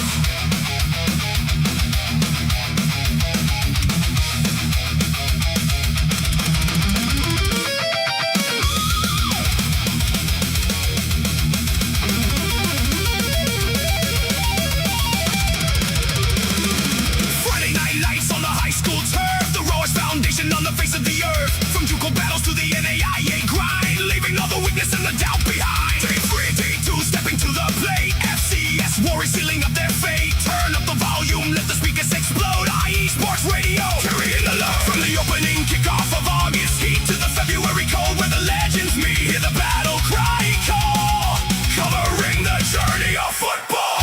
Friday night lights on the high school turf, the rawest foundation on the face of the earth. From JUCO battles to the NAIA grind, leaving all the weakness and the doubt behind. Day 3, day 2, stepping to the plate. FCS warriors sealing up their fate. Turn up the volume, let the speakers explode. IE Sports Radio, carrying the love. From the opening kickoff of August heat to the February cold where the legends meet. Hear the battle cry call, covering the journey of football.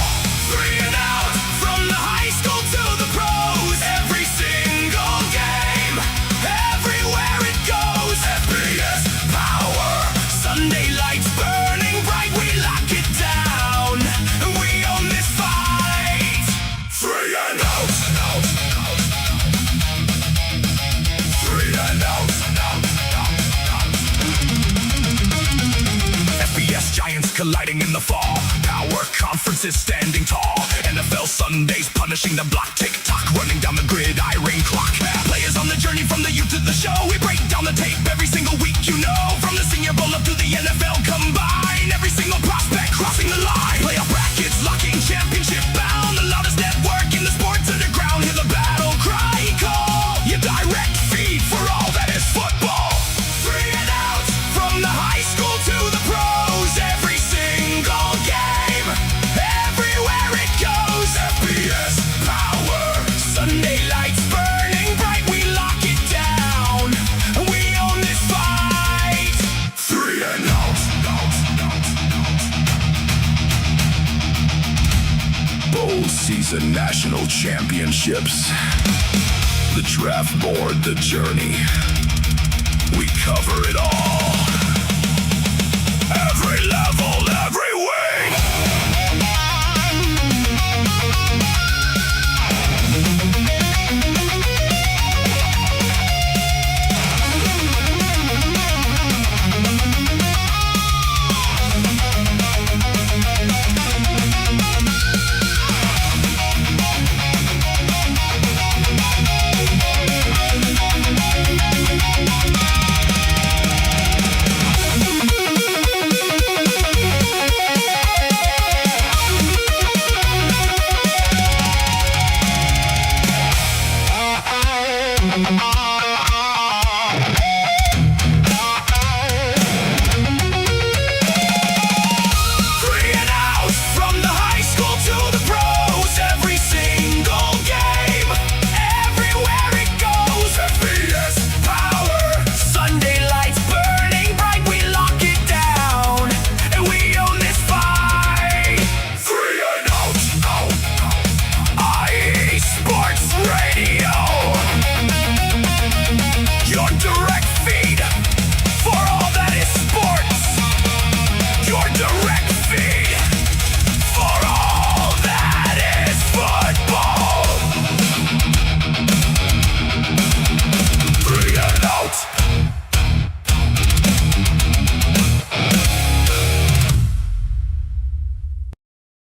3 and Out, from the high school to the pros. Every single game, everywhere it goes. FBS power, Sunday lights burning bright. We lock it down, and we own this fight. 3 and Out. 3 and Out. FBS giants colliding in the fall. Power conferences standing tall. NFL Sundays punishing the block. Tick-tock running down the gridiron clock. Players on the journey from the youth to the show. We break down the tape every single week, you know. From the Senior Bowl up to the NFL combine. Every single prospect crossing the line. Playoff brackets locking, championship bound. The loudest network in the sports underground. Hear the battle cry call. Your direct feed for all that is football. 3 and Out, from the high school to the pros. Every single game, everywhere it goes. FBS power, Sunday lights burning bright. We lock it down, and we own this fight. 3 and Out. Bowl season national championships. The draft board, the journey. We cover it all.